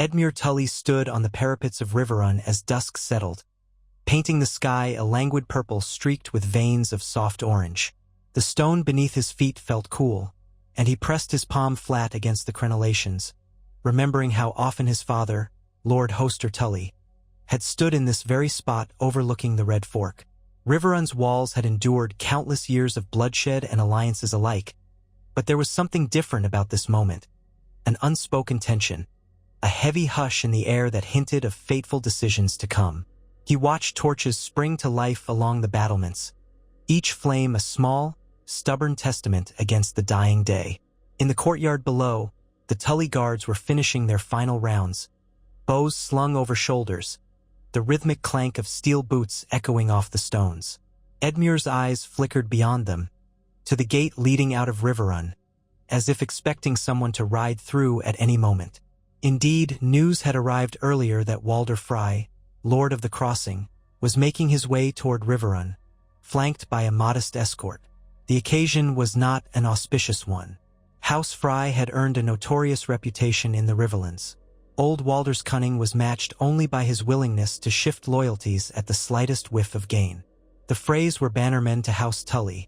Edmure Tully stood on the parapets of Riverrun as dusk settled, painting the sky a languid purple streaked with veins of soft orange. The stone beneath his feet felt cool, and he pressed his palm flat against the crenellations, remembering how often his father, Lord Hoster Tully, had stood in this very spot overlooking the Red Fork. Riverrun's walls had endured countless years of bloodshed and alliances alike, but there was something different about this moment, an unspoken tension, a heavy hush in the air that hinted of fateful decisions to come. He watched torches spring to life along the battlements, each flame a small, stubborn testament against the dying day. In the courtyard below, the Tully guards were finishing their final rounds, bows slung over shoulders, the rhythmic clank of steel boots echoing off the stones. Edmure's eyes flickered beyond them, to the gate leading out of Riverrun, as if expecting someone to ride through at any moment. Indeed, news had arrived earlier that Walder Frey, Lord of the Crossing, was making his way toward Riverrun, flanked by a modest escort. The occasion was not an auspicious one. House Frey had earned a notorious reputation in the Riverlands. Old Walder's cunning was matched only by his willingness to shift loyalties at the slightest whiff of gain. The Freys were bannermen to House Tully,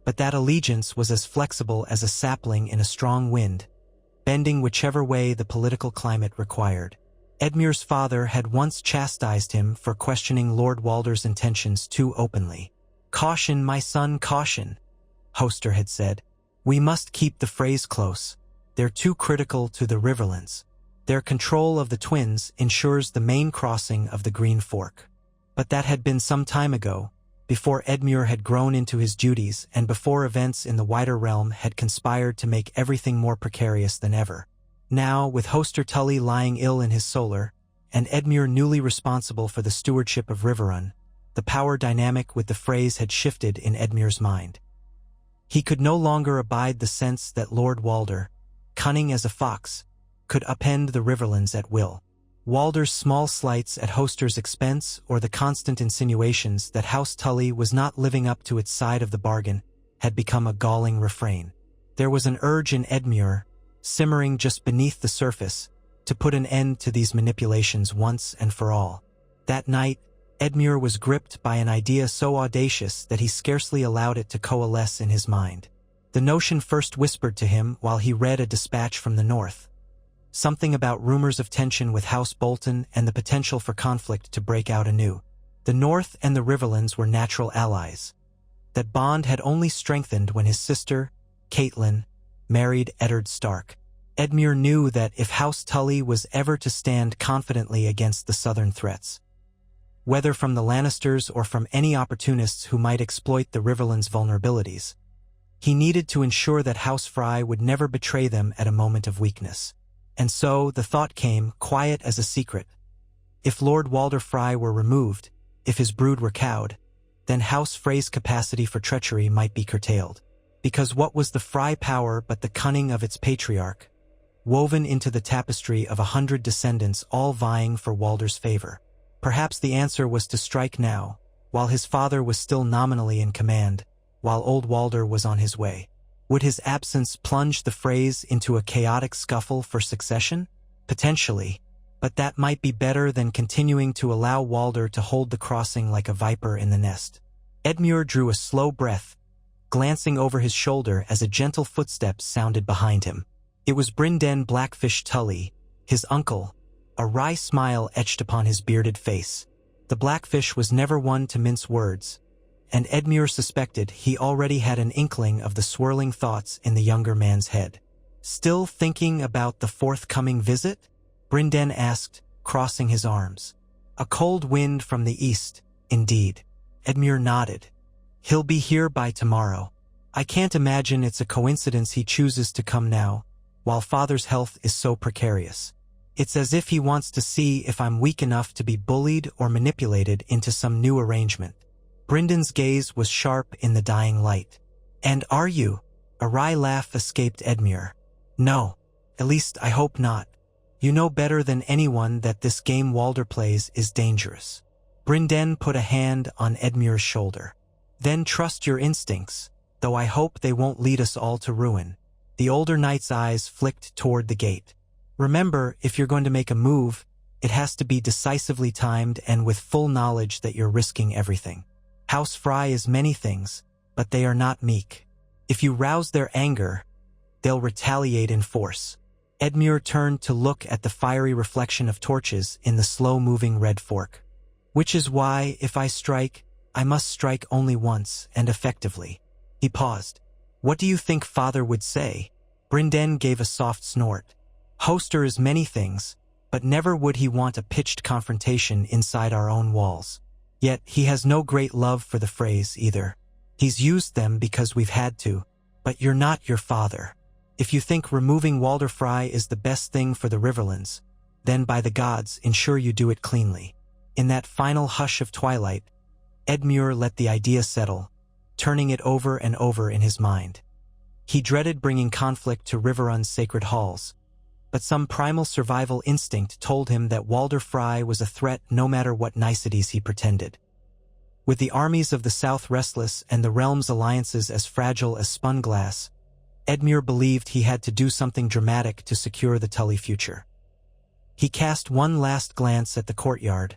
but that allegiance was as flexible as a sapling in a strong wind, bending whichever way the political climate required. Edmure's father had once chastised him for questioning Lord Walder's intentions too openly. "Caution, my son, caution," Hoster had said. "We must keep the Freys close. They're too critical to the Riverlands. Their control of the twins ensures the main crossing of the Green Fork." But that had been some time ago, before Edmure had grown into his duties and before events in the wider realm had conspired to make everything more precarious than ever. Now, with Hoster Tully lying ill in his solar, and Edmure newly responsible for the stewardship of Riverrun, the power dynamic with the Freys had shifted in Edmure's mind. He could no longer abide the sense that Lord Walder, cunning as a fox, could upend the Riverlands at will. Walder's small slights at Hoster's expense or the constant insinuations that House Tully was not living up to its side of the bargain had become a galling refrain. There was an urge in Edmure, simmering just beneath the surface, to put an end to these manipulations once and for all. That night, Edmure was gripped by an idea so audacious that he scarcely allowed it to coalesce in his mind. The notion first whispered to him while he read a dispatch from the north, something about rumors of tension with House Bolton and the potential for conflict to break out anew. The North and the Riverlands were natural allies. That bond had only strengthened when his sister, Caitlin, married Eddard Stark. Edmure knew that if House Tully was ever to stand confidently against the southern threats, whether from the Lannisters or from any opportunists who might exploit the Riverlands' vulnerabilities, he needed to ensure that House Frey would never betray them at a moment of weakness. And so the thought came, quiet as a secret. If Lord Walder Frey were removed, if his brood were cowed, then House Frey's capacity for treachery might be curtailed. Because what was the Frey power but the cunning of its patriarch, woven into the tapestry of 100 descendants all vying for Walder's favor? Perhaps the answer was to strike now, while his father was still nominally in command, while old Walder was on his way. Would his absence plunge the Freys into a chaotic scuffle for succession? Potentially, but that might be better than continuing to allow Walder to hold the crossing like a viper in the nest. Edmure drew a slow breath, glancing over his shoulder as a gentle footstep sounded behind him. It was Brynden Blackfish Tully, his uncle, a wry smile etched upon his bearded face. The Blackfish was never one to mince words, and Edmure suspected he already had an inkling of the swirling thoughts in the younger man's head. "Still thinking about the forthcoming visit?" Brynden asked, crossing his arms. "A cold wind from the east, indeed." Edmure nodded. "He'll be here by tomorrow. I can't imagine it's a coincidence he chooses to come now, while Father's health is so precarious. It's as if he wants to see if I'm weak enough to be bullied or manipulated into some new arrangement." Brynden's gaze was sharp in the dying light. "And are you?" A wry laugh escaped Edmure. "No. At least I hope not. You know better than anyone that this game Walder plays is dangerous." Brynden put a hand on Edmure's shoulder. "Then trust your instincts, though I hope they won't lead us all to ruin." The older knight's eyes flicked toward the gate. Remember, if you're going to make a move, it has to be decisively timed and with full knowledge that you're risking everything. House Frey is many things, but they are not meek. If you rouse their anger, they'll retaliate in force. Edmure turned to look at the fiery reflection of torches in the slow-moving red fork. Which is why, if I strike, I must strike only once and effectively. He paused. What do you think father would say? Brynden gave a soft snort. Hoster is many things, but never would he want a pitched confrontation inside our own walls. Yet he has no great love for the Freys either. He's used them because we've had to, but you're not your father. If you think removing Walder Frey is the best thing for the Riverlands, then by the gods, ensure you do it cleanly. In that final hush of twilight, Edmure let the idea settle, turning it over and over in his mind. He dreaded bringing conflict to Riverrun's sacred halls, but some primal survival instinct told him that Walder Frey was a threat no matter what niceties he pretended. With the armies of the South restless and the realm's alliances as fragile as spun glass, Edmure believed he had to do something dramatic to secure the Tully future. He cast one last glance at the courtyard,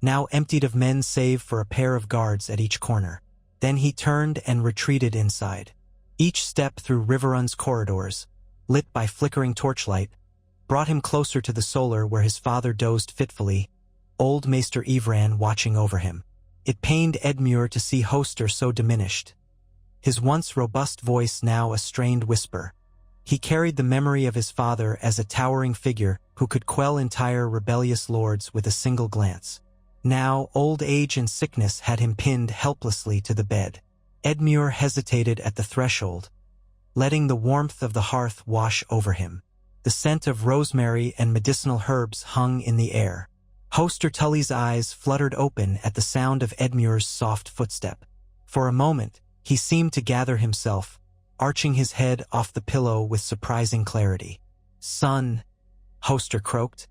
now emptied of men save for a pair of guards at each corner. Then he turned and retreated inside. Each step through Riverrun's corridors, lit by flickering torchlight, brought him closer to the solar where his father dozed fitfully, old Maester Ivran watching over him. It pained Edmure to see Hoster so diminished, his once robust voice now a strained whisper. He carried the memory of his father as a towering figure who could quell entire rebellious lords with a single glance. Now, old age and sickness had him pinned helplessly to the bed. Edmure hesitated at the threshold, letting the warmth of the hearth wash over him. The scent of rosemary and medicinal herbs hung in the air. Hoster Tully's eyes fluttered open at the sound of Edmure's soft footstep. For a moment, he seemed to gather himself, arching his head off the pillow with surprising clarity. "Son," Hoster croaked,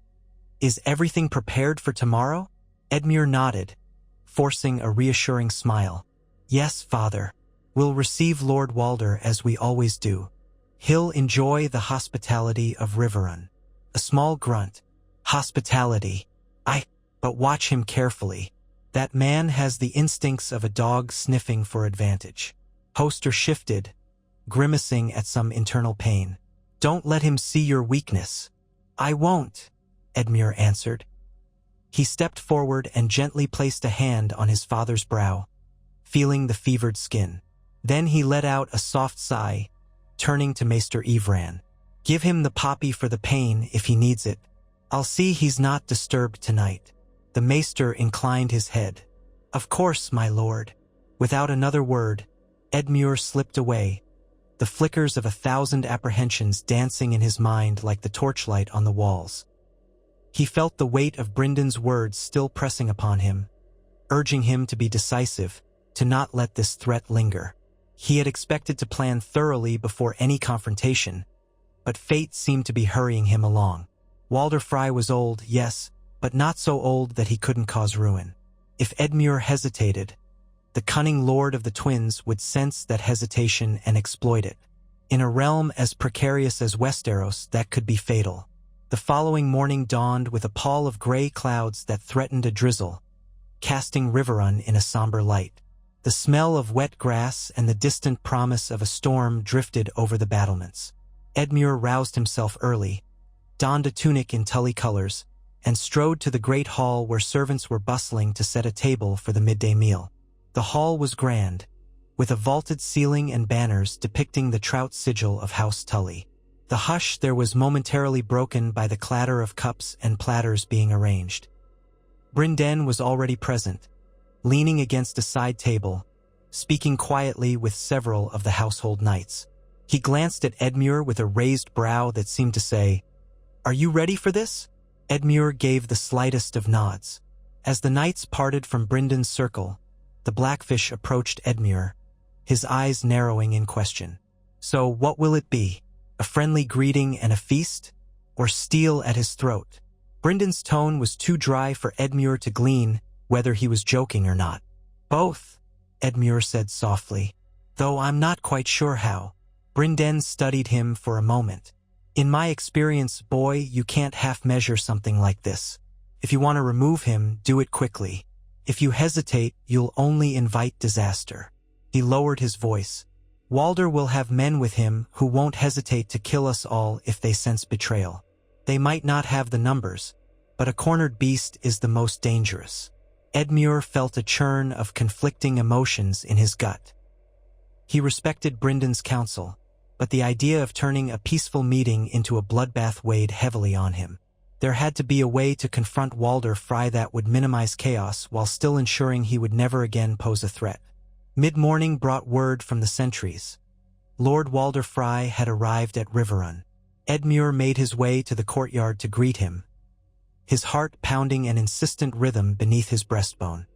"is everything prepared for tomorrow?" Edmure nodded, forcing a reassuring smile. "Yes, father. We'll receive Lord Walder as we always do. He'll enjoy the hospitality of Riverrun." A small grunt. "Hospitality. But watch him carefully. That man has the instincts of a dog sniffing for advantage." Hoster shifted, grimacing at some internal pain. "Don't let him see your weakness." "I won't," Edmure answered. He stepped forward and gently placed a hand on his father's brow, feeling the fevered skin. Then he let out a soft sigh, turning to Maester Ivran. "Give him the poppy for the pain if he needs it. I'll see he's not disturbed tonight." The Maester inclined his head. "Of course, my lord." Without another word, Edmure slipped away, the flickers of 1,000 apprehensions dancing in his mind like the torchlight on the walls. He felt the weight of Brynden's words still pressing upon him, urging him to be decisive, to not let this threat linger. He had expected to plan thoroughly before any confrontation, but fate seemed to be hurrying him along. Walder Frey was old, yes, but not so old that he couldn't cause ruin. If Edmure hesitated, the cunning lord of the twins would sense that hesitation and exploit it. In a realm as precarious as Westeros, that could be fatal. The following morning dawned with a pall of gray clouds that threatened a drizzle, casting Riverrun in a somber light. The smell of wet grass and the distant promise of a storm drifted over the battlements. Edmure roused himself early, donned a tunic in Tully colors, and strode to the great hall where servants were bustling to set a table for the midday meal. The hall was grand, with a vaulted ceiling and banners depicting the trout sigil of House Tully. The hush there was momentarily broken by the clatter of cups and platters being arranged. Brynden was already present, leaning against a side table, speaking quietly with several of the household knights. He glanced at Edmure with a raised brow that seemed to say, "Are you ready for this?" Edmure gave the slightest of nods. As the knights parted from Brynden's circle, the Blackfish approached Edmure, his eyes narrowing in question. "So what will it be? A friendly greeting and a feast? Or steel at his throat?" Brynden's tone was too dry for Edmure to glean whether he was joking or not. "Both," Edmure said softly, "though I'm not quite sure how." Brynden studied him for a moment. In my experience, boy, you can't half-measure something like this. If you want to remove him, do it quickly. If you hesitate, you'll only invite disaster." He lowered his voice. "Walder will have men with him who won't hesitate to kill us all if they sense betrayal. They might not have the numbers, but a cornered beast is the most dangerous." Edmure felt a churn of conflicting emotions in his gut. He respected Bryndon's counsel, but the idea of turning a peaceful meeting into a bloodbath weighed heavily on him. There had to be a way to confront Walder Frey that would minimize chaos while still ensuring he would never again pose a threat. Mid-morning brought word from the sentries. Lord Walder Frey had arrived at Riverrun. Edmure made his way to the courtyard to greet him, his heart pounding an insistent rhythm beneath his breastbone.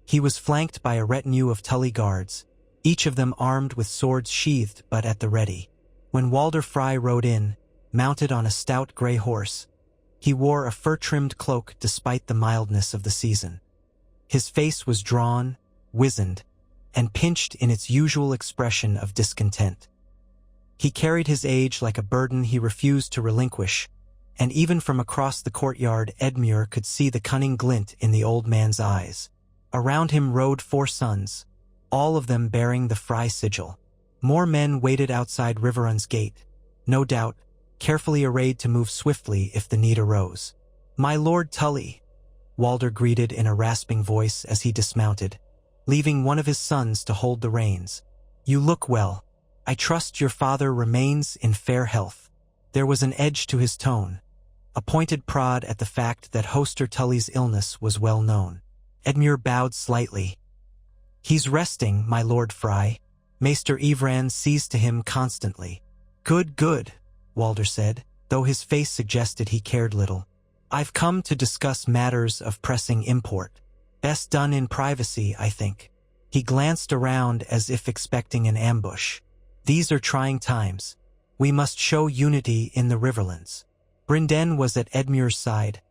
He was flanked by a retinue of Tully guards, each of them armed with swords sheathed but at the ready. When Walder Frey rode in, mounted on a stout gray horse, he wore a fur-trimmed cloak despite the mildness of the season. His face was drawn, wizened, and pinched in its usual expression of discontent. He carried his age like a burden he refused to relinquish, and even from across the courtyard Edmure could see the cunning glint in the old man's eyes. Around him rode 4 sons, all of them bearing the Frey sigil. More men waited outside Riverrun's gate, no doubt, carefully arrayed to move swiftly if the need arose. "My Lord Tully," Walder greeted in a rasping voice as he dismounted, leaving one of his sons to hold the reins. "You look well. I trust your father remains in fair health." There was an edge to his tone, a pointed prod at the fact that Hoster Tully's illness was well known. Edmure bowed slightly. "He's resting, my Lord Frey." Maester Evran sees to him constantly. "Good, good," Walder said, though his face suggested he cared little. "I've come to discuss matters of pressing import. Best done in privacy, I think." He glanced around as if expecting an ambush. "These are trying times. We must show unity in the Riverlands." Bryndon was at Edmure's side,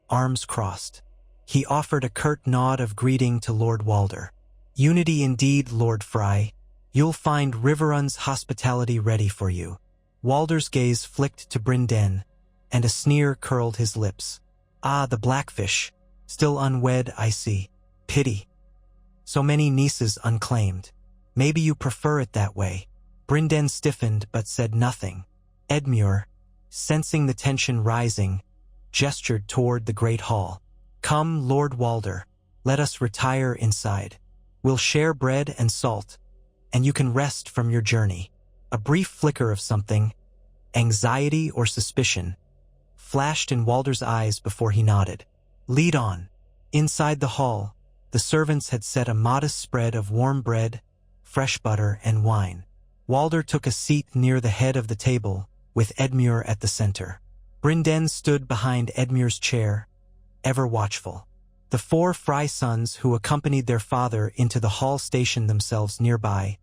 arms crossed. He offered a curt nod of greeting to Lord Walder. "Unity indeed, Lord Frey. You'll find Riverrun's hospitality ready for you." Walder's gaze flicked to Bryndon, and a sneer curled his lips. "Ah, the Blackfish. Still unwed, I see. Pity. So many nieces unclaimed. Maybe you prefer it that way." Bryndon stiffened but said nothing. Edmure, sensing the tension rising, gestured toward the great hall. "Come, Lord Walder, let us retire inside. We'll share bread and salt, and you can rest from your journey." A brief flicker of something, anxiety or suspicion, flashed in Walder's eyes before he nodded. "Lead on." Inside the hall, the servants had set a modest spread of warm bread, fresh butter, and wine. Walder took a seat near the head of the table, with Edmure at the center. Bryndon stood behind Edmure's chair, ever watchful. The 4 Frey sons who accompanied their father into the hall stationed themselves nearby,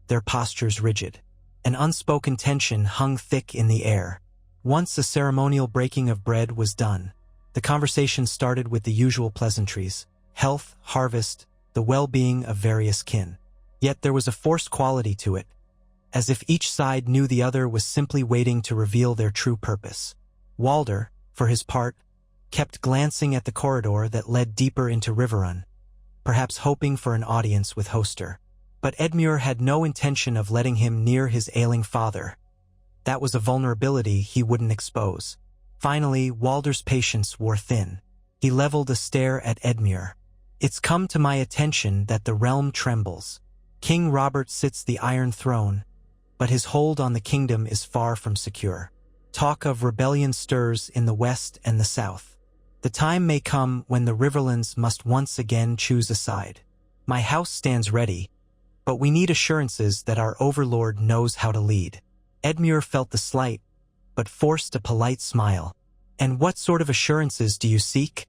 their postures rigid. An unspoken tension hung thick in the air. Once the ceremonial breaking of bread was done, the conversation started with the usual pleasantries: health, harvest, the well-being of various kin. Yet there was a forced quality to it, as if each side knew the other was simply waiting to reveal their true purpose. Walder, for his part, kept glancing at the corridor that led deeper into Riverrun, perhaps hoping for an audience with Hoster. But Edmure had no intention of letting him near his ailing father. That was a vulnerability he wouldn't expose. Finally, Walder's patience wore thin. He leveled a stare at Edmure. "It's come to my attention that the realm trembles. King Robert sits the Iron Throne, but his hold on the kingdom is far from secure. Talk of rebellion stirs in the west and the south. The time may come when the Riverlands must once again choose a side. My house stands ready, but we need assurances that our overlord knows how to lead." Edmure felt the slight, but forced a polite smile. "And what sort of assurances do you seek?"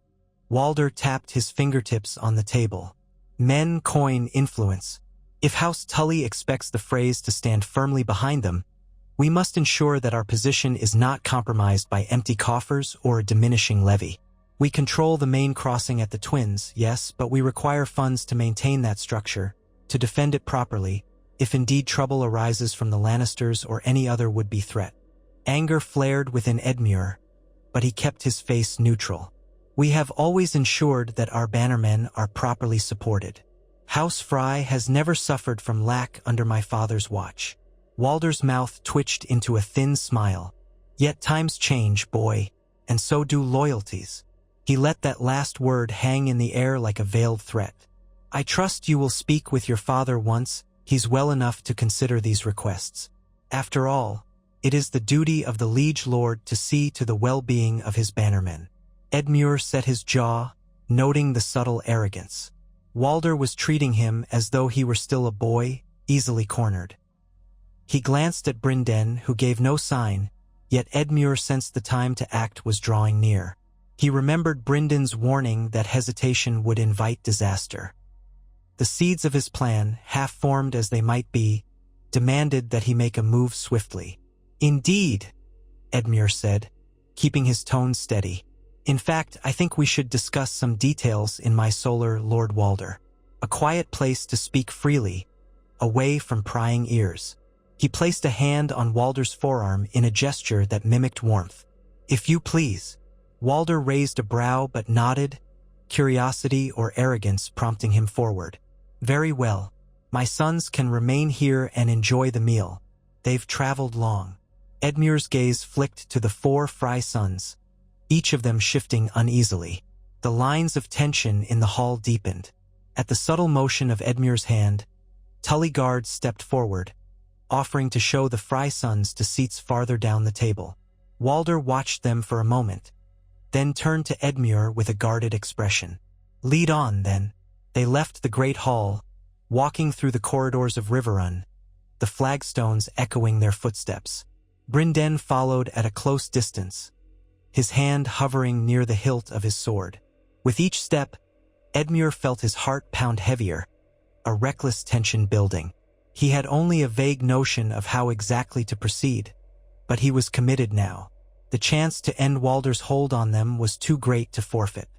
Walder tapped his fingertips on the table. "Men coin influence. If House Tully expects the Freys to stand firmly behind them, we must ensure that our position is not compromised by empty coffers or a diminishing levy. We control the main crossing at the Twins, yes, but we require funds to maintain that structure, to defend it properly, if indeed trouble arises from the Lannisters or any other would-be threat. Anger flared within Edmure, but he kept his face neutral. We have always ensured that our bannermen are properly supported. House Frey has never suffered from lack under my father's watch. Walder's mouth twitched into a thin smile. Yet times change, boy, and so do loyalties. He let that last word hang in the air like a veiled threat. I trust you will speak with your father once he's well enough to consider these requests. After all, it is the duty of the liege lord to see to the well-being of his bannermen. Edmure set his jaw, noting the subtle arrogance. Walder was treating him as though he were still a boy, easily cornered. He glanced at Brinden, who gave no sign, yet Edmure sensed the time to act was drawing near. He remembered Brinden's warning that hesitation would invite disaster. The seeds of his plan, half-formed as they might be, demanded that he make a move swiftly. "Indeed," Edmure said, keeping his tone steady. "In fact, I think we should discuss some details in my solar, Lord Walder. A quiet place to speak freely, away from prying ears." He placed a hand on Walder's forearm in a gesture that mimicked warmth. "If you please." Walder raised a brow but nodded, curiosity or arrogance prompting him forward. "Very well. My sons can remain here and enjoy the meal. They've traveled long." Edmure's gaze flicked to the 4 Frey sons, each of them shifting uneasily. The lines of tension in the hall deepened. At the subtle motion of Edmure's hand, Tully guards stepped forward, offering to show the Frey sons to seats farther down the table. Walder watched them for a moment, then turned to Edmure with a guarded expression. "Lead on, then." They left the great hall, walking through the corridors of Riverrun, the flagstones echoing their footsteps. Brinden followed at a close distance, his hand hovering near the hilt of his sword. With each step, Edmure felt his heart pound heavier, a reckless tension building. He had only a vague notion of how exactly to proceed, but he was committed now. The chance to end Walder's hold on them was too great to forfeit.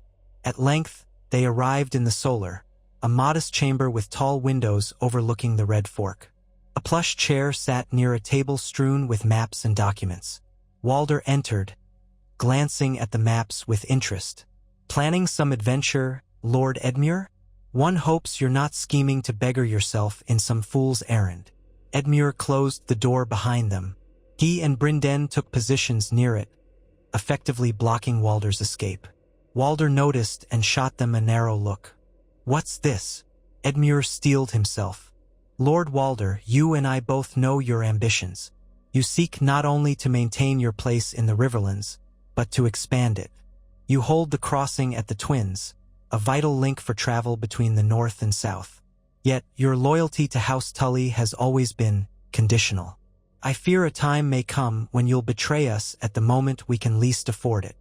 At length, they arrived in the solar, a modest chamber with tall windows overlooking the Red Fork. A plush chair sat near a table strewn with maps and documents. Walder entered, glancing at the maps with interest. "Planning some adventure, Lord Edmure? One hopes you're not scheming to beggar yourself in some fool's errand." Edmure closed the door behind them. He and Brinden took positions near it, effectively blocking Walder's escape. Walder noticed and shot them a narrow look. "What's this?" Edmure steeled himself. "Lord Walder, you and I both know your ambitions. You seek not only to maintain your place in the Riverlands, but to expand it. You hold the crossing at the Twins, a vital link for travel between the North and South. Yet your loyalty to House Tully has always been conditional. I fear a time may come when you'll betray us at the moment we can least afford it."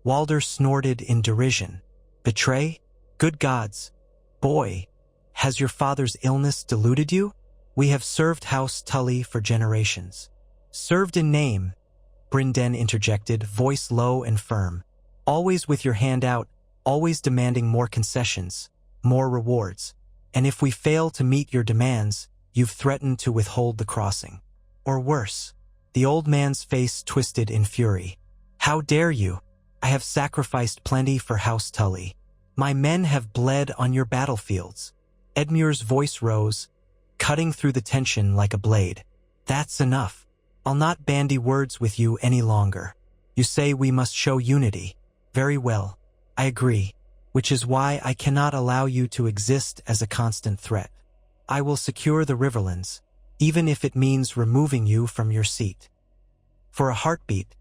Walder snorted in derision. "Betray? Good gods! Boy, has your father's illness deluded you? We have served House Tully for generations." "Served in name," Brinden interjected, voice low and firm. "Always with your hand out, always demanding more concessions, more rewards. And if we fail to meet your demands, you've threatened to withhold the crossing. Or worse." The old man's face twisted in fury. "How dare you? I have sacrificed plenty for House Tully. My men have bled on your battlefields." Edmure's voice rose, cutting through the tension like a blade. "That's enough. I'll not bandy words with you any longer. You say we must show unity. Very well, I agree, which is why I cannot allow you to exist as a constant threat. I will secure the Riverlands, even if it means removing you from your seat." For a heartbeat,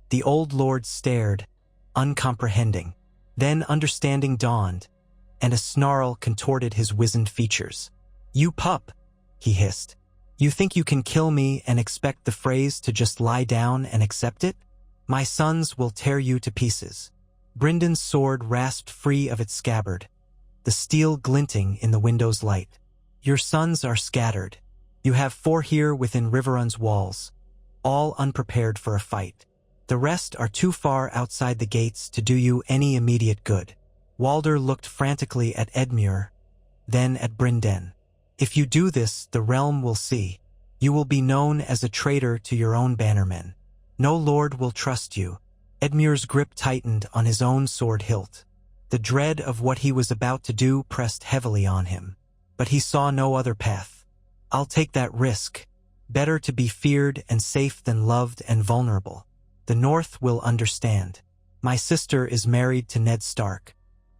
the old lord stared, uncomprehending. Then understanding dawned, and a snarl contorted his wizened features. "You pup," he hissed. "You think you can kill me and expect the Freys to just lie down and accept it? My sons will tear you to pieces." Brinden's sword rasped free of its scabbard, the steel glinting in the window's light. "Your sons are scattered. You have 4 here within Riverrun's walls, all unprepared for a fight. The rest are too far outside the gates to do you any immediate good." Walder looked frantically at Edmure, then at Brinden. "If you do this, the realm will see. You will be known as a traitor to your own bannermen. No lord will trust you. Edmure's grip tightened on his own sword hilt. The dread of what he was about to do pressed heavily on him. But he saw no other path. I'll take that risk. Better to be feared and safe than loved and vulnerable. The North will understand. My sister is married to Ned Stark.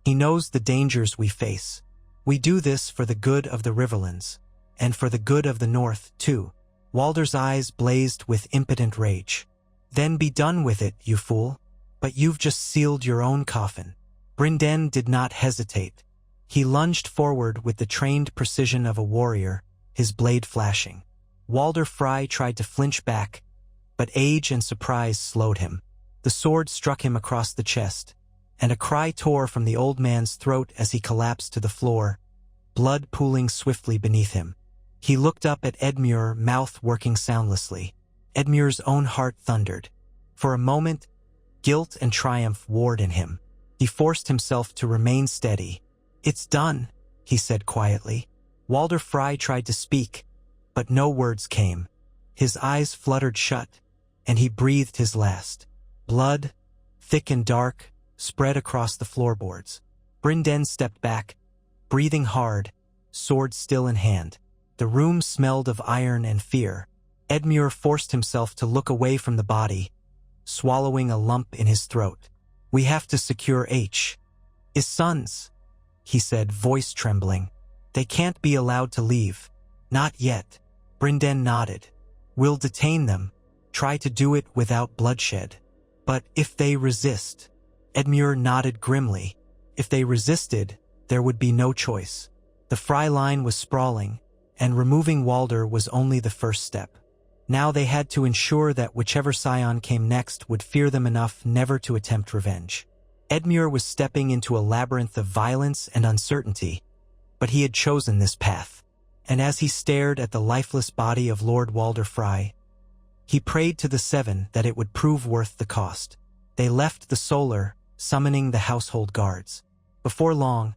He knows the dangers we face. We do this for the good of the Riverlands, and for the good of the North, too. Walder's eyes blazed with impotent rage. Then be done with it, you fool. But you've just sealed your own coffin. Brynden did not hesitate. He lunged forward with the trained precision of a warrior, his blade flashing. Walder Frey tried to flinch back, but age and surprise slowed him. The sword struck him across the chest, and a cry tore from the old man's throat as he collapsed to the floor, blood pooling swiftly beneath him. He looked up at Edmure, mouth working soundlessly. Edmure's own heart thundered. For a moment, guilt and triumph warred in him. He forced himself to remain steady. "It's done," he said quietly. Walder Frey tried to speak, but no words came. His eyes fluttered shut, and he breathed his last. Blood, thick and dark, spread across the floorboards. Brynden stepped back, breathing hard, sword still in hand. The room smelled of iron and fear. Edmure forced himself to look away from the body, swallowing a lump in his throat. "We have to secure His sons," he said, voice trembling. "They can't be allowed to leave." "Not yet." Brynden nodded. "We'll detain them, try to do it without bloodshed. But if they resist?" Edmure nodded grimly. If they resisted, there would be no choice. The Frey line was sprawling, and removing Walder was only the first step. Now they had to ensure that whichever scion came next would fear them enough never to attempt revenge. Edmure was stepping into a labyrinth of violence and uncertainty, but he had chosen this path. And as he stared at the lifeless body of Lord Walder Frey, he prayed to the Seven that it would prove worth the cost. They left the Solar, summoning the household guards. Before long,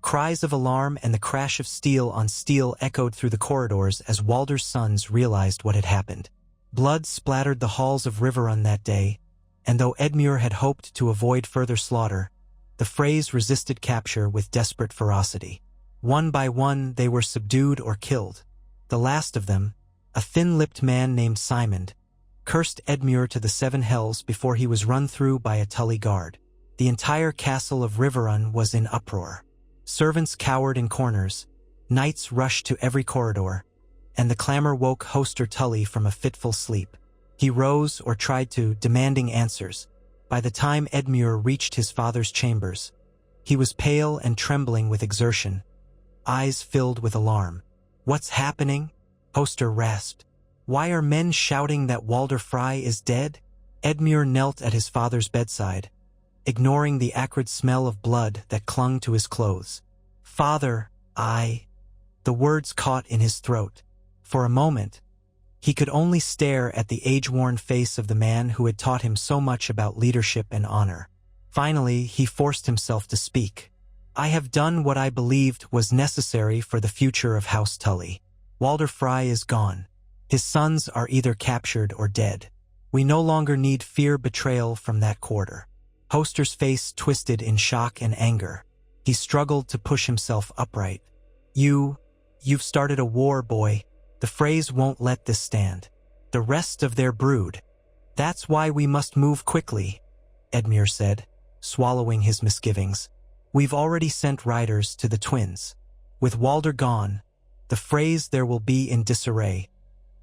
cries of alarm and the crash of steel on steel echoed through the corridors as Walder's sons realized what had happened. Blood splattered the halls of Riverrun that day, and though Edmure had hoped to avoid further slaughter, the Freys resisted capture with desperate ferocity. One by one, they were subdued or killed. The last of them, a thin-lipped man named Simon, cursed Edmure to the seven hells before he was run through by a Tully guard. The entire castle of Riverrun was in uproar. Servants cowered in corners, knights rushed to every corridor, and the clamor woke Hoster Tully from a fitful sleep. He rose or tried to, demanding answers. By the time Edmure reached his father's chambers, he was pale and trembling with exertion, eyes filled with alarm. "What's happening?" Hoster rasped. "Why are men shouting that Walder Frey is dead?" Edmure knelt at his father's bedside, ignoring the acrid smell of blood that clung to his clothes. "Father, The words caught in his throat. For a moment, he could only stare at the age-worn face of the man who had taught him so much about leadership and honor. Finally, he forced himself to speak. "I have done what I believed was necessary for the future of House Tully. Walder Frey is gone. His sons are either captured or dead. We no longer need fear betrayal from that quarter." Hoster's face twisted in shock and anger. He struggled to push himself upright. You've started a war, boy. The Freys won't let this stand. The rest of their brood. That's why we must move quickly, Edmure said, swallowing his misgivings. We've already sent riders to the twins. With Walder gone, the Freys there will be in disarray,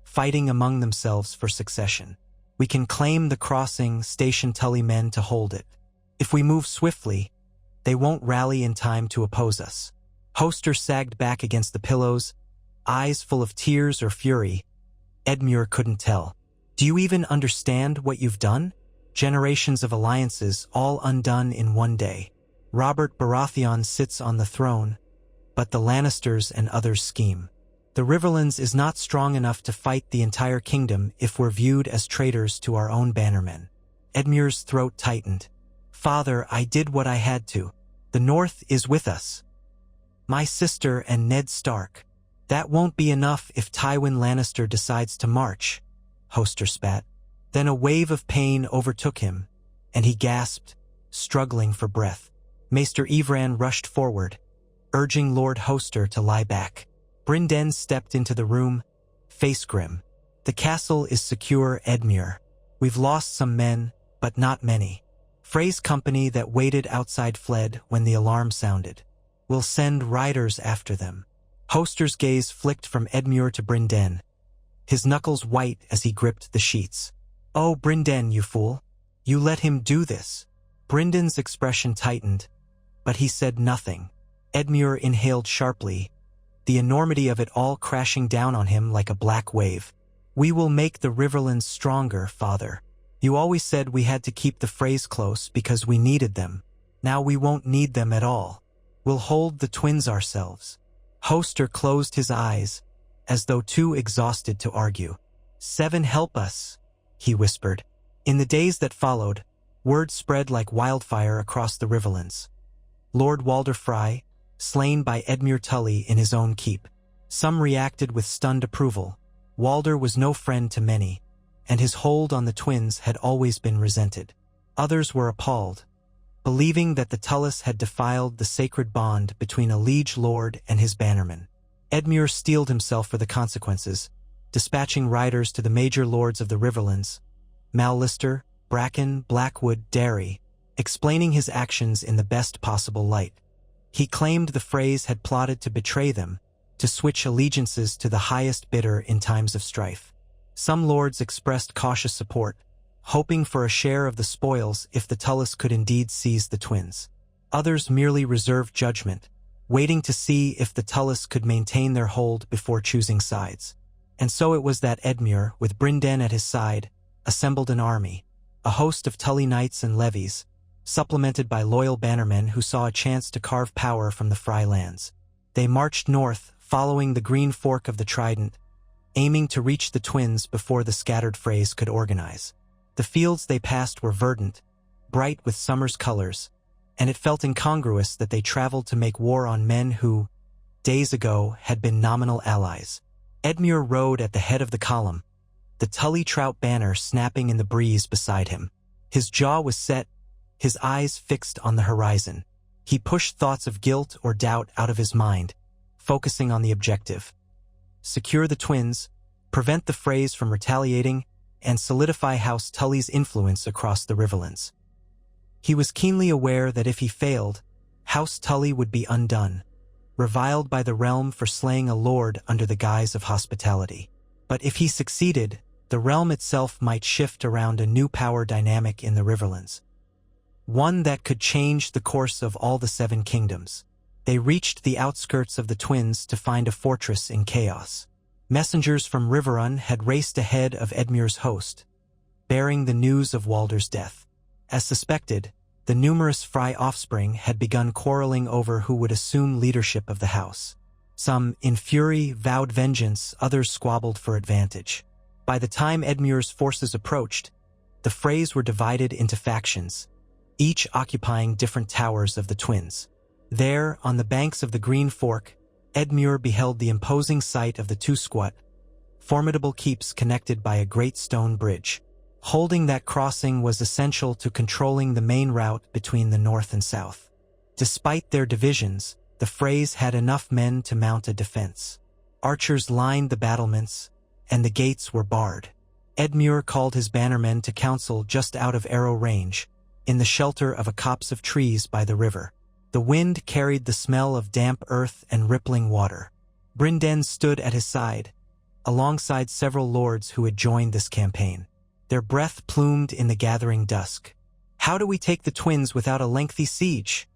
fighting among themselves for succession. We can claim the crossing, station Tully men to hold it. If we move swiftly, they won't rally in time to oppose us. Hoster sagged back against the pillows, eyes full of tears or fury. Edmure couldn't tell. Do you even understand what you've done? Generations of alliances all undone in one day. Robert Baratheon sits on the throne, but the Lannisters and others scheme. The Riverlands is not strong enough to fight the entire kingdom if we're viewed as traitors to our own bannermen. Edmure's throat tightened. Father, I did what I had to. The North is with us. My sister and Ned Stark. That won't be enough if Tywin Lannister decides to march, Hoster spat. Then a wave of pain overtook him, and he gasped, struggling for breath. Maester Evran rushed forward, urging Lord Hoster to lie back. Brynden stepped into the room, face grim. "The castle is secure, Edmure. We've lost some men, but not many. Frey's company that waited outside fled when the alarm sounded. We'll send riders after them." Hoster's gaze flicked from Edmure to Brynden, his knuckles white as he gripped the sheets. "Oh, Brynden, you fool. You let him do this." Brynden's expression tightened, but he said nothing. Edmure inhaled sharply, the enormity of it all crashing down on him like a black wave. "We will make the Riverlands stronger, father. You always said we had to keep the Freys close because we needed them. Now we won't need them at all. We'll hold the twins ourselves." Hoster closed his eyes, as though too exhausted to argue. "Seven, help us," he whispered. In the days that followed, word spread like wildfire across the Riverlands. Lord Walder Frey, slain by Edmure Tully in his own keep. Some reacted with stunned approval. Walder was no friend to many, and his hold on the twins had always been resented. Others were appalled, believing that the Tullys had defiled the sacred bond between a liege lord and his bannerman. Edmure steeled himself for the consequences, dispatching riders to the major lords of the Riverlands, Mallister, Bracken, Blackwood, Derry, explaining his actions in the best possible light. He claimed the Freys had plotted to betray them, to switch allegiances to the highest bidder in times of strife. Some lords expressed cautious support, hoping for a share of the spoils if the Tullys could indeed seize the twins. Others merely reserved judgment, waiting to see if the Tullys could maintain their hold before choosing sides. And so it was that Edmure, with Brynden at his side, assembled an army, a host of Tully knights and levies, supplemented by loyal bannermen who saw a chance to carve power from the Frey lands. They marched north, following the green fork of the Trident, aiming to reach the twins before the scattered Freys could organize. The fields they passed were verdant, bright with summer's colors, and it felt incongruous that they traveled to make war on men who, days ago, had been nominal allies. Edmure rode at the head of the column, the Tully trout banner snapping in the breeze beside him. His jaw was set, his eyes fixed on the horizon. He pushed thoughts of guilt or doubt out of his mind, focusing on the objective. Secure the twins, prevent the Freys from retaliating, and solidify House Tully's influence across the Riverlands. He was keenly aware that if he failed, House Tully would be undone, reviled by the realm for slaying a lord under the guise of hospitality. But if he succeeded, the realm itself might shift around a new power dynamic in the Riverlands, one that could change the course of all the Seven Kingdoms. They reached the outskirts of the twins to find a fortress in chaos. Messengers from Riverrun had raced ahead of Edmure's host, bearing the news of Walder's death. As suspected, the numerous Frey offspring had begun quarreling over who would assume leadership of the house. Some, in fury, vowed vengeance, others squabbled for advantage. By the time Edmure's forces approached, the Freys were divided into factions, each occupying different towers of the twins. There, on the banks of the Green Fork, Edmure beheld the imposing sight of the two squat, formidable keeps connected by a great stone bridge. Holding that crossing was essential to controlling the main route between the north and south. Despite their divisions, the Freys had enough men to mount a defense. Archers lined the battlements, and the gates were barred. Edmure called his bannermen to council just out of arrow range, in the shelter of a copse of trees by the river. The wind carried the smell of damp earth and rippling water. Brynden stood at his side, alongside several lords who had joined this campaign, their breath plumed in the gathering dusk. "How do we take the twins without a lengthy siege?"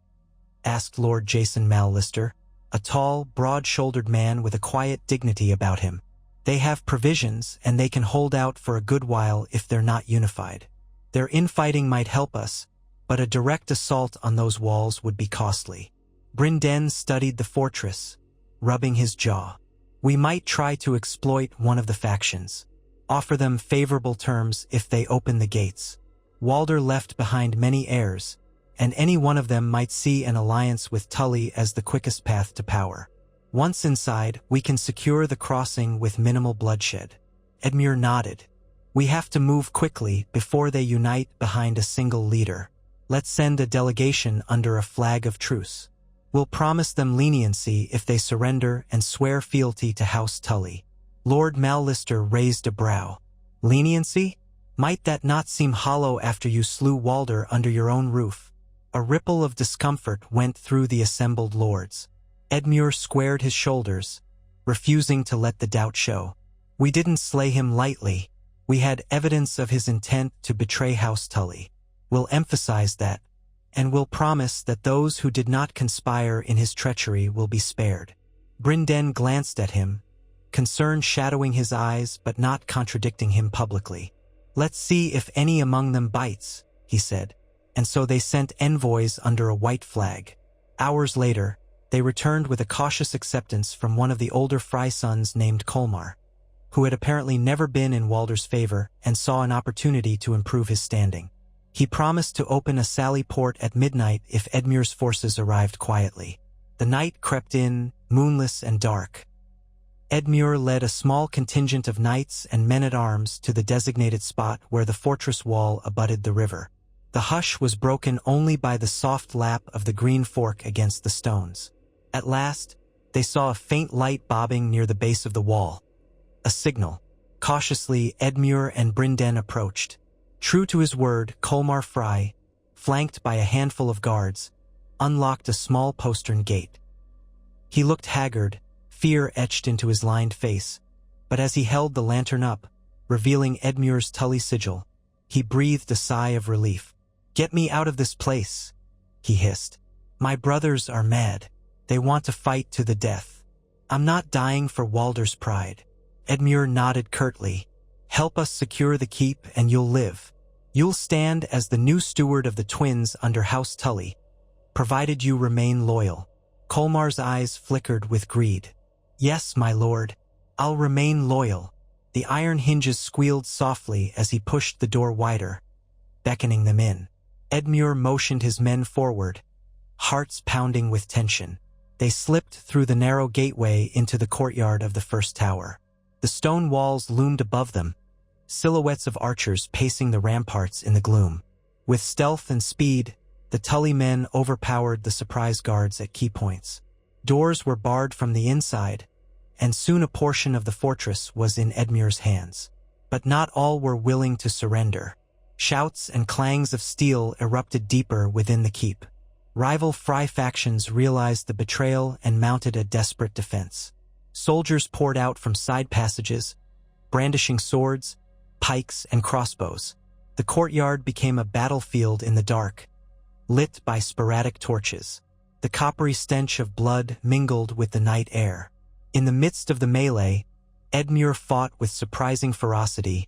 asked Lord Jason Mallister, a tall, broad-shouldered man with a quiet dignity about him. "They have provisions, and they can hold out for a good while if they're not unified. Their infighting might help us, but a direct assault on those walls would be costly." Brynden studied the fortress, rubbing his jaw. "We might try to exploit one of the factions, offer them favorable terms if they open the gates. Walder left behind many heirs, and any one of them might see an alliance with Tully as the quickest path to power. Once inside, we can secure the crossing with minimal bloodshed." Edmure nodded. We have to move quickly before they unite behind a single leader. Let's send a delegation under a flag of truce. We'll promise them leniency if they surrender and swear fealty to House Tully." Lord Mallister raised a brow. "Leniency? Might that not seem hollow after you slew Walder under your own roof?" A ripple of discomfort went through the assembled lords. Edmure squared his shoulders, refusing to let the doubt show. "We didn't slay him lightly. We had evidence of his intent to betray House Tully. We'll emphasize that, and we'll promise that those who did not conspire in his treachery will be spared." Brinden glanced at him, concern shadowing his eyes but not contradicting him publicly. "Let's see if any among them bites," he said, and so they sent envoys under a white flag. Hours later, they returned with a cautious acceptance from one of the older Frey sons named Colmar, who had apparently never been in Walder's favor and saw an opportunity to improve his standing. He promised to open a sally port at midnight if Edmure's forces arrived quietly. The night crept in, moonless and dark. Edmure led a small contingent of knights and men-at-arms to the designated spot where the fortress wall abutted the river. The hush was broken only by the soft lap of the green fork against the stones. At last, they saw a faint light bobbing near the base of the wall. A signal. Cautiously, Edmure and Brinden approached. True to his word, Colmar Frey, flanked by a handful of guards, unlocked a small postern gate. He looked haggard, fear etched into his lined face, but as he held the lantern up, revealing Edmure's Tully sigil, he breathed a sigh of relief. "Get me out of this place," he hissed. "My brothers are mad. They want to fight to the death. I'm not dying for Walder's pride." Edmure nodded curtly. "Help us secure the keep and you'll live. You'll stand as the new steward of the twins under House Tully, provided you remain loyal." Colmar's eyes flickered with greed. "Yes, my lord. I'll remain loyal." The iron hinges squealed softly as he pushed the door wider, beckoning them in. Edmure motioned his men forward, hearts pounding with tension. They slipped through the narrow gateway into the courtyard of the first tower. The stone walls loomed above them, silhouettes of archers pacing the ramparts in the gloom. With stealth and speed, the Tully men overpowered the surprise guards at key points. Doors were barred from the inside, and soon a portion of the fortress was in Edmure's hands. But not all were willing to surrender. Shouts and clangs of steel erupted deeper within the keep. Rival Frey factions realized the betrayal and mounted a desperate defense. Soldiers poured out from side passages, brandishing swords, pikes, and crossbows. The courtyard became a battlefield in the dark, lit by sporadic torches. The coppery stench of blood mingled with the night air. In the midst of the melee, Edmure fought with surprising ferocity,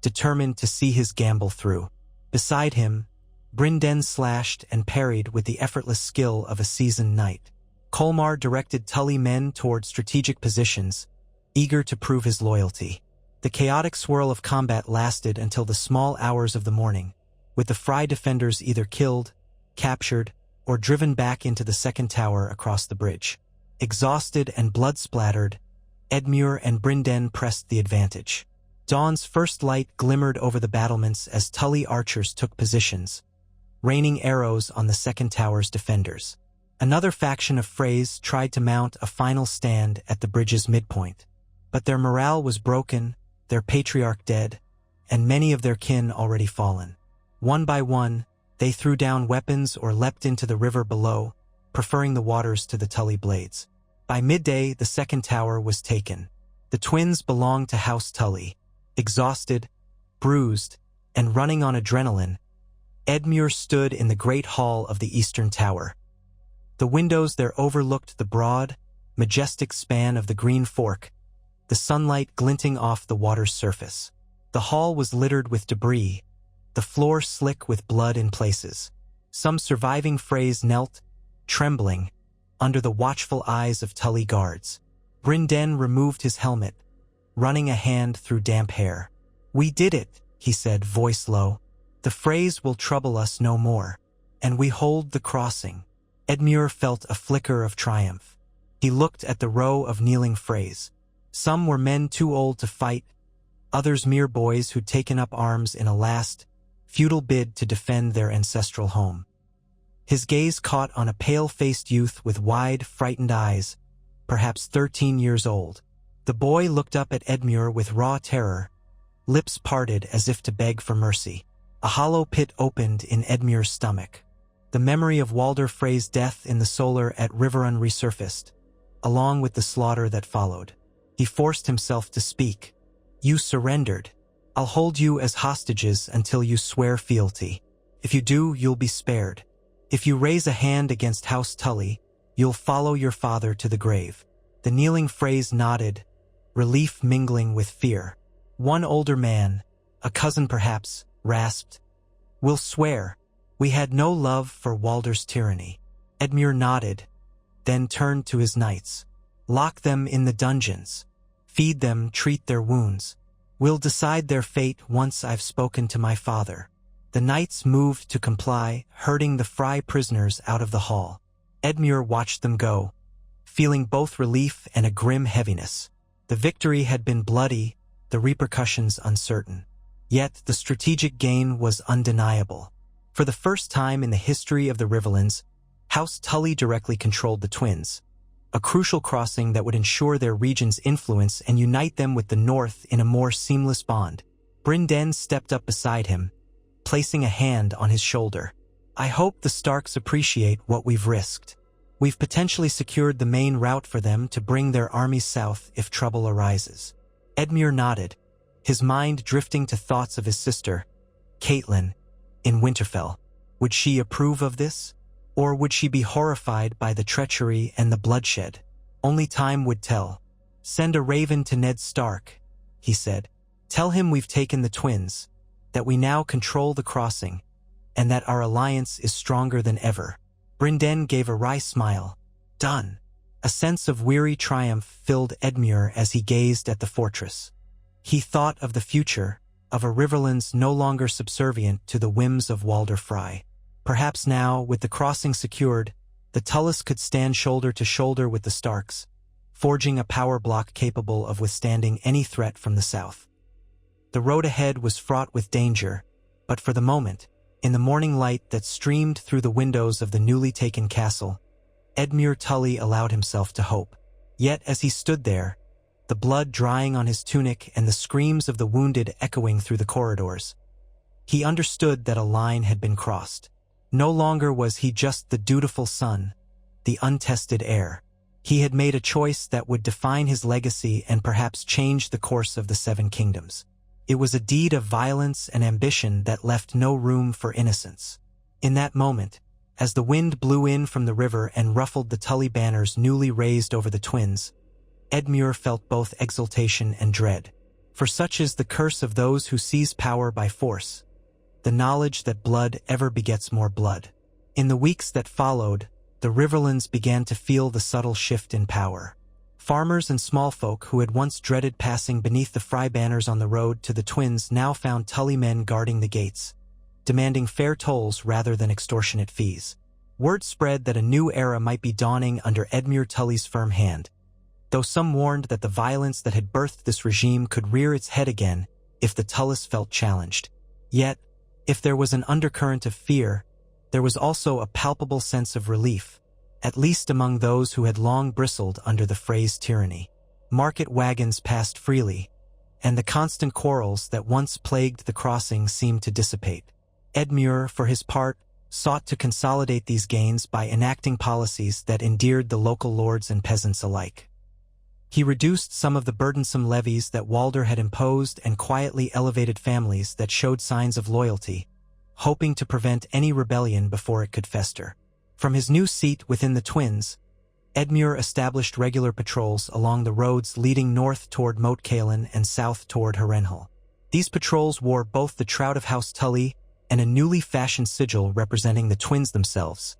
determined to see his gamble through. Beside him, Brinden slashed and parried with the effortless skill of a seasoned knight. Colmar directed Tully men toward strategic positions, eager to prove his loyalty. The chaotic swirl of combat lasted until the small hours of the morning, with the Frey defenders either killed, captured, or driven back into the second tower across the bridge. Exhausted and blood-splattered, Edmure and Brinden pressed the advantage. Dawn's first light glimmered over the battlements as Tully archers took positions, raining arrows on the second tower's defenders. Another faction of Freys tried to mount a final stand at the bridge's midpoint, but their morale was broken, their patriarch dead, and many of their kin already fallen. One by one, they threw down weapons or leapt into the river below, preferring the waters to the Tully blades. By midday, the second tower was taken. The twins belonged to House Tully. Exhausted, bruised, and running on adrenaline, Edmure stood in the great hall of the eastern tower. The windows there overlooked the broad, majestic span of the Green Fork, the sunlight glinting off the water's surface. The hall was littered with debris, the floor slick with blood in places. Some surviving Freys knelt, trembling, under the watchful eyes of Tully guards. Brinden removed his helmet, running a hand through damp hair. "We did it," he said, voice low. "The Freys will trouble us no more, and we hold the crossing." Edmure felt a flicker of triumph. He looked at the row of kneeling Freys. Some were men too old to fight, others mere boys who'd taken up arms in a last, futile bid to defend their ancestral home. His gaze caught on a pale-faced youth with wide, frightened eyes, perhaps 13 years old. The boy looked up at Edmure with raw terror, lips parted as if to beg for mercy. A hollow pit opened in Edmure's stomach. The memory of Walder Frey's death in the solar at Riverlands resurfaced, along with the slaughter that followed. He forced himself to speak. "You surrendered. I'll hold you as hostages until you swear fealty. If you do, you'll be spared. If you raise a hand against House Tully, you'll follow your father to the grave." The kneeling Freys nodded, relief mingling with fear. One older man, a cousin perhaps, rasped, "We'll swear. We had no love for Walder's tyranny." Edmure nodded, then turned to his knights. "Lock them in the dungeons. Feed them, treat their wounds. We'll decide their fate once I've spoken to my father." The knights moved to comply, herding the Frey prisoners out of the hall. Edmure watched them go, feeling both relief and a grim heaviness. The victory had been bloody, the repercussions uncertain. Yet the strategic gain was undeniable. For the first time in the history of the Riverlands, House Tully directly controlled the twins, a crucial crossing that would ensure their region's influence and unite them with the North in a more seamless bond. Brynden stepped up beside him, placing a hand on his shoulder. "I hope the Starks appreciate what we've risked. We've potentially secured the main route for them to bring their armies south if trouble arises." Edmure nodded, his mind drifting to thoughts of his sister, Caitlin, in Winterfell. Would she approve of this? Or would she be horrified by the treachery and the bloodshed? Only time would tell. "Send a raven to Ned Stark," he said. "Tell him we've taken the twins, that we now control the crossing, and that our alliance is stronger than ever." Brynden gave a wry smile. "Done." A sense of weary triumph filled Edmure as he gazed at the fortress. He thought of the future, of a Riverlands no longer subservient to the whims of Walder Frey. Perhaps now, with the crossing secured, the Tullys could stand shoulder to shoulder with the Starks, forging a power block capable of withstanding any threat from the south. The road ahead was fraught with danger, but for the moment, in the morning light that streamed through the windows of the newly taken castle, Edmure Tully allowed himself to hope. Yet as he stood there, the blood drying on his tunic and the screams of the wounded echoing through the corridors, he understood that a line had been crossed. No longer was he just the dutiful son, the untested heir. He had made a choice that would define his legacy and perhaps change the course of the Seven Kingdoms. It was a deed of violence and ambition that left no room for innocence. In that moment, as the wind blew in from the river and ruffled the Tully banners newly raised over the twins, Edmure felt both exultation and dread. For such is the curse of those who seize power by force, the knowledge that blood ever begets more blood. In the weeks that followed, the Riverlands began to feel the subtle shift in power. Farmers and small folk who had once dreaded passing beneath the Frey banners on the road to the twins now found Tully men guarding the gates, demanding fair tolls rather than extortionate fees. Word spread that a new era might be dawning under Edmure Tully's firm hand, though some warned that the violence that had birthed this regime could rear its head again if the Tullys felt challenged. Yet, if there was an undercurrent of fear, there was also a palpable sense of relief, at least among those who had long bristled under the Frey's tyranny. Market wagons passed freely, and the constant quarrels that once plagued the crossing seemed to dissipate. Edmure, for his part, sought to consolidate these gains by enacting policies that endeared the local lords and peasants alike. He reduced some of the burdensome levies that Walder had imposed and quietly elevated families that showed signs of loyalty, hoping to prevent any rebellion before it could fester. From his new seat within the twins, Edmure established regular patrols along the roads leading north toward Moat Cailin and south toward Harrenhal. These patrols wore both the Shroud of House Tully and a newly fashioned sigil representing the twins themselves,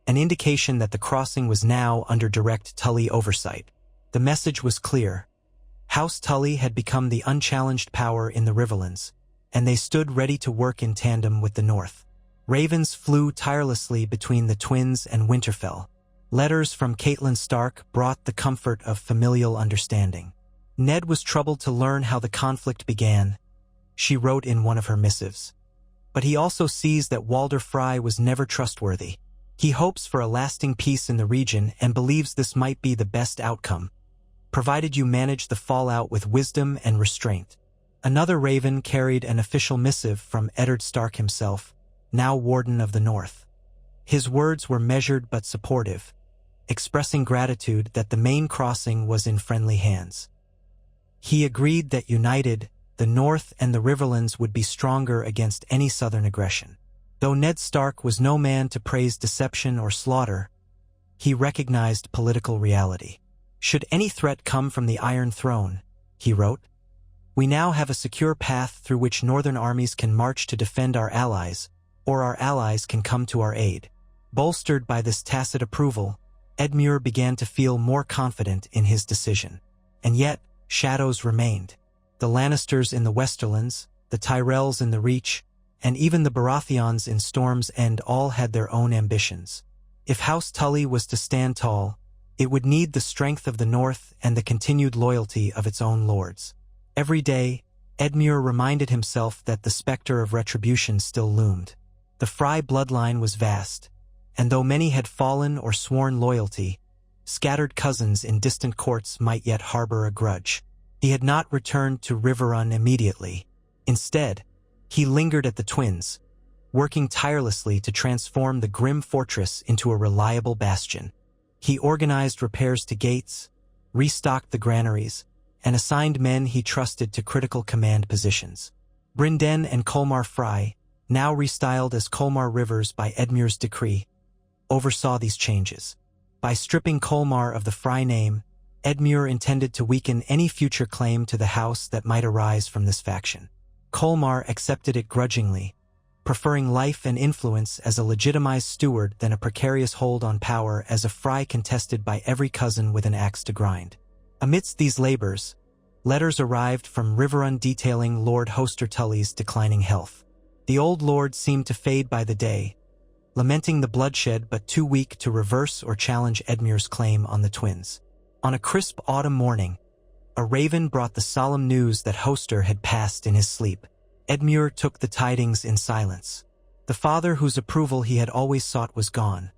an indication that the crossing was now under direct Tully oversight. The message was clear. House Tully had become the unchallenged power in the Riverlands, and they stood ready to work in tandem with the North. Ravens flew tirelessly between the twins and Winterfell. Letters from Caitlin Stark brought the comfort of familial understanding. Ned was troubled to learn how the conflict began, she wrote in one of her missives. But he also sees that Walder Frey was never trustworthy. He hopes for a lasting peace in the region and believes this might be the best outcome, provided you manage the fallout with wisdom and restraint. Another raven carried an official missive from Eddard Stark himself, now Warden of the North. His words were measured but supportive, expressing gratitude that the main crossing was in friendly hands. He agreed that united, the North and the Riverlands would be stronger against any southern aggression. Though Ned Stark was no man to praise deception or slaughter, he recognized political reality. Should any threat come from the Iron Throne, he wrote, we now have a secure path through which northern armies can march to defend our allies, or our allies can come to our aid. Bolstered by this tacit approval, Edmure began to feel more confident in his decision. And yet, shadows remained. The Lannisters in the Westerlands, the Tyrells in the Reach, and even the Baratheons in Storm's End all had their own ambitions. If House Tully was to stand tall, it would need the strength of the North and the continued loyalty of its own lords. Every day, Edmure reminded himself that the specter of retribution still loomed. The Frey bloodline was vast, and though many had fallen or sworn loyalty, scattered cousins in distant courts might yet harbor a grudge. He had not returned to Riverrun immediately. Instead, he lingered at the Twins, working tirelessly to transform the grim fortress into a reliable bastion. He organized repairs to gates, restocked the granaries, and assigned men he trusted to critical command positions. Brynden and Colmar Frey, now restyled as Colmar Rivers by Edmure's decree, oversaw these changes. By stripping Colmar of the Frey name, Edmure intended to weaken any future claim to the house that might arise from this faction. Colmar accepted it grudgingly, preferring life and influence as a legitimized steward than a precarious hold on power as a Frey contested by every cousin with an axe to grind. Amidst these labors, letters arrived from Riverrun detailing Lord Hoster Tully's declining health. The old lord seemed to fade by the day, lamenting the bloodshed but too weak to reverse or challenge Edmure's claim on the Twins. On a crisp autumn morning, a raven brought the solemn news that Hoster had passed in his sleep. Edmure took the tidings in silence. The father whose approval he had always sought was gone,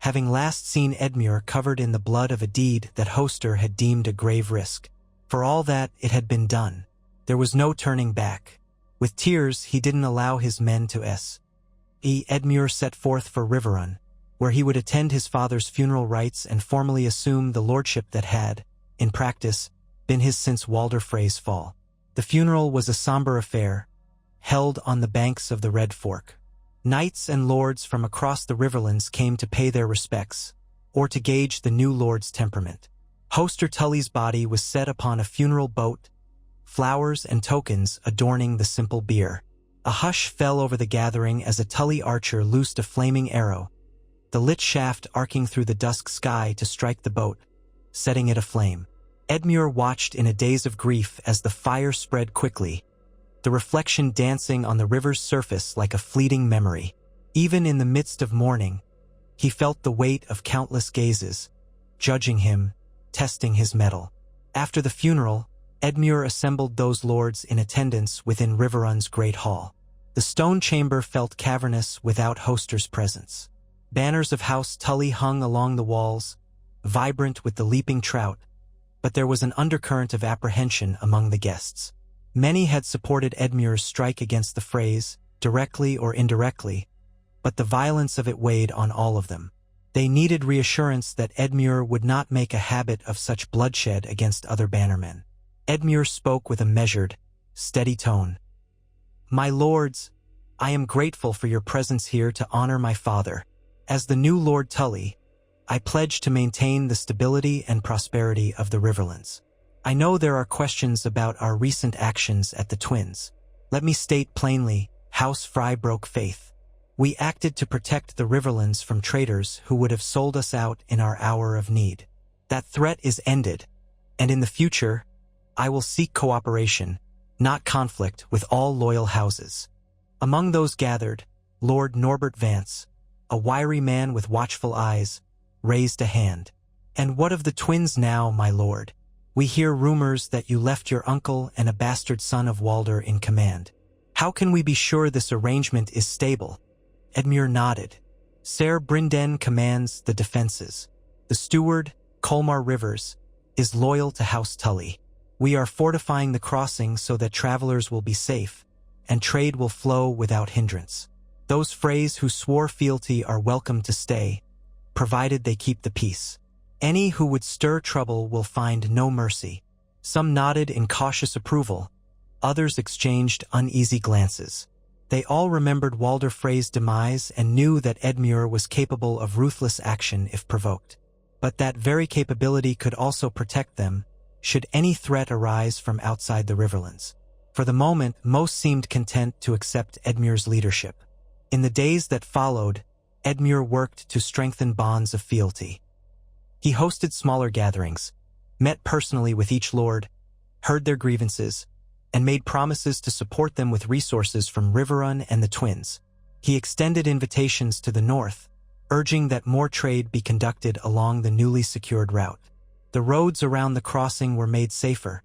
having last seen Edmure covered in the blood of a deed that Hoster had deemed a grave risk. For all that, it had been done. There was no turning back. With tears, he didn't allow his men to Edmure set forth for Riverrun, where he would attend his father's funeral rites and formally assume the lordship that had, in practice, been his since Walder Frey's fall. The funeral was a somber affair, held on the banks of the Red Fork. Knights and lords from across the Riverlands came to pay their respects, or to gauge the new lord's temperament. Hoster Tully's body was set upon a funeral boat, flowers and tokens adorning the simple bier. A hush fell over the gathering as a Tully archer loosed a flaming arrow, the lit shaft arcing through the dusk sky to strike the boat, setting it aflame. Edmure watched in a daze of grief as the fire spread quickly, the reflection dancing on the river's surface like a fleeting memory. Even in the midst of mourning, he felt the weight of countless gazes, judging him, testing his mettle. After the funeral, Edmure assembled those lords in attendance within Riverrun's great hall. The stone chamber felt cavernous without Hoster's presence. Banners of House Tully hung along the walls, vibrant with the leaping trout, but there was an undercurrent of apprehension among the guests. Many had supported Edmure's strike against the Freys, directly or indirectly, but the violence of it weighed on all of them. They needed reassurance that Edmure would not make a habit of such bloodshed against other bannermen. Edmure spoke with a measured, steady tone. "My lords, I am grateful for your presence here to honor my father. As the new Lord Tully, I pledge to maintain the stability and prosperity of the Riverlands. I know there are questions about our recent actions at the Twins. Let me state plainly, House Frey broke faith. We acted to protect the Riverlands from traitors who would have sold us out in our hour of need. That threat is ended, and in the future, I will seek cooperation, not conflict, with all loyal houses." Among those gathered, Lord Norbert Vance, a wiry man with watchful eyes, raised a hand. "And what of the Twins now, my lord? We hear rumors that you left your uncle and a bastard son of Walder in command. How can we be sure this arrangement is stable? Edmure nodded. Ser Brinden commands the defenses. The steward, Colmar Rivers, is loyal to House Tully. We are fortifying the crossing so that travelers will be safe, and trade will flow without hindrance. Those Freys who swore fealty are welcome to stay, provided they keep the peace. Any who would stir trouble will find no mercy. Some nodded in cautious approval. Others exchanged uneasy glances. They all remembered Walder Frey's demise and knew that Edmure was capable of ruthless action if provoked. But that very capability could also protect them, should any threat arise from outside the Riverlands. For the moment, most seemed content to accept Edmure's leadership. In the days that followed, Edmure worked to strengthen bonds of fealty. He hosted smaller gatherings, met personally with each lord, heard their grievances, and made promises to support them with resources from Riverrun and the Twins. He extended invitations to the north, urging that more trade be conducted along the newly secured route. The roads around the crossing were made safer,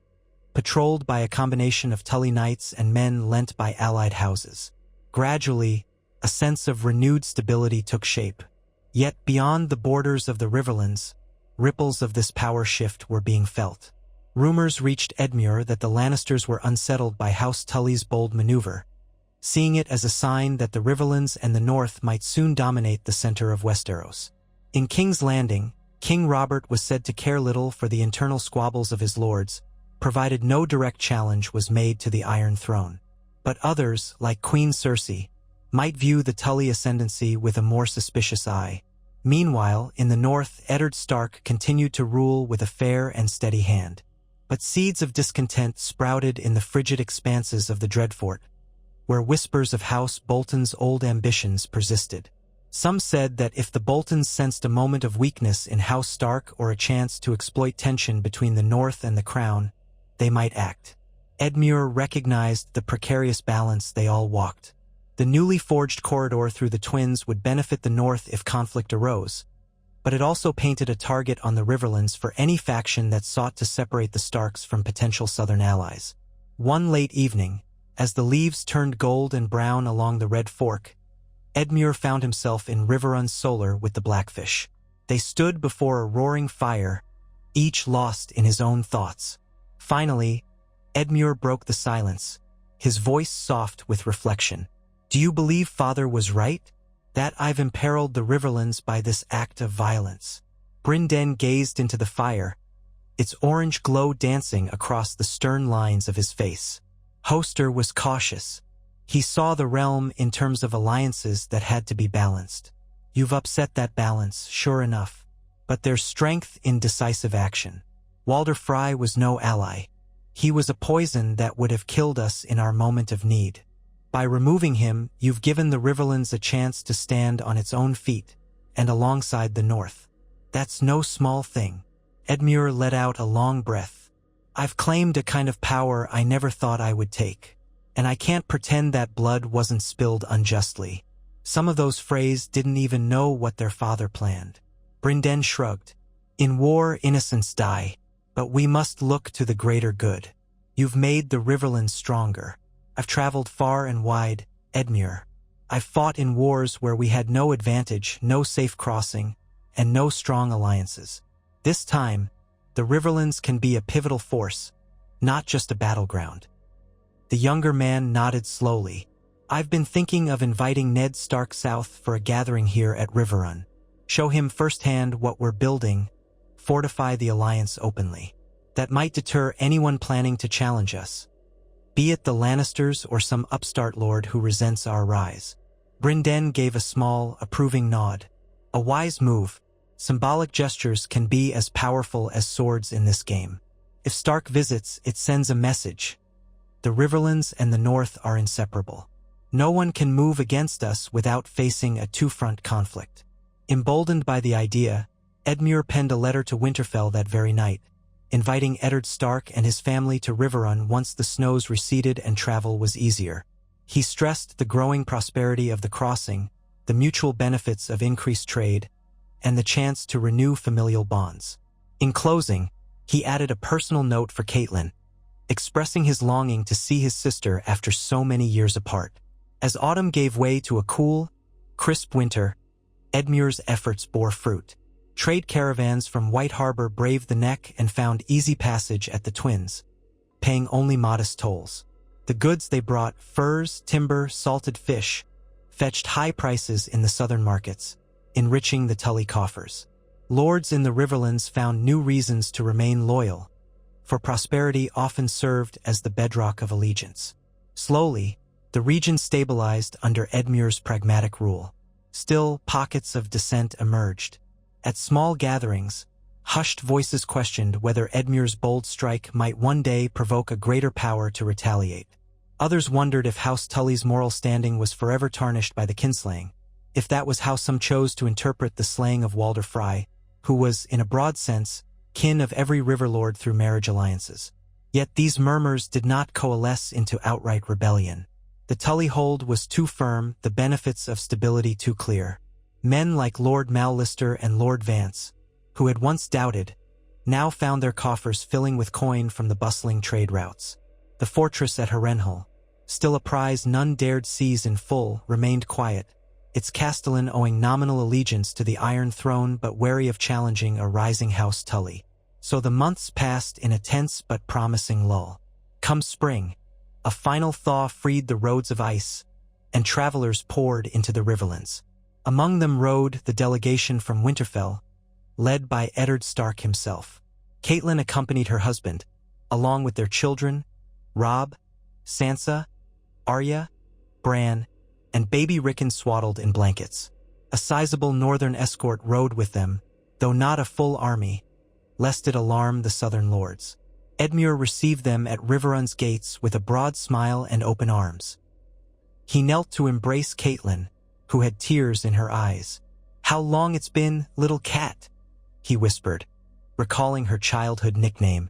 patrolled by a combination of Tully knights and men lent by allied houses. Gradually, a sense of renewed stability took shape. Yet beyond the borders of the Riverlands, ripples of this power shift were being felt. Rumors reached Edmure that the Lannisters were unsettled by House Tully's bold maneuver, seeing it as a sign that the Riverlands and the North might soon dominate the center of Westeros. In King's Landing, King Robert was said to care little for the internal squabbles of his lords, provided no direct challenge was made to the Iron Throne. But others, like Queen Cersei, might view the Tully ascendancy with a more suspicious eye. Meanwhile, in the north, Eddard Stark continued to rule with a fair and steady hand. But seeds of discontent sprouted in the frigid expanses of the Dreadfort, where whispers of House Bolton's old ambitions persisted. Some said that if the Boltons sensed a moment of weakness in House Stark or a chance to exploit tension between the North and the Crown, they might act. Edmure recognized the precarious balance they all walked. The newly forged corridor through the Twins would benefit the North if conflict arose, but it also painted a target on the Riverlands for any faction that sought to separate the Starks from potential southern allies. One late evening, as the leaves turned gold and brown along the Red Fork, Edmure found himself in Riverrun Solar with the Blackfish. They stood before a roaring fire, each lost in his own thoughts. Finally, Edmure broke the silence, his voice soft with reflection. "Do you believe Father was right? That I've imperiled the Riverlands by this act of violence?" Brinden gazed into the fire, its orange glow dancing across the stern lines of his face. Hoster was cautious. He saw the realm in terms of alliances that had to be balanced. "You've upset that balance, sure enough. But there's strength in decisive action. Walder Frey was no ally. He was a poison that would have killed us in our moment of need. By removing him, you've given the Riverlands a chance to stand on its own feet, and alongside the North. That's no small thing." Edmure let out a long breath. "I've claimed a kind of power I never thought I would take, and I can't pretend that blood wasn't spilled unjustly. Some of those Freys didn't even know what their father planned." Brinden shrugged. "In war, innocents die, but we must look to the greater good. You've made the Riverlands stronger. I've traveled far and wide, Edmure. I've fought in wars where we had no advantage, no safe crossing, and no strong alliances. This time, the Riverlands can be a pivotal force, not just a battleground." The younger man nodded slowly. "I've been thinking of inviting Ned Stark south for a gathering here at Riverrun. Show him firsthand what we're building, fortify the alliance openly. That might deter anyone planning to challenge us, be it the Lannisters or some upstart lord who resents our rise." Brinden gave a small, approving nod. "A wise move. Symbolic gestures can be as powerful as swords in this game. If Stark visits, it sends a message. The Riverlands and the North are inseparable. No one can move against us without facing a two-front conflict." Emboldened by the idea, Edmure penned a letter to Winterfell that very night, inviting Eddard Stark and his family to Riverrun once the snows receded and travel was easier. He stressed the growing prosperity of the crossing, the mutual benefits of increased trade, and the chance to renew familial bonds. In closing, He added a personal note for Caitlin, expressing his longing to see his sister after so many years apart. As autumn gave way to a cool, crisp winter, Edmure's efforts bore fruit. Trade caravans from White Harbor braved the neck and found easy passage at the Twins, paying only modest tolls. The goods they brought, furs, timber, salted fish, fetched high prices in the southern markets, enriching the Tully coffers. Lords in the Riverlands found new reasons to remain loyal, for prosperity often served as the bedrock of allegiance. Slowly, the region stabilized under Edmure's pragmatic rule. Still, pockets of dissent emerged. At small gatherings, hushed voices questioned whether Edmure's bold strike might one day provoke a greater power to retaliate. Others wondered if House Tully's moral standing was forever tarnished by the kinslaying, if that was how some chose to interpret the slaying of Walder Frey, who was, in a broad sense, kin of every river lord through marriage alliances. Yet these murmurs did not coalesce into outright rebellion. The Tully hold was too firm, the benefits of stability too clear. Men like Lord Mallister and Lord Vance, who had once doubted, now found their coffers filling with coin from the bustling trade routes. The fortress at Harrenhal, still a prize none dared seize in full, remained quiet, its castellan owing nominal allegiance to the Iron Throne but wary of challenging a rising House Tully. So the months passed in a tense but promising lull. Come spring, a final thaw freed the roads of ice, and travelers poured into the Riverlands. Among them rode the delegation from Winterfell, led by Eddard Stark himself. Caitlin accompanied her husband, along with their children, Robb, Sansa, Arya, Bran, and baby Rickon swaddled in blankets. A sizable northern escort rode with them, though not a full army, lest it alarm the southern lords. Edmure received them at Riverrun's gates with a broad smile and open arms. He knelt to embrace Caitlin, who had tears in her eyes. "How long it's been, little cat," he whispered, recalling her childhood nickname.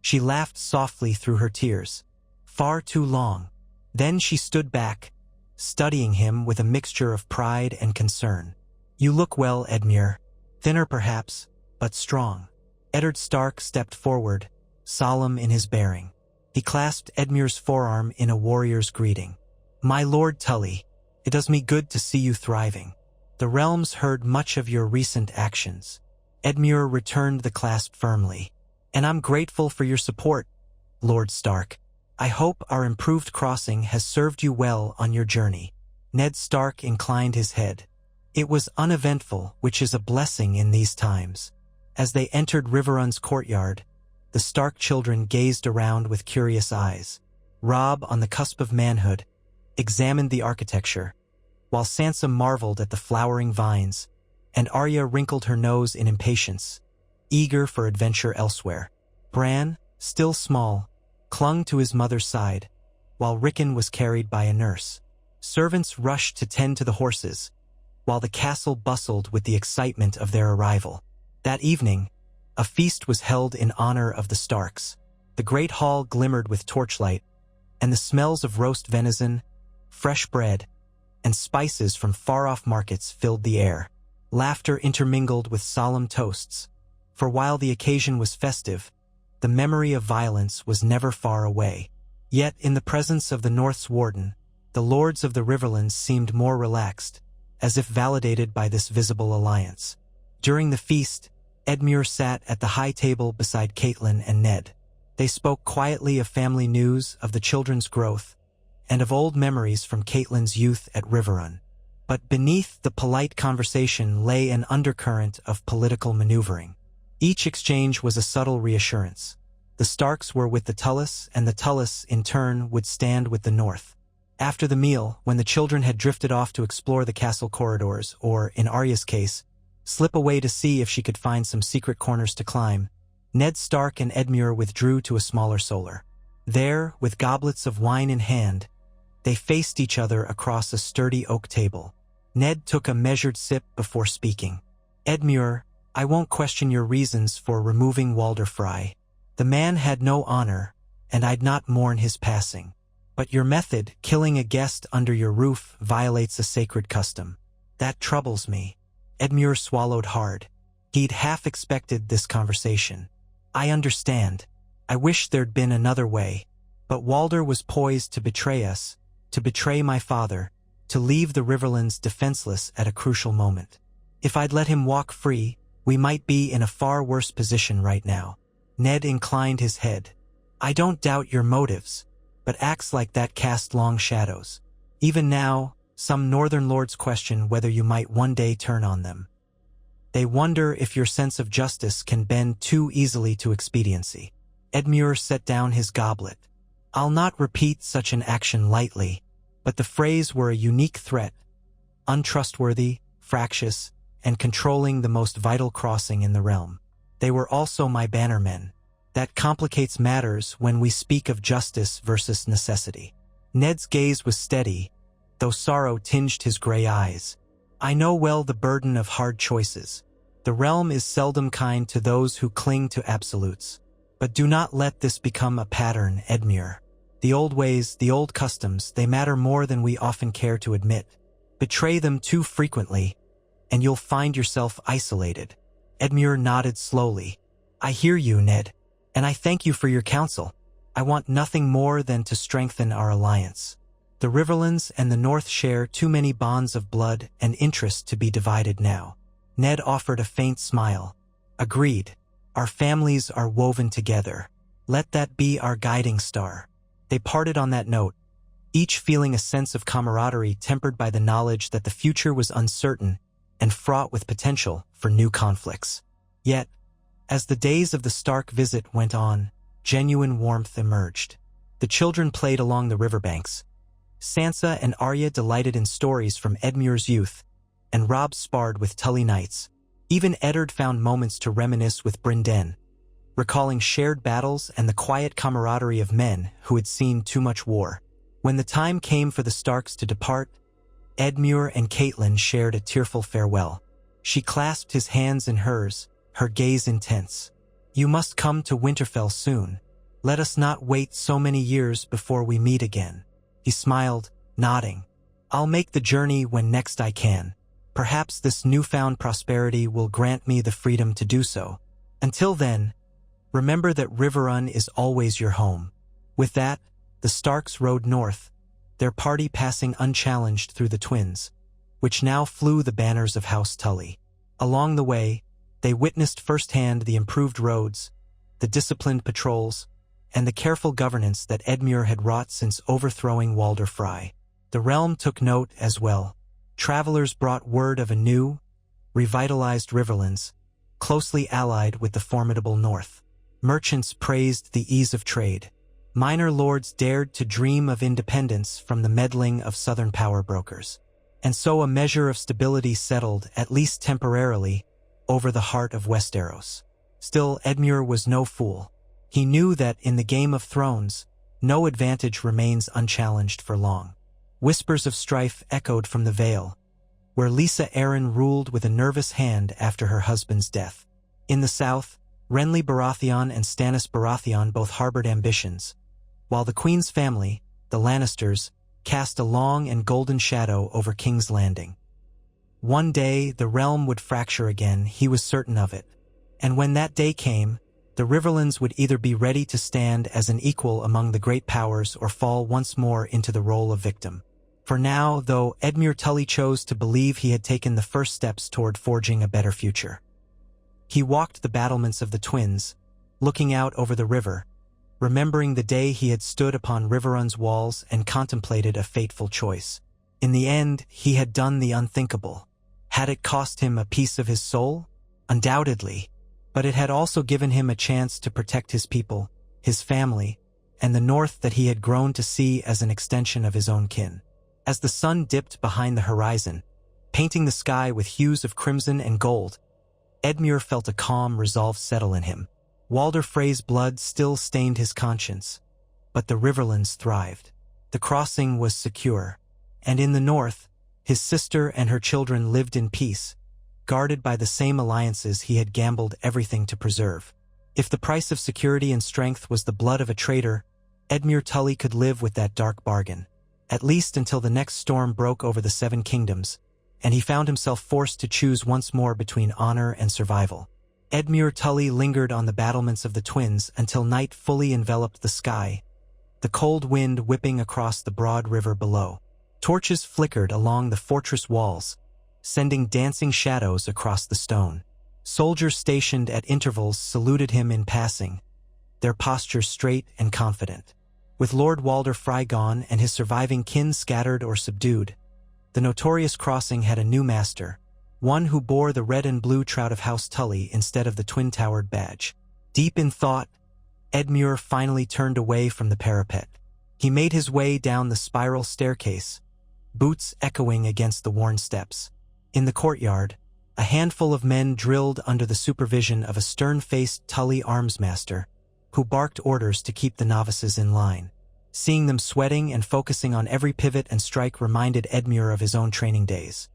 She laughed softly through her tears. "Far too long." Then she stood back, studying him with a mixture of pride and concern. "You look well, Edmure. Thinner perhaps, but strong." Eddard Stark stepped forward, solemn in his bearing. He clasped Edmure's forearm in a warrior's greeting. "My Lord Tully, it does me good to see you thriving. The realms heard much of your recent actions." Edmure returned the clasp firmly. "And I'm grateful for your support, Lord Stark. I hope our improved crossing has served you well on your journey." Ned Stark inclined his head. It was uneventful, which is a blessing in these times. As they entered Riverrun's courtyard, the Stark children gazed around with curious eyes. Robb, on the cusp of manhood, examined the architecture, while Sansa marveled at the flowering vines, and Arya wrinkled her nose in impatience, eager for adventure elsewhere. Bran, still small, clung to his mother's side, while Rickon was carried by a nurse. Servants rushed to tend to the horses, while the castle bustled with the excitement of their arrival. That evening, a feast was held in honor of the Starks. The great hall glimmered with torchlight, and the smells of roast venison, fresh bread, and spices from far-off markets filled the air. Laughter intermingled with solemn toasts, for while the occasion was festive, the memory of violence was never far away. Yet, in the presence of the North's warden, the lords of the Riverlands seemed more relaxed, as if validated by this visible alliance. During the feast, Edmure sat at the high table beside Caitlin and Ned. They spoke quietly of family news, of the children's growth, and of old memories from Caitlin's youth at Riverrun. But beneath the polite conversation lay an undercurrent of political maneuvering. Each exchange was a subtle reassurance. The Starks were with the Tullys, and the Tullys, in turn, would stand with the North. After the meal, when the children had drifted off to explore the castle corridors, or, in Arya's case, slip away to see if she could find some secret corners to climb, Ned Stark and Edmure withdrew to a smaller solar. There, with goblets of wine in hand, they faced each other across a sturdy oak table. Ned took a measured sip before speaking. "Edmure, I won't question your reasons for removing Walder Frey. The man had no honor, and I'd not mourn his passing. But your method, killing a guest under your roof, violates a sacred custom. That troubles me." Edmure swallowed hard. He'd half expected this conversation. I understand. I wish there'd been another way. But Walder was poised to betray us, to betray my father, to leave the Riverlands defenseless at a crucial moment. If I'd let him walk free, we might be in a far worse position right now. Ned inclined his head. I don't doubt your motives, but acts like that cast long shadows. Even now, some northern lords question whether you might one day turn on them. They wonder if your sense of justice can bend too easily to expediency. Edmure set down his goblet. I'll not repeat such an action lightly, but the Freys were a unique threat, untrustworthy, fractious, and controlling the most vital crossing in the realm. They were also my bannermen. That complicates matters when we speak of justice versus necessity. Ned's gaze was steady, though sorrow tinged his gray eyes. I know well the burden of hard choices. The realm is seldom kind to those who cling to absolutes. But do not let this become a pattern, Edmure. The old ways, the old customs, they matter more than we often care to admit. Betray them too frequently, and you'll find yourself isolated. Edmure nodded slowly. I hear you, Ned, and I thank you for your counsel. I want nothing more than to strengthen our alliance. The Riverlands and the North share too many bonds of blood and interest to be divided now. Ned offered a faint smile. Agreed. Our families are woven together. Let that be our guiding star. They parted on that note, each feeling a sense of camaraderie tempered by the knowledge that the future was uncertain and fraught with potential for new conflicts. Yet, as the days of the Stark visit went on, genuine warmth emerged. The children played along the riverbanks. Sansa and Arya delighted in stories from Edmure's youth, and Robb sparred with Tully knights. Even Eddard found moments to reminisce with Brynden, recalling shared battles and the quiet camaraderie of men who had seen too much war. When the time came for the Starks to depart, Edmure and Catelyn shared a tearful farewell. She clasped his hands in hers, her gaze intense. You must come to Winterfell soon. Let us not wait so many years before we meet again. He smiled, nodding. I'll make the journey when next I can. Perhaps this newfound prosperity will grant me the freedom to do so. Until then, remember that Riverrun is always your home. With that, the Starks rode north, their party passing unchallenged through the Twins, which now flew the banners of House Tully. Along the way, they witnessed firsthand the improved roads, the disciplined patrols, and the careful governance that Edmure had wrought since overthrowing Walder Frey. The realm took note as well. Travelers brought word of a new, revitalized Riverlands, closely allied with the formidable North. Merchants praised the ease of trade. Minor lords dared to dream of independence from the meddling of southern power brokers. And so a measure of stability settled, at least temporarily, over the heart of Westeros. Still, Edmure was no fool. He knew that in the Game of Thrones, no advantage remains unchallenged for long. Whispers of strife echoed from the Vale, where Lisa Arryn ruled with a nervous hand after her husband's death. In the south, Renly Baratheon and Stannis Baratheon both harbored ambitions, while the Queen's family, the Lannisters, cast a long and golden shadow over King's Landing. One day the realm would fracture again, he was certain of it. And when that day came, the Riverlands would either be ready to stand as an equal among the great powers or fall once more into the role of victim. For now, though, Edmure Tully chose to believe he had taken the first steps toward forging a better future. He walked the battlements of the Twins, looking out over the river, remembering the day he had stood upon Riverrun's walls and contemplated a fateful choice. In the end, he had done the unthinkable. Had it cost him a piece of his soul? Undoubtedly. But it had also given him a chance to protect his people, his family, and the North that he had grown to see as an extension of his own kin. As the sun dipped behind the horizon, painting the sky with hues of crimson and gold, Edmure felt a calm resolve settle in him. Walder Frey's blood still stained his conscience, but the Riverlands thrived. The crossing was secure, and in the north, his sister and her children lived in peace, guarded by the same alliances he had gambled everything to preserve. If the price of security and strength was the blood of a traitor, Edmure Tully could live with that dark bargain, at least until the next storm broke over the Seven Kingdoms, and he found himself forced to choose once more between honor and survival. Edmure Tully lingered on the battlements of the twins until night fully enveloped the sky, the cold wind whipping across the broad river below. Torches flickered along the fortress walls, sending dancing shadows across the stone. Soldiers stationed at intervals saluted him in passing, their postures straight and confident. With Lord Walder Frey gone and his surviving kin scattered or subdued, the notorious crossing had a new master, one who bore the red and blue shroud of House Tully instead of the twin-towered badge. Deep in thought, Edmure finally turned away from the parapet. He made his way down the spiral staircase, boots echoing against the worn steps. In the courtyard, a handful of men drilled under the supervision of a stern-faced Tully armsmaster, who barked orders to keep the novices in line. Seeing them sweating and focusing on every pivot and strike reminded Edmure of his own training days.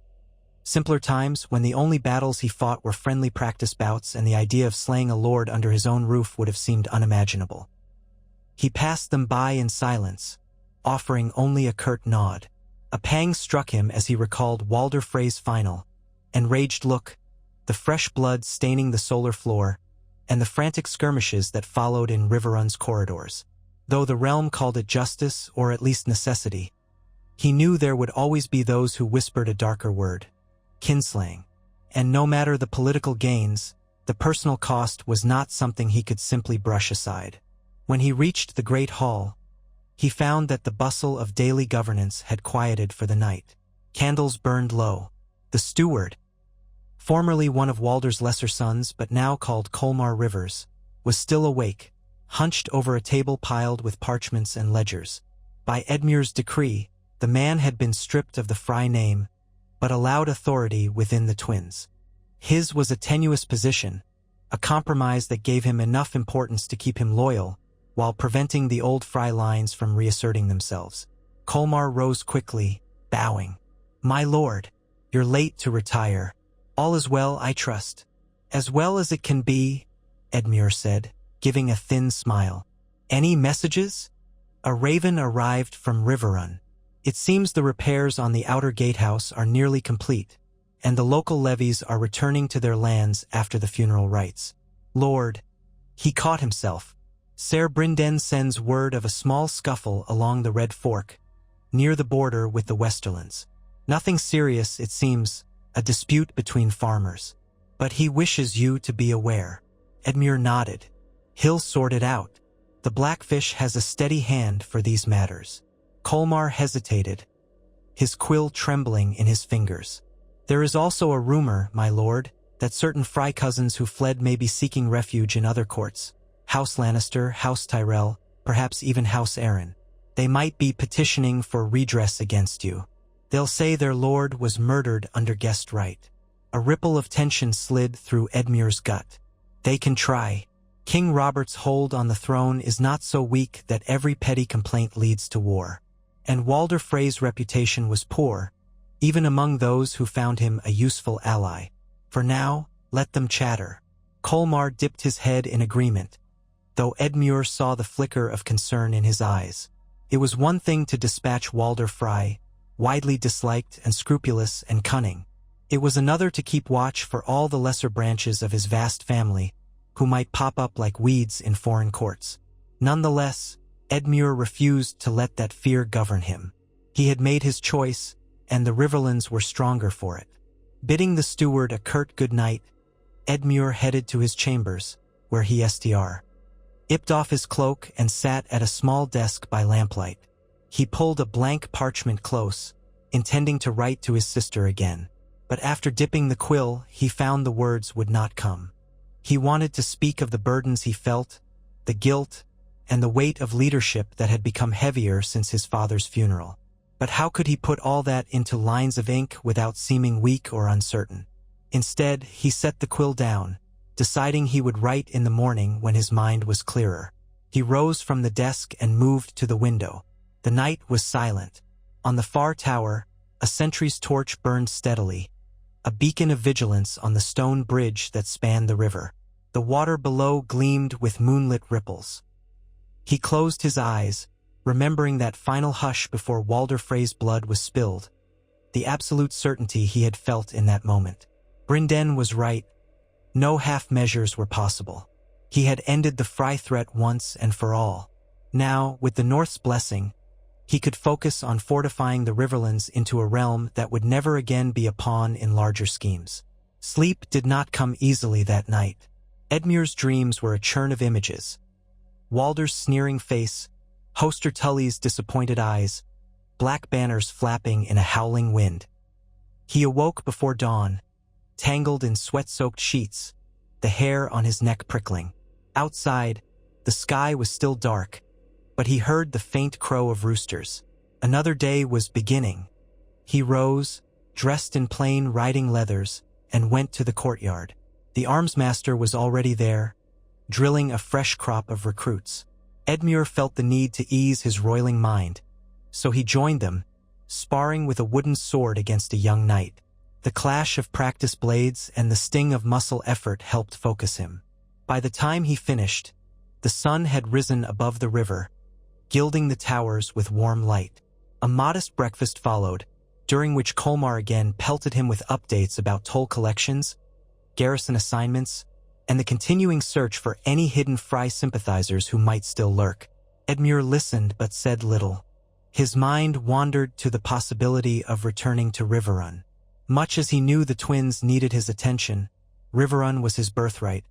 Simpler times, when the only battles he fought were friendly practice bouts and the idea of slaying a lord under his own roof would have seemed unimaginable. He passed them by in silence, offering only a curt nod. A pang struck him as he recalled Walder Frey's final, enraged look, the fresh blood staining the solar floor, and the frantic skirmishes that followed in Riverlands corridors. Though the realm called it justice, or at least necessity, he knew there would always be those who whispered a darker word: kinslaying. And no matter the political gains, the personal cost was not something he could simply brush aside. When he reached the Great Hall, he found that the bustle of daily governance had quieted for the night. Candles burned low. The steward, formerly one of Walder's lesser sons but now called Colmar Rivers, was still awake, hunched over a table piled with parchments and ledgers. By Edmure's decree, the man had been stripped of the Frey name, but allowed authority within the twins. His was a tenuous position, a compromise that gave him enough importance to keep him loyal, while preventing the old Frey lines from reasserting themselves. Colmar rose quickly, bowing. "My lord, you're late to retire. All is well, I trust." "As well as it can be," Edmure said, giving a thin smile. "Any messages?" "A raven arrived from Riverrun. It seems the repairs on the outer gatehouse are nearly complete, and the local levies are returning to their lands after the funeral rites. Lord," he caught himself, "Ser Brinden sends word of a small scuffle along the Red Fork, near the border with the Westerlands. Nothing serious, it seems, a dispute between farmers. But he wishes you to be aware." Edmure nodded. "He'll sort it out. The Blackfish has a steady hand for these matters." Colmar hesitated, his quill trembling in his fingers. "There is also a rumor, my lord, that certain Frey cousins who fled may be seeking refuge in other courts. House Lannister, House Tyrell, perhaps even House Arryn. They might be petitioning for redress against you. They'll say their lord was murdered under guest right." A ripple of tension slid through Edmure's gut. "They can try. King Robert's hold on the throne is not so weak that every petty complaint leads to war. And Walder Frey's reputation was poor, even among those who found him a useful ally. For now, let them chatter." Colmar dipped his head in agreement, though Edmure saw the flicker of concern in his eyes. It was one thing to dispatch Walder Frey, widely disliked and scrupulous and cunning. It was another to keep watch for all the lesser branches of his vast family, who might pop up like weeds in foreign courts. Nonetheless, Edmure refused to let that fear govern him. He had made his choice, and the Riverlands were stronger for it. Bidding the steward a curt good night, Edmure headed to his chambers, where he ipped off his cloak and sat at a small desk by lamplight. He pulled a blank parchment close, intending to write to his sister again. But after dipping the quill, he found the words would not come. He wanted to speak of the burdens he felt, the guilt, and the weight of leadership that had become heavier since his father's funeral. But how could he put all that into lines of ink without seeming weak or uncertain? Instead, he set the quill down, deciding he would write in the morning when his mind was clearer. He rose from the desk and moved to the window. The night was silent. On the far tower, a sentry's torch burned steadily, a beacon of vigilance on the stone bridge that spanned the river. The water below gleamed with moonlit ripples. He closed his eyes, remembering that final hush before Walder Frey's blood was spilled, the absolute certainty he had felt in that moment. Brinden was right. No half measures were possible. He had ended the Frey threat once and for all. Now, with the North's blessing, he could focus on fortifying the Riverlands into a realm that would never again be a pawn in larger schemes. Sleep did not come easily that night. Edmure's dreams were a churn of images. Walder's sneering face, Hoster Tully's disappointed eyes, black banners flapping in a howling wind. He awoke before dawn, tangled in sweat-soaked sheets, the hair on his neck prickling. Outside, the sky was still dark, but he heard the faint crow of roosters. Another day was beginning. He rose, dressed in plain riding leathers, and went to the courtyard. The armsmaster was already there, drilling a fresh crop of recruits. Edmure felt the need to ease his roiling mind, so he joined them, sparring with a wooden sword against a young knight. The clash of practice blades and the sting of muscle effort helped focus him. By the time he finished, the sun had risen above the river, gilding the towers with warm light. A modest breakfast followed, during which Colmar again pelted him with updates about toll collections, garrison assignments, and the continuing search for any hidden Frey sympathizers who might still lurk. Edmure listened but said little. His mind wandered to the possibility of returning to Riverrun. Much as he knew the twins needed his attention, Riverrun was his birthright,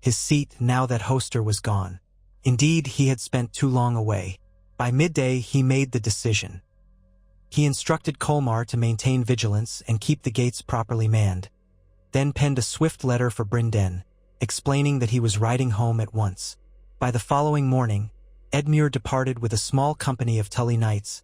his seat now that Hoster was gone. Indeed, he had spent too long away. By midday, he made the decision. He instructed Colmar to maintain vigilance and keep the gates properly manned, then penned a swift letter for Brinden, explaining that he was riding home at once. By the following morning, Edmure departed with a small company of Tully knights,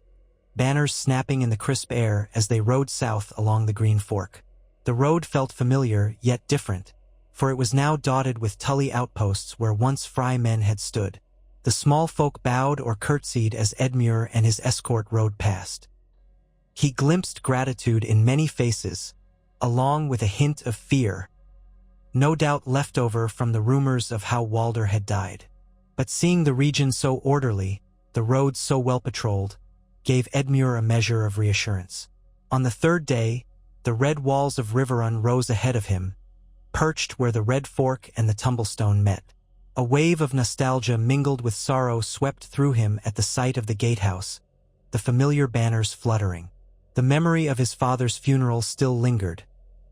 banners snapping in the crisp air as they rode south along the Green Fork. The road felt familiar, yet different, for it was now dotted with Tully outposts where once Frey men had stood. The small folk bowed or curtsied as Edmure and his escort rode past. He glimpsed gratitude in many faces, along with a hint of fear, no doubt left over from the rumors of how Walder had died. But seeing the region so orderly, the roads so well patrolled, gave Edmure a measure of reassurance. On the third day, the red walls of Riverrun rose ahead of him, perched where the Red Fork and the Tumblestone met. A wave of nostalgia mingled with sorrow swept through him at the sight of the gatehouse, the familiar banners fluttering. The memory of his father's funeral still lingered,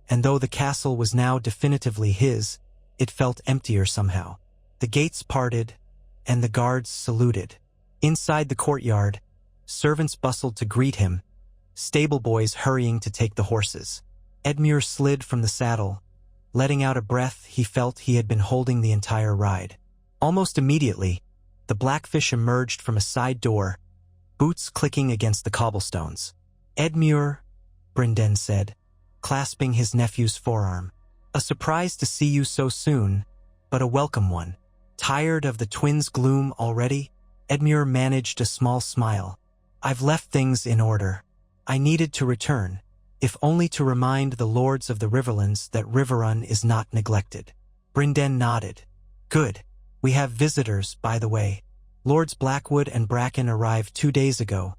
and though the castle was now definitively his, it felt emptier somehow. The gates parted, and the guards saluted. Inside the courtyard, servants bustled to greet him, stable boys hurrying to take the horses. Edmure slid from the saddle, letting out a breath he felt he had been holding the entire ride. Almost immediately, the Blackfish emerged from a side door, boots clicking against the cobblestones. "Edmure," Brinden said, clasping his nephew's forearm. "A surprise to see you so soon, but a welcome one." Tired of the twins' gloom already, Edmure managed a small smile. "I've left things in order. I needed to return, if only to remind the lords of the Riverlands that Riverrun is not neglected." Brinden nodded. "Good. We have visitors, by the way. Lords Blackwood and Bracken arrived 2 days ago.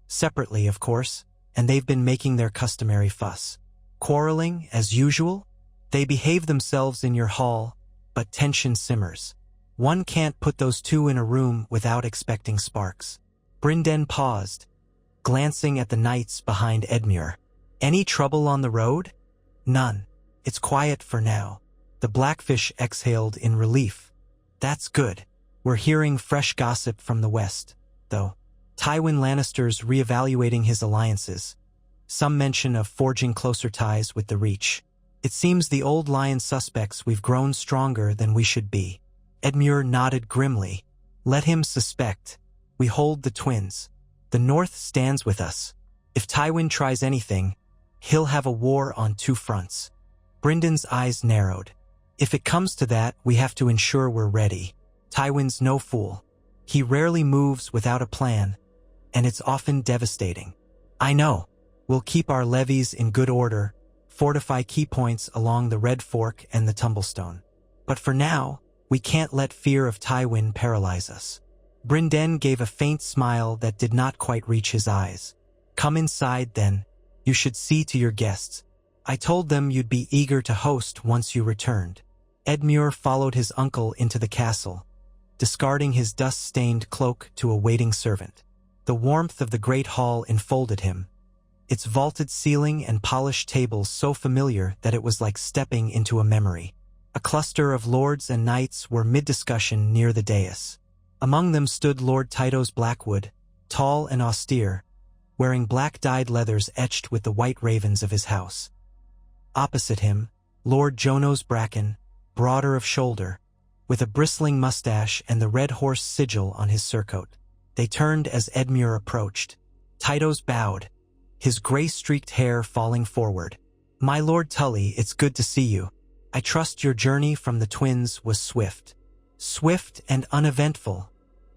Separately, of course, and they've been making their customary fuss. Quarreling, as usual? They behave themselves in your hall, but tension simmers. One can't put those two in a room without expecting sparks." Brinden paused, glancing at the knights behind Edmure. "Any trouble on the road?" "None. It's quiet for now." The Blackfish exhaled in relief. "That's good. We're hearing fresh gossip from the west, though. Tywin Lannister's reevaluating his alliances. Some mention of forging closer ties with the Reach. It seems the old lion suspects we've grown stronger than we should be." Edmure nodded grimly. "Let him suspect. We hold the twins. The North stands with us. If Tywin tries anything, he'll have a war on 2 fronts." Brendan's eyes narrowed. "If it comes to that, we have to ensure we're ready. Tywin's no fool. He rarely moves without a plan, and it's often devastating." "I know. We'll keep our levies in good order, fortify key points along the Red Fork and the Tumblestone. But for now, we can't let fear of Tywin paralyze us." Brinden gave a faint smile that did not quite reach his eyes. "Come inside, then. You should see to your guests. I told them you'd be eager to host once you returned." Edmure followed his uncle into the castle, discarding his dust-stained cloak to a waiting servant. The warmth of the great hall enfolded him, its vaulted ceiling and polished tables so familiar that it was like stepping into a memory. A cluster of lords and knights were mid-discussion near the dais. Among them stood Lord Tytos Blackwood, tall and austere, wearing black-dyed leathers etched with the white ravens of his house. Opposite him, Lord Jonos Bracken, broader of shoulder, with a bristling mustache and the red horse sigil on his surcoat. They turned as Edmure approached. Tytos bowed, his gray-streaked hair falling forward. "My Lord Tully, it's good to see you. I trust your journey from the twins was swift." "Swift and uneventful,"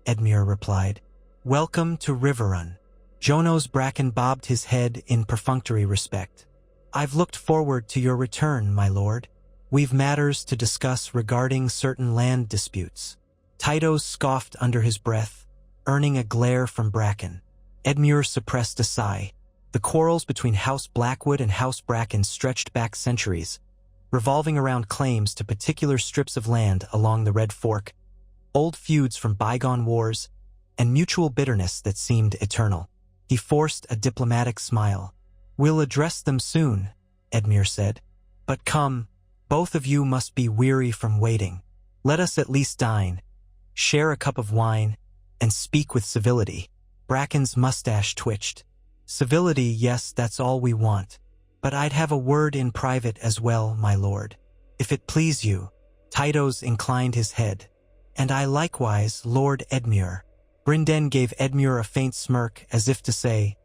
Edmure replied. "Welcome to Riverrun." Jonos Bracken bobbed his head in perfunctory respect. "I've looked forward to your return, my lord. We've matters to discuss regarding certain land disputes." Tytos scoffed under his breath, earning a glare from Bracken. Edmure suppressed a sigh. The quarrels between House Blackwood and House Bracken stretched back centuries, revolving around claims to particular strips of land along the Red Fork, old feuds from bygone wars, and mutual bitterness that seemed eternal. He forced a diplomatic smile. "We'll address them soon," Edmure said. "But come, both of you must be weary from waiting. Let us at least dine, share a cup of wine, and speak with civility." Bracken's mustache twitched. "Civility, yes, that's all we want. But I'd have a word in private as well, my lord. If it please you." Tytos inclined his head. "And I likewise, Lord Edmure." Brinden gave Edmure a faint smirk as if to say,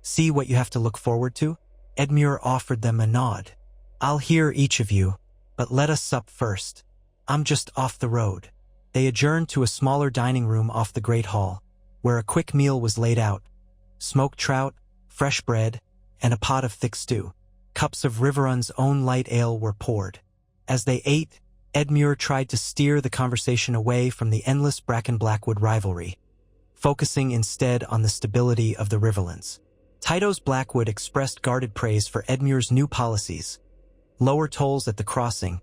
"See what you have to look forward to?" Edmure offered them a nod. "I'll hear each of you, but let us sup first. I'm just off the road." They adjourned to a smaller dining room off the great hall, where a quick meal was laid out: smoked trout, fresh bread, and a pot of thick stew. Cups of Riverrun's own light ale were poured. As they ate, Edmure tried to steer the conversation away from the endless Bracken-Blackwood rivalry, focusing instead on the stability of the Riverlands. Tytos Blackwood expressed guarded praise for Edmure's new policies: lower tolls at the crossing,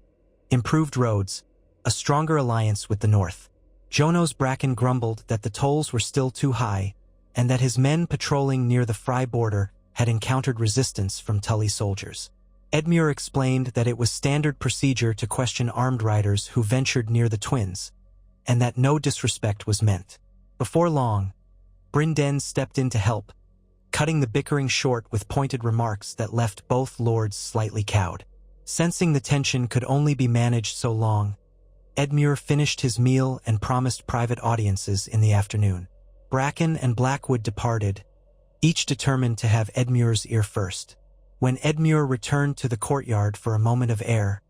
improved roads, a stronger alliance with the north. Jonos Bracken grumbled that the tolls were still too high, and that his men patrolling near the Frey border had encountered resistance from Tully soldiers. Edmure explained that it was standard procedure to question armed riders who ventured near the twins, and that no disrespect was meant. Before long, Brinden stepped in to help, cutting the bickering short with pointed remarks that left both lords slightly cowed. Sensing the tension could only be managed so long, Edmure finished his meal and promised private audiences in the afternoon. Bracken and Blackwood departed, each determined to have Edmure's ear first. When Edmure returned to the courtyard for a moment of air,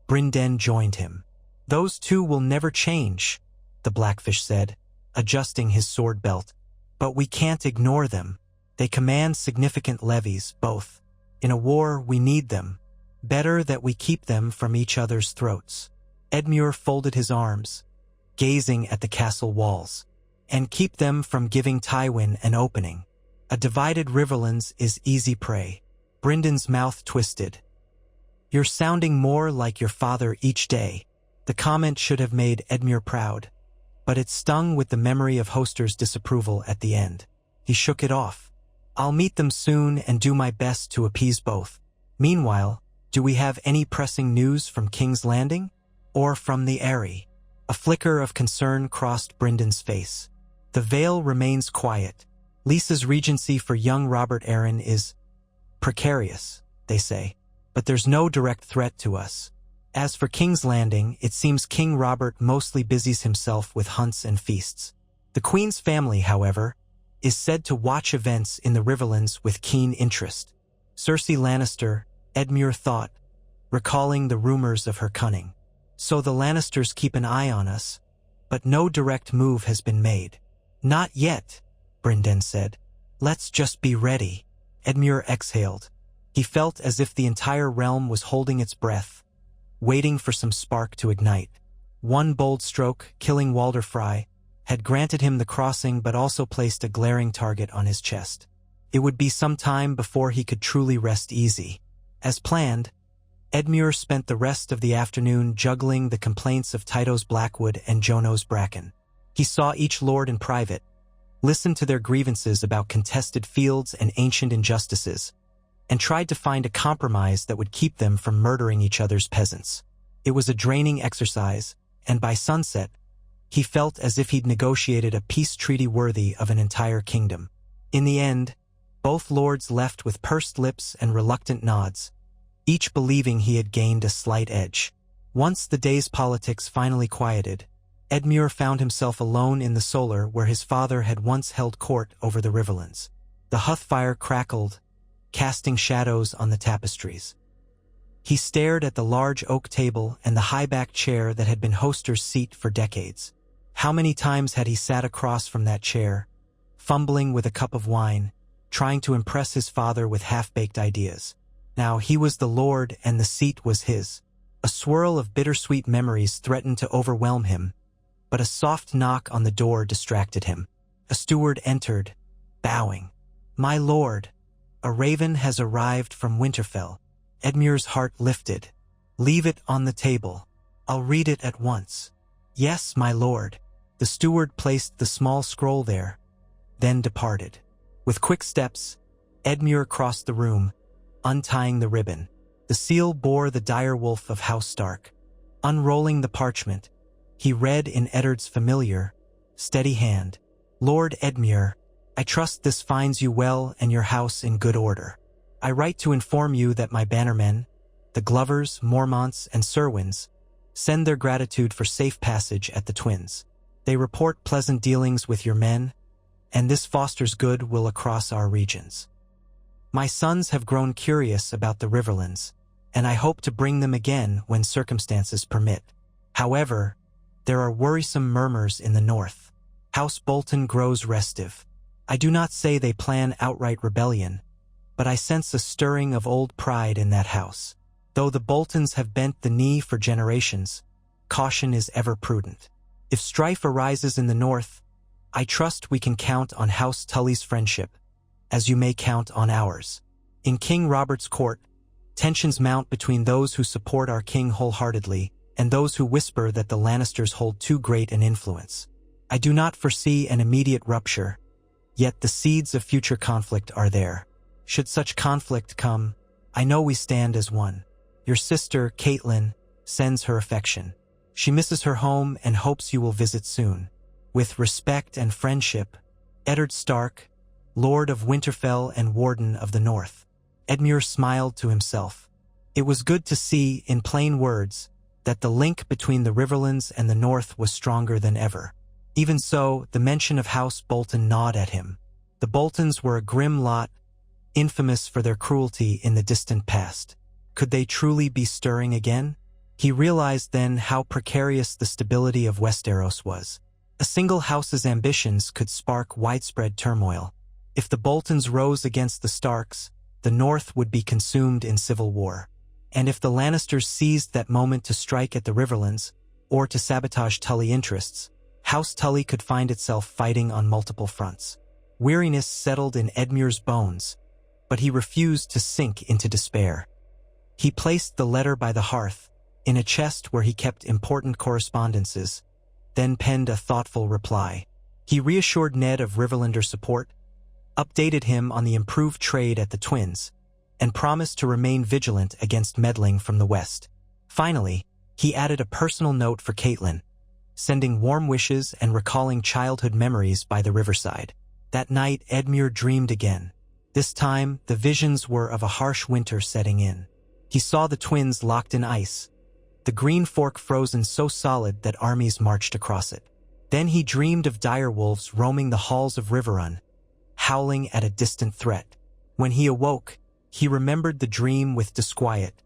Brinden joined him. "Those two will never change," the Blackfish said, adjusting his sword belt. "But we can't ignore them. They command significant levies, both. In a war, we need them. Better that we keep them from each other's throats." Edmure folded his arms, gazing at the castle walls. "And keep them from giving Tywin an opening. A divided Riverlands is easy prey." Brendan's mouth twisted. "You're sounding more like your father each day." The comment should have made Edmure proud, but it stung with the memory of Hoster's disapproval at the end. He shook it off. "I'll meet them soon and do my best to appease both. Meanwhile, do we have any pressing news from King's Landing? Or from the Eyrie?" A flicker of concern crossed Brendan's face. "The Vale remains quiet. Lisa's regency for young Robert Arryn is precarious, they say, but there's no direct threat to us. As for King's Landing, it seems King Robert mostly busies himself with hunts and feasts. The Queen's family, however, is said to watch events in the Riverlands with keen interest. Cersei Lannister," Edmure thought, recalling the rumors of her cunning. "So the Lannisters keep an eye on us, but no direct move has been made." "Not yet," Brinden said. "Let's just be ready." Edmure exhaled. He felt as if the entire realm was holding its breath, waiting for some spark to ignite. One bold stroke, killing Walder Frey, had granted him the crossing but also placed a glaring target on his chest. It would be some time before he could truly rest easy. As planned, Edmure spent the rest of the afternoon juggling the complaints of Tyto's Blackwood and Jono's Bracken. He saw each lord in private, listened to their grievances about contested fields and ancient injustices, and tried to find a compromise that would keep them from murdering each other's peasants. It was a draining exercise, and by sunset, he felt as if he'd negotiated a peace treaty worthy of an entire kingdom. In the end, both lords left with pursed lips and reluctant nods, each believing he had gained a slight edge. Once the day's politics finally quieted, Edmure found himself alone in the solar where his father had once held court over the Riverlands. The hearth fire crackled, casting shadows on the tapestries. He stared at the large oak table and the high-backed chair that had been Hoster's seat for decades. How many times had he sat across from that chair, fumbling with a cup of wine, trying to impress his father with half-baked ideas. Now he was the lord and the seat was his. A swirl of bittersweet memories threatened to overwhelm him, but a soft knock on the door distracted him. A steward entered, bowing. "My lord, a raven has arrived from Winterfell." Edmure's heart lifted. "Leave it on the table. I'll read it at once." "Yes, my lord." The steward placed the small scroll there, then departed. With quick steps, Edmure crossed the room, untying the ribbon. The seal bore the dire wolf of House Stark. Unrolling the parchment, he read in Eddard's familiar, steady hand, "Lord Edmure, I trust this finds you well and your house in good order. I write to inform you that my bannermen, the Glovers, Mormonts, and Serwins, send their gratitude for safe passage at the Twins. They report pleasant dealings with your men, and this fosters goodwill across our regions. My sons have grown curious about the Riverlands, and I hope to bring them again when circumstances permit. However, there are worrisome murmurs in the north. House Bolton grows restive. I do not say they plan outright rebellion, but I sense a stirring of old pride in that house. Though the Boltons have bent the knee for generations, caution is ever prudent. If strife arises in the north, I trust we can count on House Tully's friendship, as you may count on ours. In King Robert's court, tensions mount between those who support our king wholeheartedly and those who whisper that the Lannisters hold too great an influence. I do not foresee an immediate rupture, yet the seeds of future conflict are there. Should such conflict come, I know we stand as one. Your sister, Caitlin, sends her affection. She misses her home and hopes you will visit soon. With respect and friendship, Eddard Stark, Lord of Winterfell and Warden of the North." Edmure smiled to himself. It was good to see, in plain words, that the link between the Riverlands and the North was stronger than ever. Even so, the mention of House Bolton gnawed at him. The Boltons were a grim lot, infamous for their cruelty in the distant past. Could they truly be stirring again? He realized then how precarious the stability of Westeros was. A single house's ambitions could spark widespread turmoil. If the Boltons rose against the Starks, the North would be consumed in civil war. And if the Lannisters seized that moment to strike at the Riverlands, or to sabotage Tully interests, House Tully could find itself fighting on multiple fronts. Weariness settled in Edmure's bones, but he refused to sink into despair. He placed the letter by the hearth, in a chest where he kept important correspondences, then penned a thoughtful reply. He reassured Ned of Riverlander support, updated him on the improved trade at the Twins, and promised to remain vigilant against meddling from the west. Finally, he added a personal note for Caitlin, sending warm wishes and recalling childhood memories by the riverside. That night, Edmure dreamed again. This time, the visions were of a harsh winter setting in. He saw the Twins locked in ice, the Green Fork frozen so solid that armies marched across it. Then he dreamed of dire wolves roaming the halls of Riverrun, howling at a distant threat. When he awoke, he remembered the dream with disquiet,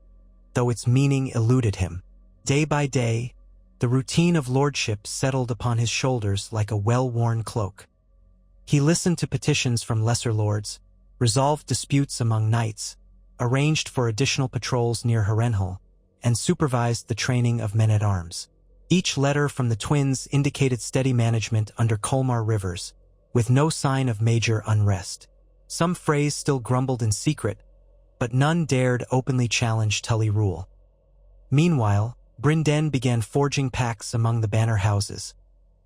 though its meaning eluded him. Day by day, the routine of lordship settled upon his shoulders like a well-worn cloak. He listened to petitions from lesser lords, resolved disputes among knights, arranged for additional patrols near Harrenhal, and supervised the training of men-at-arms. Each letter from the Twins indicated steady management under Colmar Rivers, with no sign of major unrest. Some Freys still grumbled in secret, but none dared openly challenge Tully rule. Meanwhile, Brynden began forging pacts among the banner houses,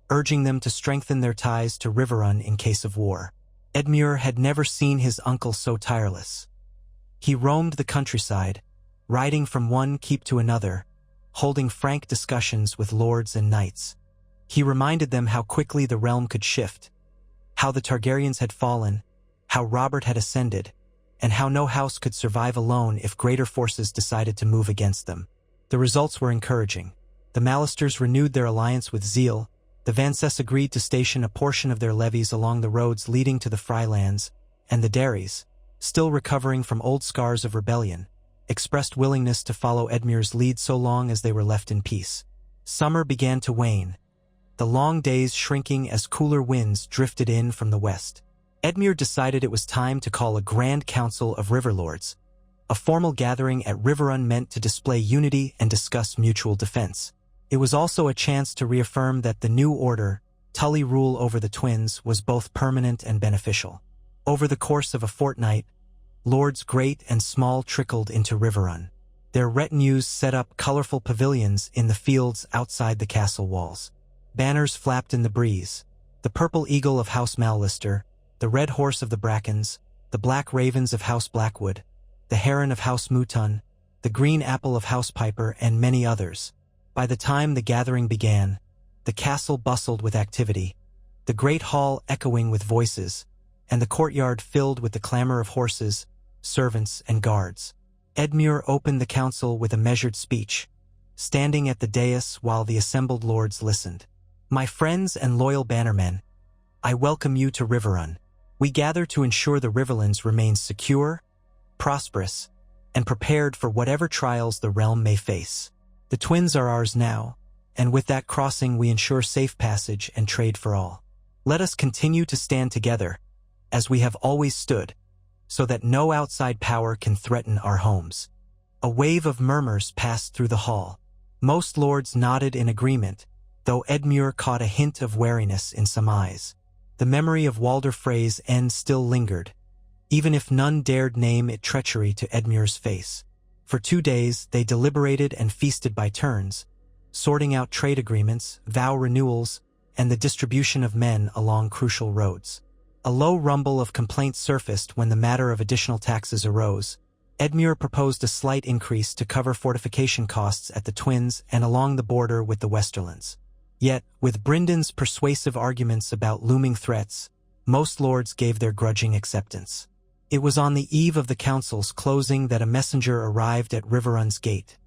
urging them to strengthen their ties to Riverrun in case of war. Edmure had never seen his uncle so tireless. He roamed the countryside, riding from one keep to another, holding frank discussions with lords and knights. He reminded them how quickly the realm could shift, how the Targaryens had fallen, how Robert had ascended, and how no house could survive alone if greater forces decided to move against them. The results were encouraging. The Mallisters renewed their alliance with zeal. The Vances agreed to station a portion of their levies along the roads leading to the Freylands, and the Darys, still recovering from old scars of rebellion, expressed willingness to follow Edmure's lead so long as they were left in peace. Summer began to wane, the long days shrinking as cooler winds drifted in from the west. Edmure decided it was time to call a Grand Council of Riverlords, a formal gathering at Riverrun meant to display unity and discuss mutual defense. It was also a chance to reaffirm that the new order, Tully rule over the twins, was both permanent and beneficial. Over the course of a fortnight, lords great and small trickled into Riverrun. Their retinues set up colorful pavilions in the fields outside the castle walls. Banners flapped in the breeze. The purple eagle of House Mallister, the red horse of the Brackens, the black ravens of House Blackwood, the heron of House Mouton, the green apple of House Piper, and many others. By the time the gathering began, the castle bustled with activity, the great hall echoing with voices, and the courtyard filled with the clamor of horses, servants, and guards. Edmure opened the council with a measured speech, standing at the dais while the assembled lords listened. "My friends and loyal bannermen, I welcome you to Riverrun. We gather to ensure the Riverlands remain secure, prosperous, and prepared for whatever trials the realm may face. The twins are ours now, and with that crossing we ensure safe passage and trade for all. Let us continue to stand together, as we have always stood, so that no outside power can threaten our homes." A wave of murmurs passed through the hall. Most lords nodded in agreement, though Edmure caught a hint of wariness in some eyes. The memory of Walder Frey's end still lingered, even if none dared name it treachery to Edmure's face. For 2 days they deliberated and feasted by turns, sorting out trade agreements, vow renewals, and the distribution of men along crucial roads. A low rumble of complaints surfaced when the matter of additional taxes arose. Edmure proposed a slight increase to cover fortification costs at the Twins and along the border with the Westerlands. Yet, with Brynden's persuasive arguments about looming threats, most lords gave their grudging acceptance. It was on the eve of the council's closing that a messenger arrived at Riverrun's gate,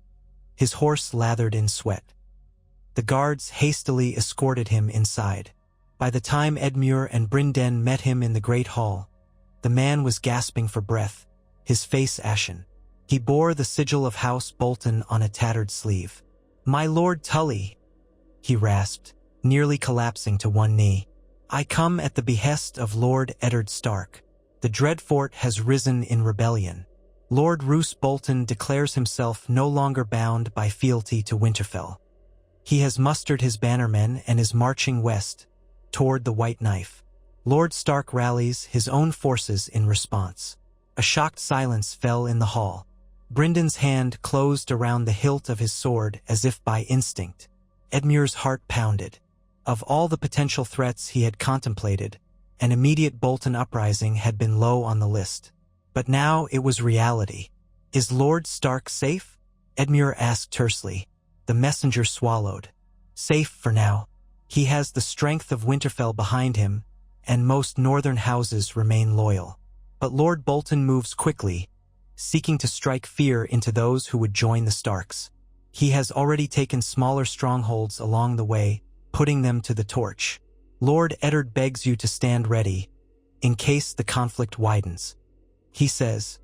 his horse lathered in sweat. The guards hastily escorted him inside. By the time Edmure and Brynden met him in the great hall, the man was gasping for breath, his face ashen. He bore the sigil of House Bolton on a tattered sleeve. "My Lord Tully," he rasped, nearly collapsing to one knee. "I come at the behest of Lord Eddard Stark. The dread fort has risen in rebellion. Lord Roose Bolton declares himself no longer bound by fealty to Winterfell. He has mustered his bannermen and is marching west, toward the White Knife. Lord Stark rallies his own forces in response." A shocked silence fell in the hall. Brynden's hand closed around the hilt of his sword as if by instinct. Edmure's heart pounded. Of all the potential threats he had contemplated, an immediate Bolton uprising had been low on the list. But now it was reality. "Is Lord Stark safe?" Edmure asked tersely. The messenger swallowed. "Safe for now. He has the strength of Winterfell behind him, and most northern houses remain loyal. But Lord Bolton moves quickly, seeking to strike fear into those who would join the Starks. He has already taken smaller strongholds along the way, putting them to the torch. Lord Eddard begs you to stand ready, in case the conflict widens. He says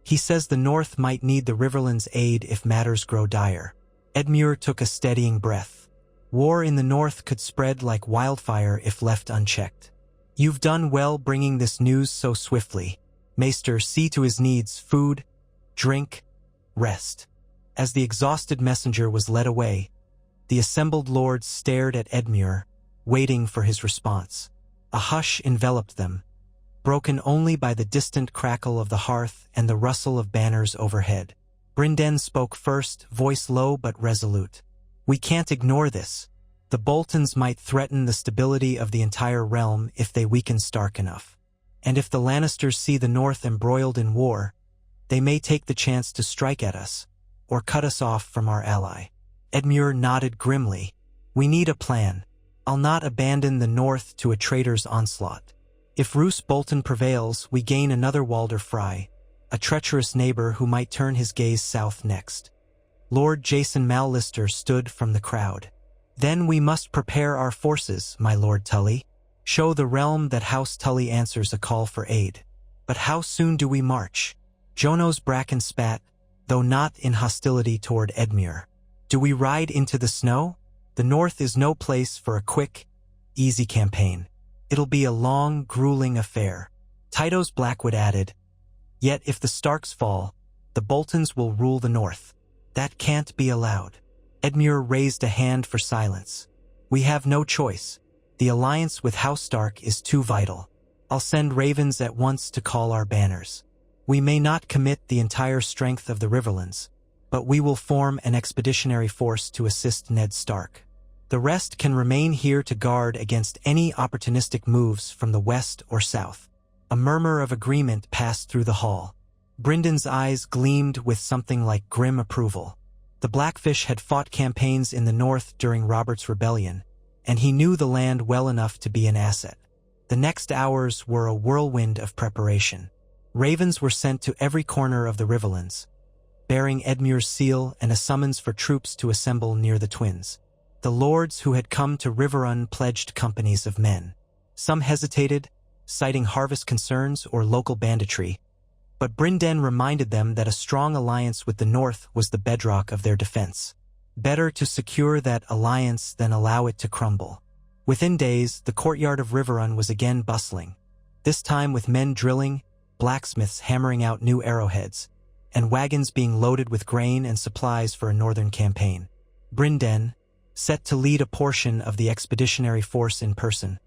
the North might need the Riverlands' aid if matters grow dire." Edmure took a steadying breath. War in the North could spread like wildfire if left unchecked. "You've done well bringing this news so swiftly. Maester, see to his needs: food, drink, rest." As the exhausted messenger was led away, the assembled lords stared at Edmure, waiting for his response. A hush enveloped them, broken only by the distant crackle of the hearth and the rustle of banners overhead. Brynden spoke first, voice low but resolute. "We can't ignore this. The Boltons might threaten the stability of the entire realm if they weaken Stark enough. And if the Lannisters see the North embroiled in war, they may take the chance to strike at us, or cut us off from our ally." Edmure nodded grimly. "We need a plan. I'll not abandon the North to a traitor's onslaught. If Roose Bolton prevails, we gain another Walder Frey, a treacherous neighbor who might turn his gaze south next." Lord Jason Mallister stood from the crowd. "Then we must prepare our forces, my Lord Tully. Show the realm that House Tully answers a call for aid. But how soon do we march?" Jono's Bracken spat, though not in hostility toward Edmure. "Do we ride into the snow? The North is no place for a quick, easy campaign. It'll be a long, grueling affair." Tytos Blackwood added, "Yet if the Starks fall, the Boltons will rule the North. That can't be allowed." Edmure raised a hand for silence. "We have no choice. The alliance with House Stark is too vital. I'll send ravens at once to call our banners. We may not commit the entire strength of the Riverlands, but we will form an expeditionary force to assist Ned Stark. The rest can remain here to guard against any opportunistic moves from the west or south." A murmur of agreement passed through the hall. Brynden's eyes gleamed with something like grim approval. The Blackfish had fought campaigns in the north during Robert's Rebellion, and he knew the land well enough to be an asset. The next hours were a whirlwind of preparation. Ravens were sent to every corner of the Riverlands, bearing Edmure's seal and a summons for troops to assemble near the Twins. The lords who had come to Riverrun pledged companies of men. Some hesitated, citing harvest concerns or local banditry, but Brynden reminded them that a strong alliance with the North was the bedrock of their defense. Better to secure that alliance than allow it to crumble. Within days, the courtyard of Riverrun was again bustling, this time with men drilling, blacksmiths hammering out new arrowheads, and wagons being loaded with grain and supplies for a northern campaign. Brynden, set to lead a portion of the expeditionary force in person,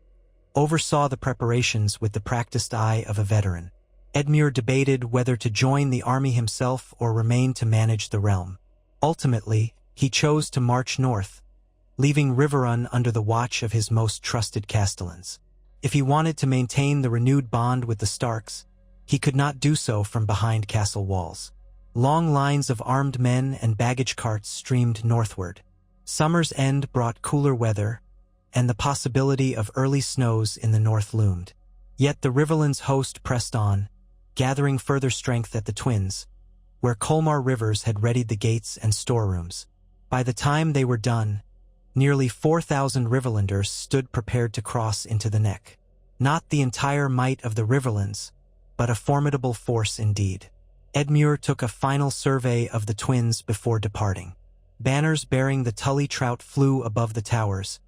oversaw the preparations with the practiced eye of a veteran. Edmure debated whether to join the army himself or remain to manage the realm. Ultimately, he chose to march north, leaving Riverrun under the watch of his most trusted castellans. If he wanted to maintain the renewed bond with the Starks, he could not do so from behind castle walls. Long lines of armed men and baggage carts streamed northward. Summer's end brought cooler weather, and the possibility of early snows in the north loomed. Yet the Riverlands host pressed on, gathering further strength at the Twins, where Colmar Rivers had readied the gates and storerooms. By the time they were done, nearly 4,000 Riverlanders stood prepared to cross into the Neck. Not the entire might of the Riverlands, but a formidable force indeed. Edmure took a final survey of the Twins before departing. Banners bearing the Tully trout flew above the towers,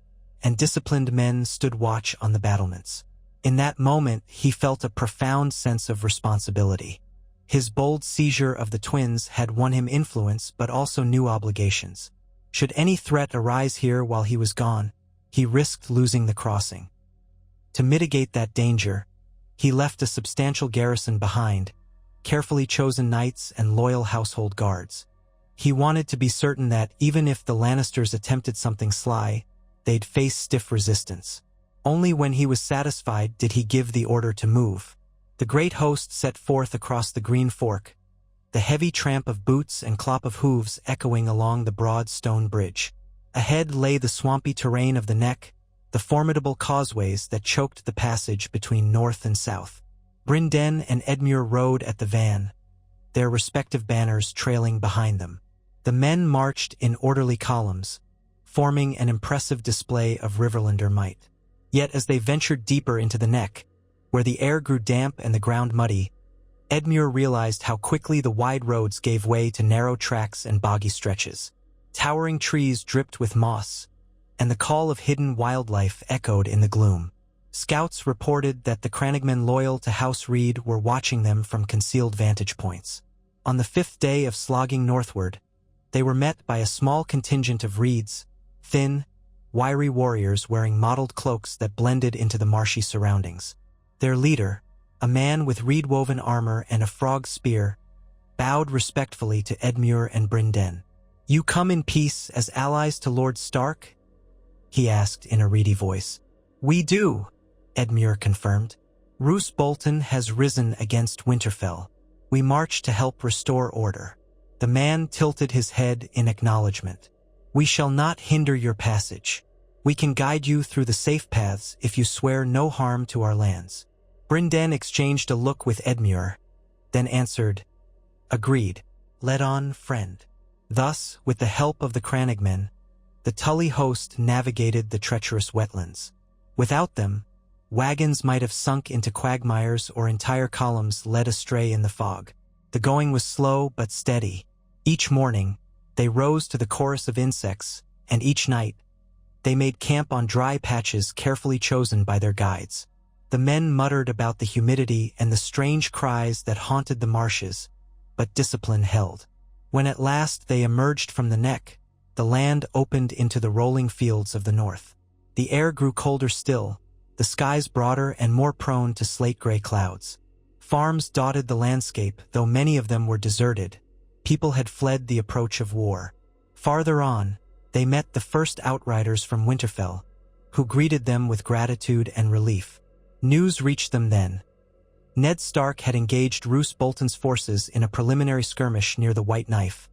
and disciplined men stood watch on the battlements. In that moment, he felt a profound sense of responsibility. His bold seizure of the Twins had won him influence but also new obligations. Should any threat arise here while he was gone, he risked losing the crossing. To mitigate that danger, he left a substantial garrison behind, carefully chosen knights and loyal household guards. He wanted to be certain that, even if the Lannisters attempted something sly, they'd face stiff resistance. Only when he was satisfied did he give the order to move. The great host set forth across the Green Fork, the heavy tramp of boots and clop of hooves echoing along the broad stone bridge. Ahead lay the swampy terrain of the Neck, the formidable causeways that choked the passage between north and south. Brynden and Edmure rode at the van, their respective banners trailing behind them. The men marched in orderly columns, forming an impressive display of Riverlander might. Yet as they ventured deeper into the Neck, where the air grew damp and the ground muddy, Edmure realized how quickly the wide roads gave way to narrow tracks and boggy stretches. Towering trees dripped with moss, and the call of hidden wildlife echoed in the gloom. Scouts reported that the Crannogmen loyal to House Reed were watching them from concealed vantage points. On the 5th day of slogging northward, they were met by a small contingent of Reeds, thin, wiry warriors wearing mottled cloaks that blended into the marshy surroundings. Their leader, a man with reed-woven armor and a frog spear, bowed respectfully to Edmure and Brynden. "You come in peace as allies to Lord Stark?" he asked in a reedy voice. "We do," Edmure confirmed. "Roose Bolton has risen against Winterfell. We march to help restore order." The man tilted his head in acknowledgement. "We shall not hinder your passage. We can guide you through the safe paths if you swear no harm to our lands." Brynden exchanged a look with Edmure, then answered, "Agreed. Let on, friend." Thus, with the help of the Crannogmen, the Tully host navigated the treacherous wetlands. Without them, wagons might have sunk into quagmires or entire columns led astray in the fog. The going was slow but steady. Each morning, they rose to the chorus of insects, and each night, they made camp on dry patches carefully chosen by their guides. The men muttered about the humidity and the strange cries that haunted the marshes, but discipline held. When at last they emerged from the neck, the land opened into the rolling fields of the north. The air grew colder still, the skies broader and more prone to slate-gray clouds. Farms dotted the landscape, though many of them were deserted. People had fled the approach of war. Farther on, they met the first outriders from Winterfell, who greeted them with gratitude and relief. News reached them then. Ned Stark had engaged Roose Bolton's forces in a preliminary skirmish near the White Knife,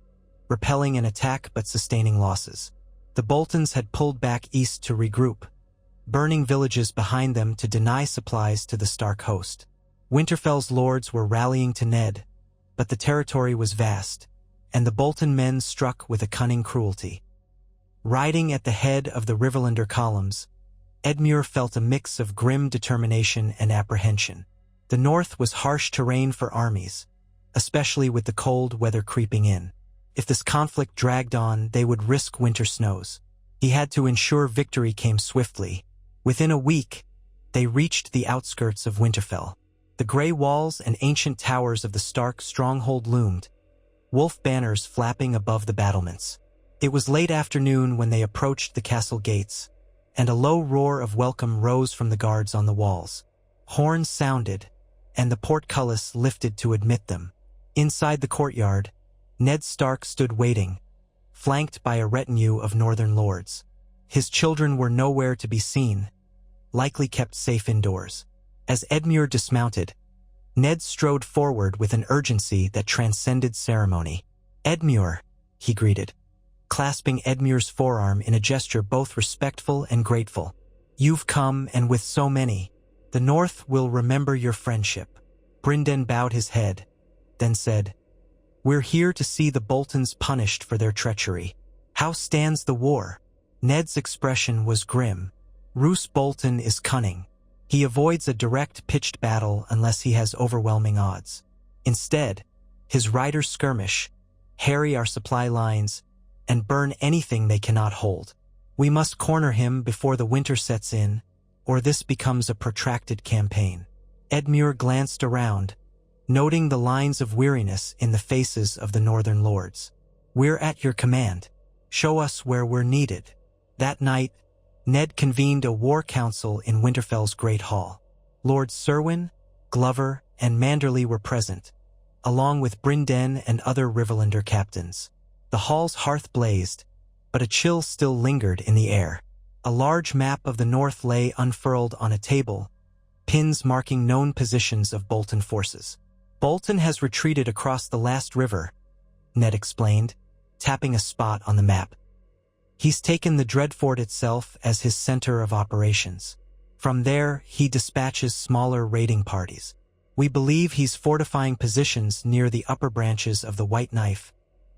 repelling an attack but sustaining losses. The Boltons had pulled back east to regroup, burning villages behind them to deny supplies to the Stark host. Winterfell's lords were rallying to Ned, but the territory was vast, and the Bolton men struck with a cunning cruelty. Riding at the head of the Riverlander columns, Edmure felt a mix of grim determination and apprehension. The north was harsh terrain for armies, especially with the cold weather creeping in. If this conflict dragged on, they would risk winter snows. He had to ensure victory came swiftly. Within a week, they reached the outskirts of Winterfell. The gray walls and ancient towers of the Stark stronghold loomed, wolf banners flapping above the battlements. It was late afternoon when they approached the castle gates, and a low roar of welcome rose from the guards on the walls. Horns sounded, and the portcullis lifted to admit them. Inside the courtyard, Ned Stark stood waiting, flanked by a retinue of northern lords. His children were nowhere to be seen, likely kept safe indoors. As Edmure dismounted, Ned strode forward with an urgency that transcended ceremony. "Edmure," he greeted, clasping Edmure's forearm in a gesture both respectful and grateful. "You've come, and with so many. The North will remember your friendship." Brynden bowed his head, then said, "We're here to see the Boltons punished for their treachery. How stands the war?" Ned's expression was grim. "Roose Bolton is cunning. He avoids a direct pitched battle unless he has overwhelming odds. Instead, his riders skirmish, harry our supply lines, and burn anything they cannot hold. We must corner him before the winter sets in, or this becomes a protracted campaign." Edmure glanced around, noting the lines of weariness in the faces of the northern lords. "We're at your command. Show us where we're needed." That night, Ned convened a war council in Winterfell's Great Hall. Lords Serwyn, Glover, and Manderly were present, along with Brynden and other Riverlander captains. The hall's hearth blazed, but a chill still lingered in the air. A large map of the north lay unfurled on a table, pins marking known positions of Bolton forces. "Bolton has retreated across the last river," Ned explained, tapping a spot on the map. "He's taken the Dreadfort itself as his center of operations. From there, he dispatches smaller raiding parties. We believe he's fortifying positions near the upper branches of the White Knife,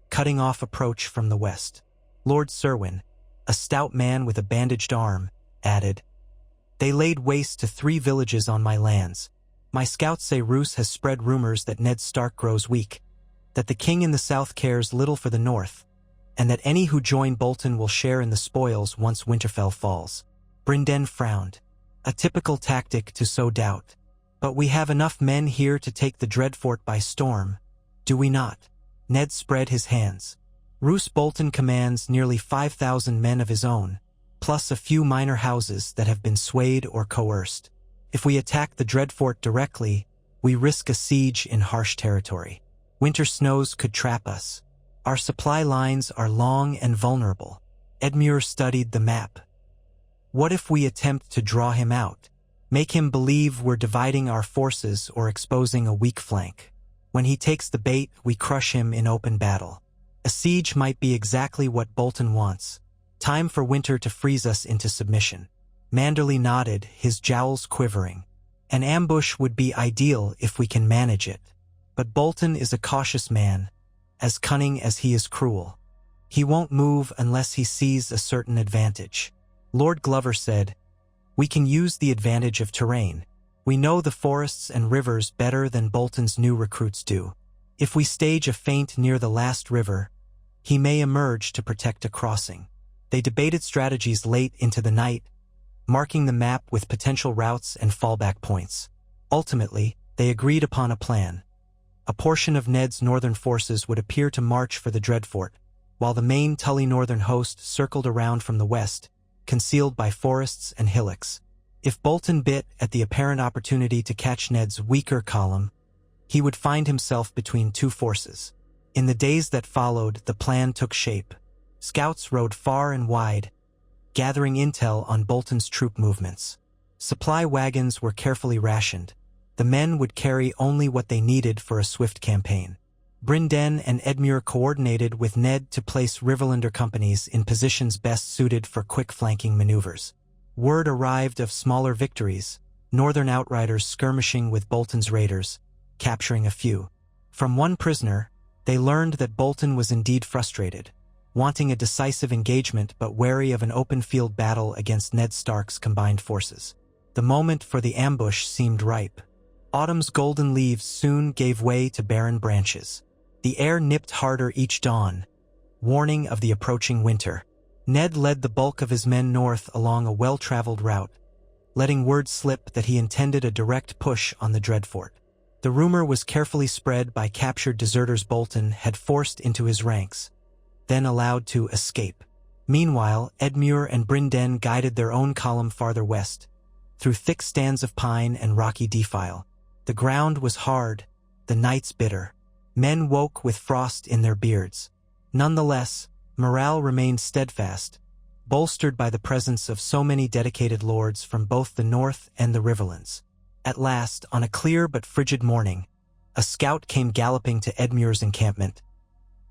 cutting off approach from the west." Lord Serwyn, a stout man with a bandaged arm, added, "They laid waste to 3 villages on my lands. My scouts say Roose has spread rumors that Ned Stark grows weak, that the king in the south cares little for the north, and that any who join Bolton will share in the spoils once Winterfell falls." Brynden frowned, a typical tactic to sow doubt. "But we have enough men here to take the Dreadfort by storm, do we not?" Ned spread his hands. "Roose Bolton commands nearly 5,000 men of his own, plus a few minor houses that have been swayed or coerced. If we attack the Dreadfort directly, we risk a siege in harsh territory. Winter snows could trap us. Our supply lines are long and vulnerable. Edmure studied the map. What if we attempt to draw him out? Make him believe we're dividing our forces or exposing a weak flank. When he takes the bait, we crush him in open battle. A siege might be exactly what Bolton wants. Time for Winter to freeze us into submission. Manderley nodded, his jowls quivering. An ambush would be ideal if we can manage it. But Bolton is a cautious man, as cunning as he is cruel. He won't move unless he sees a certain advantage. Lord Glover said, "We can use the advantage of terrain. We know the forests and rivers better than Bolton's new recruits do. If we stage a feint near the last river, he may emerge to protect a crossing." They debated strategies late into the night, marking the map with potential routes and fallback points. Ultimately, they agreed upon a plan. A portion of Ned's northern forces would appear to march for the Dreadfort, while the main Tully northern host circled around from the west, concealed by forests and hillocks. If Bolton bit at the apparent opportunity to catch Ned's weaker column, he would find himself between two forces. In the days that followed, the plan took shape. Scouts rode far and wide, gathering intel on Bolton's troop movements. Supply wagons were carefully rationed. The men would carry only what they needed for a swift campaign. Brynden and Edmure coordinated with Ned to place Riverlander companies in positions best suited for quick flanking maneuvers. Word arrived of smaller victories, northern outriders skirmishing with Bolton's raiders, capturing a few. From one prisoner, they learned that Bolton was indeed frustrated, wanting a decisive engagement but wary of an open-field battle against Ned Stark's combined forces. The moment for the ambush seemed ripe. Autumn's golden leaves soon gave way to barren branches. The air nipped harder each dawn, warning of the approaching winter. Ned led the bulk of his men north along a well-traveled route, letting word slip that he intended a direct push on the Dreadfort. The rumor was carefully spread by captured deserters Bolton had forced into his ranks, then allowed to escape. Meanwhile, Edmure and Brynden guided their own column farther west, through thick stands of pine and rocky defile. The ground was hard, the nights bitter. Men woke with frost in their beards. Nonetheless, morale remained steadfast, bolstered by the presence of so many dedicated lords from both the north and the Riverlands. At last, on a clear but frigid morning, a scout came galloping to Edmure's encampment.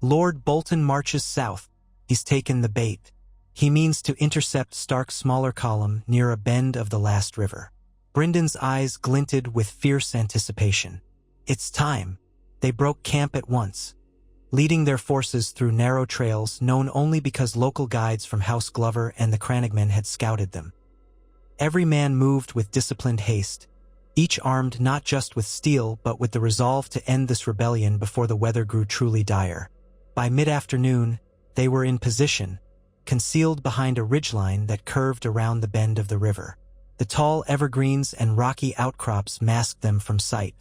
"Lord Bolton marches south. He's taken the bait. He means to intercept Stark's smaller column near a bend of the last river." Brynden's eyes glinted with fierce anticipation. "It's time." They broke camp at once, leading their forces through narrow trails known only because local guides from House Glover and the Crannogmen had scouted them. Every man moved with disciplined haste, each armed not just with steel but with the resolve to end this rebellion before the weather grew truly dire. By mid-afternoon, they were in position, concealed behind a ridgeline that curved around the bend of the river. The tall evergreens and rocky outcrops masked them from sight.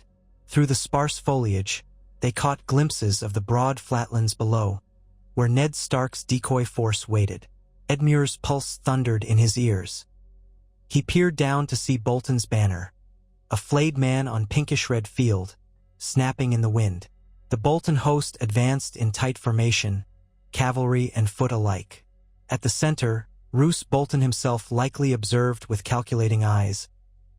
Through the sparse foliage, they caught glimpses of the broad flatlands below, where Ned Stark's decoy force waited. Edmure's pulse thundered in his ears. He peered down to see Bolton's banner, a flayed man on pinkish-red field, snapping in the wind. The Bolton host advanced in tight formation, cavalry and foot alike. At the center, Roose Bolton himself likely observed with calculating eyes,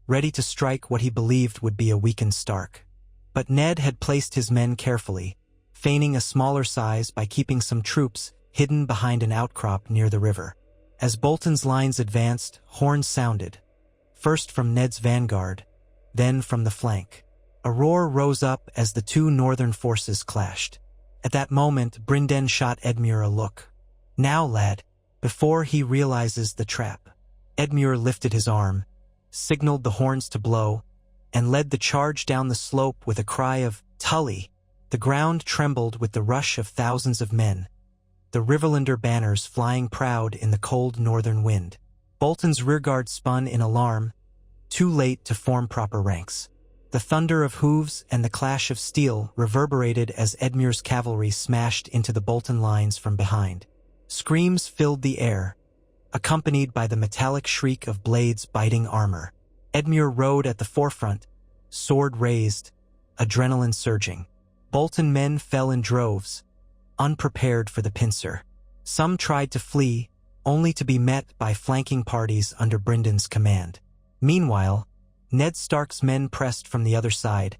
ready to strike what he believed would be a weakened Stark. But Ned had placed his men carefully, feigning a smaller size by keeping some troops hidden behind an outcrop near the river. As Bolton's lines advanced, horns sounded, first from Ned's vanguard, then from the flank. A roar rose up as the two northern forces clashed. At that moment, Brynden shot Edmure a look. "Now, lad, before he realizes the trap." Edmure lifted his arm, signaled the horns to blow, and led the charge down the slope with a cry of "Tully!" The ground trembled with the rush of thousands of men, the Riverlander banners flying proud in the cold northern wind. Bolton's rearguard spun in alarm, too late to form proper ranks. The thunder of hooves and the clash of steel reverberated as Edmure's cavalry smashed into the Bolton lines from behind. Screams filled the air, accompanied by the metallic shriek of blades biting armor. Edmure rode at the forefront, sword raised, adrenaline surging. Bolton men fell in droves, unprepared for the pincer. Some tried to flee, only to be met by flanking parties under Bryndon's command. Meanwhile, Ned Stark's men pressed from the other side,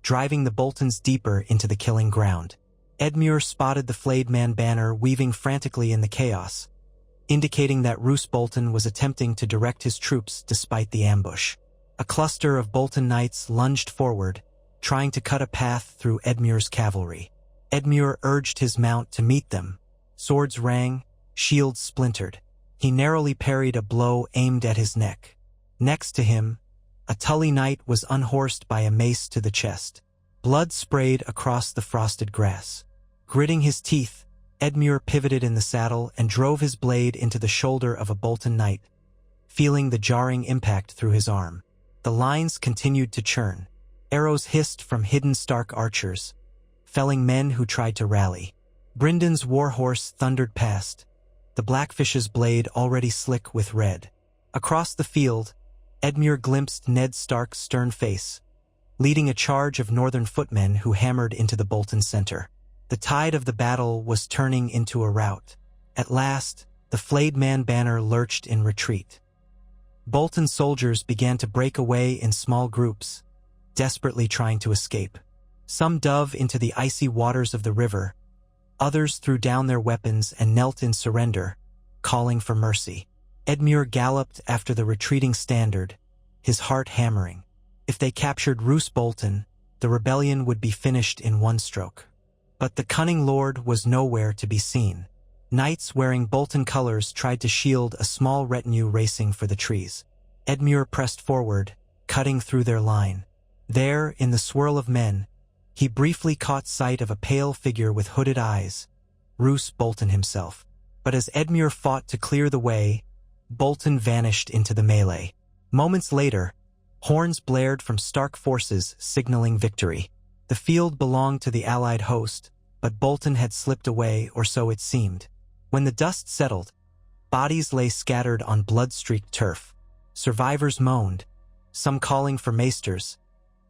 driving the Boltons deeper into the killing ground. Edmure spotted the flayed man banner weaving frantically in the chaos, indicating that Roose Bolton was attempting to direct his troops despite the ambush. A cluster of Bolton knights lunged forward, trying to cut a path through Edmure's cavalry. Edmure urged his mount to meet them. Swords rang, shields splintered. He narrowly parried a blow aimed at his neck. Next to him, a Tully knight was unhorsed by a mace to the chest. Blood sprayed across the frosted grass. Gritting his teeth, Edmure pivoted in the saddle and drove his blade into the shoulder of a Bolton knight, feeling the jarring impact through his arm. The lines continued to churn. Arrows hissed from hidden Stark archers, felling men who tried to rally. Bryndon's warhorse thundered past, the Blackfish's blade already slick with red. Across the field, Edmure glimpsed Ned Stark's stern face, leading a charge of northern footmen who hammered into the Bolton center. The tide of the battle was turning into a rout. At last, the flayed man banner lurched in retreat. Bolton soldiers began to break away in small groups, desperately trying to escape. Some dove into the icy waters of the river, others threw down their weapons and knelt in surrender, calling for mercy. Edmure galloped after the retreating standard, his heart hammering. If they captured Roose Bolton, the rebellion would be finished in one stroke. But the cunning lord was nowhere to be seen. Knights wearing Bolton colors tried to shield a small retinue racing for the trees. Edmure pressed forward, cutting through their line. There, in the swirl of men, he briefly caught sight of a pale figure with hooded eyes, Roose Bolton himself. But as Edmure fought to clear the way, Bolton vanished into the melee. Moments later, horns blared from Stark forces signaling victory. The field belonged to the allied host, but Bolton had slipped away, or so it seemed. When the dust settled, bodies lay scattered on blood-streaked turf. Survivors moaned, some calling for maesters,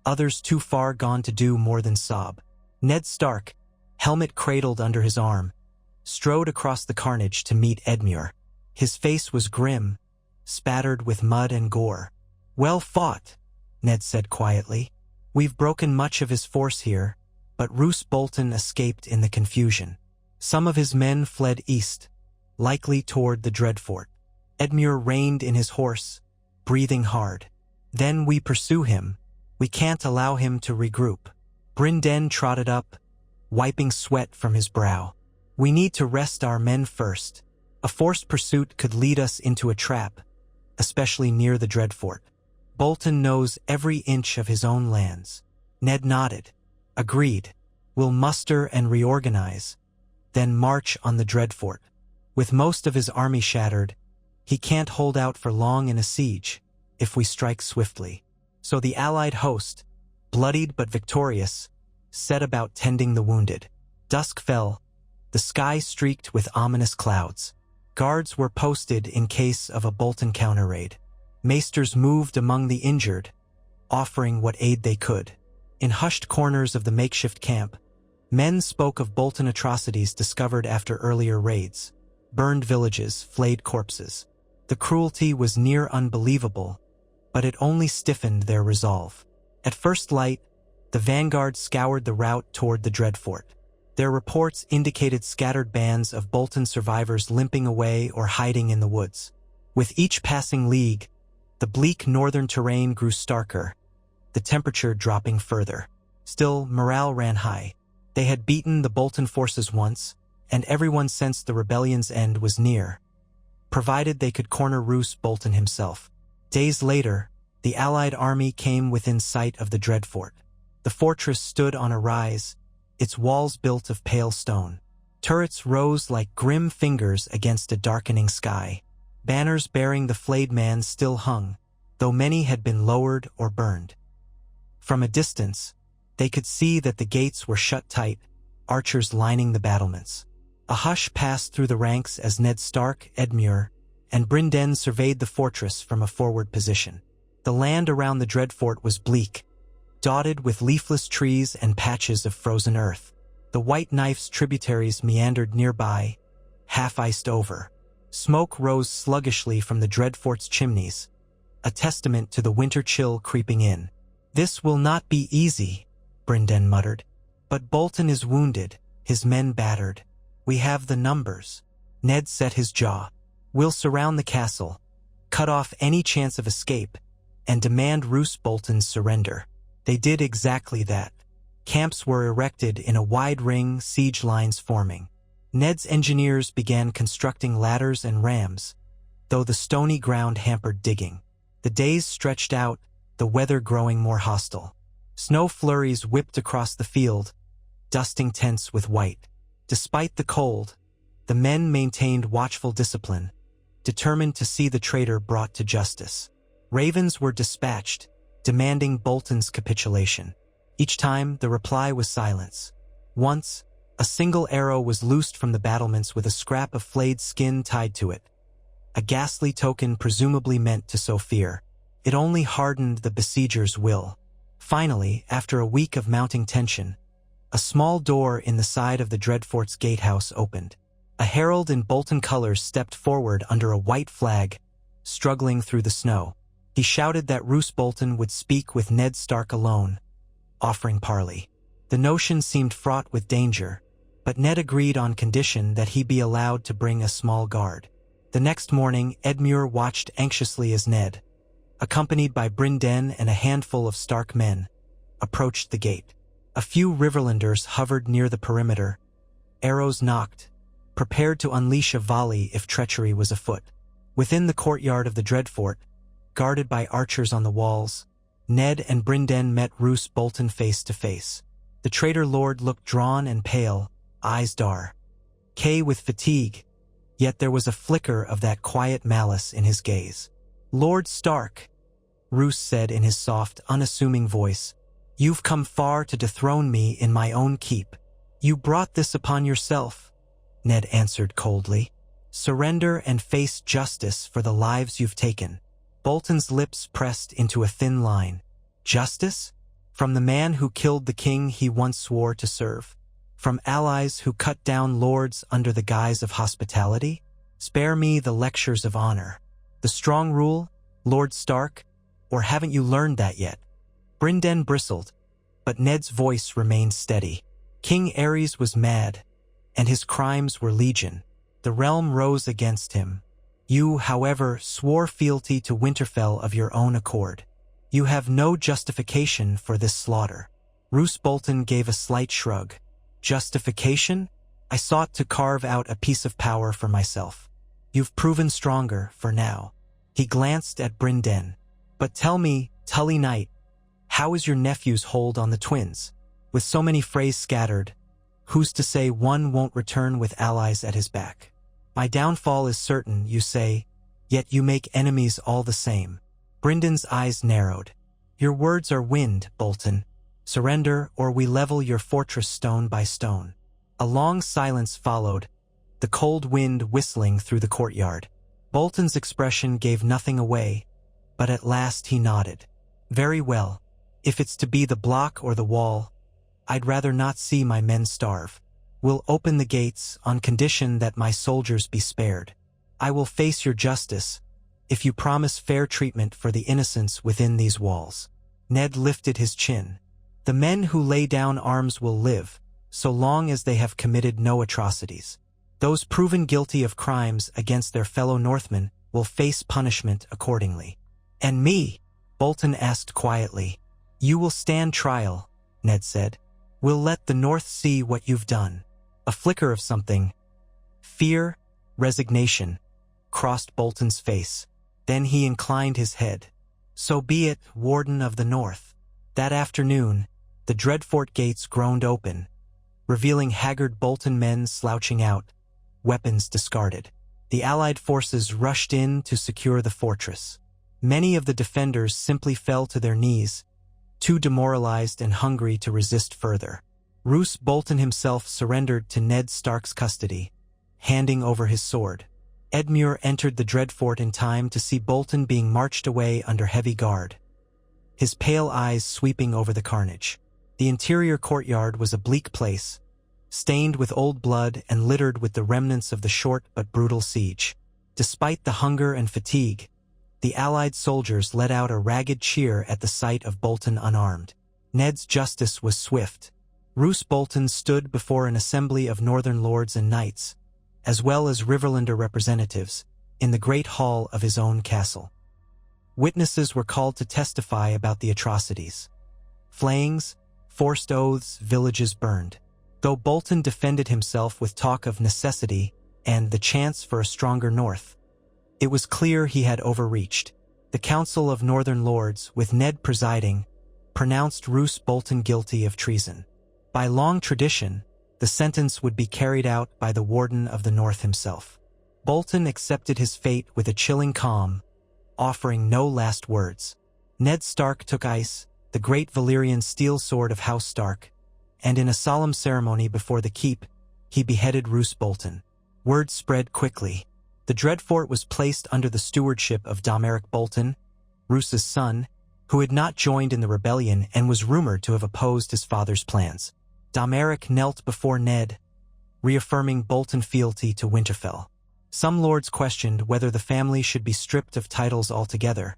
others too far gone to do more than sob. Ned Stark, helmet cradled under his arm, strode across the carnage to meet Edmure. His face was grim, spattered with mud and gore. "Well fought," Ned said quietly. "We've broken much of his force here, but Roose Bolton escaped in the confusion. Some of his men fled east, likely toward the Dreadfort." Edmure reined in his horse, breathing hard. "Then we pursue him. We can't allow him to regroup." Brynden trotted up, wiping sweat from his brow. "We need to rest our men first. A forced pursuit could lead us into a trap, especially near the Dreadfort. Bolton knows every inch of his own lands." Ned nodded. "Agreed. We'll muster and reorganize, then march on the Dreadfort. With most of his army shattered, he can't hold out for long in a siege if we strike swiftly." So the allied host, bloodied but victorious, set about tending the wounded. Dusk fell, the sky streaked with ominous clouds. Guards were posted in case of a Bolton counter-raid. Maesters moved among the injured, offering what aid they could. In hushed corners of the makeshift camp, men spoke of Bolton atrocities discovered after earlier raids. Burned villages, flayed corpses. The cruelty was near unbelievable, but it only stiffened their resolve. At first light, the vanguard scoured the route toward the Dreadfort. Their reports indicated scattered bands of Bolton survivors limping away or hiding in the woods. With each passing league, the bleak northern terrain grew starker, the temperature dropping further. Still, morale ran high. They had beaten the Bolton forces once, and everyone sensed the rebellion's end was near, provided they could corner Roose Bolton himself. Days later, the Allied army came within sight of the Dreadfort. The fortress stood on a rise, its walls built of pale stone. Turrets rose like grim fingers against a darkening sky. Banners bearing the flayed man still hung, though many had been lowered or burned. From a distance, they could see that the gates were shut tight, archers lining the battlements. A hush passed through the ranks as Ned Stark, Edmure, and Brynden surveyed the fortress from a forward position. The land around the Dreadfort was bleak, dotted with leafless trees and patches of frozen earth. The White Knife's tributaries meandered nearby, half-iced over. Smoke rose sluggishly from the Dreadfort's chimneys, a testament to the winter chill creeping in. "This will not be easy," Brynden muttered. "But Bolton is wounded, his men battered. We have the numbers." Ned set his jaw. "We'll surround the castle, cut off any chance of escape, and demand Roose Bolton's surrender." They did exactly that. Camps were erected in a wide ring, siege lines forming. Ned's engineers began constructing ladders and rams, though the stony ground hampered digging. The days stretched out, the weather growing more hostile. Snow flurries whipped across the field, dusting tents with white. Despite the cold, the men maintained watchful discipline, determined to see the traitor brought to justice. Ravens were dispatched, demanding Bolton's capitulation. Each time, the reply was silence. Once, a single arrow was loosed from the battlements with a scrap of flayed skin tied to it, a ghastly token presumably meant to sow fear. It only hardened the besiegers' will. Finally, after a week of mounting tension, a small door in the side of the Dreadfort's gatehouse opened. A herald in Bolton colors stepped forward under a white flag, struggling through the snow. He shouted that Roose Bolton would speak with Ned Stark alone, offering parley. The notion seemed fraught with danger, but Ned agreed on condition that he be allowed to bring a small guard. The next morning, Edmure watched anxiously as Ned, accompanied by Brynden and a handful of Stark men, approached the gate. A few Riverlanders hovered near the perimeter, arrows nocked, prepared to unleash a volley if treachery was afoot. Within the courtyard of the Dreadfort, guarded by archers on the walls, Ned and Brynden met Roose Bolton face to face. The traitor lord looked drawn and pale, eyes dark with fatigue, yet there was a flicker of that quiet malice in his gaze. "Lord Stark," Roose said in his soft, unassuming voice, "you've come far to dethrone me in my own keep." "You brought this upon yourself," Ned answered coldly. "Surrender and face justice for the lives you've taken." Bolton's lips pressed into a thin line. Justice? From the man who killed the king he once swore to serve? From allies who cut down lords under the guise of hospitality? Spare me the lectures of honor. The strong rule, Lord Stark? Or haven't you learned that yet? Brynden bristled, but Ned's voice remained steady. King Aerys was mad, and his crimes were legion. The realm rose against him. You, however, swore fealty to Winterfell of your own accord. You have no justification for this slaughter. Roose Bolton gave a slight shrug. Justification? I sought to carve out a piece of power for myself. You've proven stronger, for now. He glanced at Brynden. But tell me, Tully Knight, how is your nephew's hold on the twins? With so many Freys scattered, who's to say one won't return with allies at his back? My downfall is certain, you say, yet you make enemies all the same. Brynden's eyes narrowed. Your words are wind, Bolton. Surrender, or we level your fortress stone by stone. A long silence followed, the cold wind whistling through the courtyard. Bolton's expression gave nothing away, but at last he nodded. Very well. If it's to be the block or the wall, I'd rather not see my men starve. We'll open the gates on condition that my soldiers be spared. I will face your justice, if you promise fair treatment for the innocents within these walls. Ned lifted his chin. The men who lay down arms will live, so long as they have committed no atrocities. Those proven guilty of crimes against their fellow Northmen will face punishment accordingly. And me? Bolton asked quietly. You will stand trial, Ned said. We'll let the North see what you've done. A flicker of something, fear, resignation, crossed Bolton's face. Then he inclined his head. So be it, Warden of the North. That afternoon, the Dreadfort gates groaned open, revealing haggard Bolton men slouching out, weapons discarded. The Allied forces rushed in to secure the fortress. Many of the defenders simply fell to their knees, too demoralized and hungry to resist further. Roose Bolton himself surrendered to Ned Stark's custody, handing over his sword. Edmure entered the Dreadfort in time to see Bolton being marched away under heavy guard. his pale eyes sweeping over the carnage. The interior courtyard was a bleak place, stained with old blood and littered with the remnants of the short but brutal siege. Despite the hunger and fatigue, the Allied soldiers let out a ragged cheer at the sight of Bolton unarmed. Ned's justice was swift. Roose Bolton stood before an assembly of northern lords and knights, as well as Riverlander representatives, in the great hall of his own castle. Witnesses were called to testify about the atrocities. Flayings, forced oaths, villages burned. Though Bolton defended himself with talk of necessity and the chance for a stronger north, it was clear he had overreached. The Council of Northern Lords, with Ned presiding, pronounced Roose Bolton guilty of treason. By long tradition, the sentence would be carried out by the Warden of the North himself. Bolton accepted his fate with a chilling calm, offering no last words. Ned Stark took ice, the great Valyrian steel sword of House Stark, and in a solemn ceremony before the keep, he beheaded Roose Bolton. Word spread quickly. The Dreadfort was placed under the stewardship of Domeric Bolton, Roose's son, who had not joined in the rebellion and was rumored to have opposed his father's plans. Domeric knelt before Ned, reaffirming Bolton fealty to Winterfell. Some lords questioned whether the family should be stripped of titles altogether,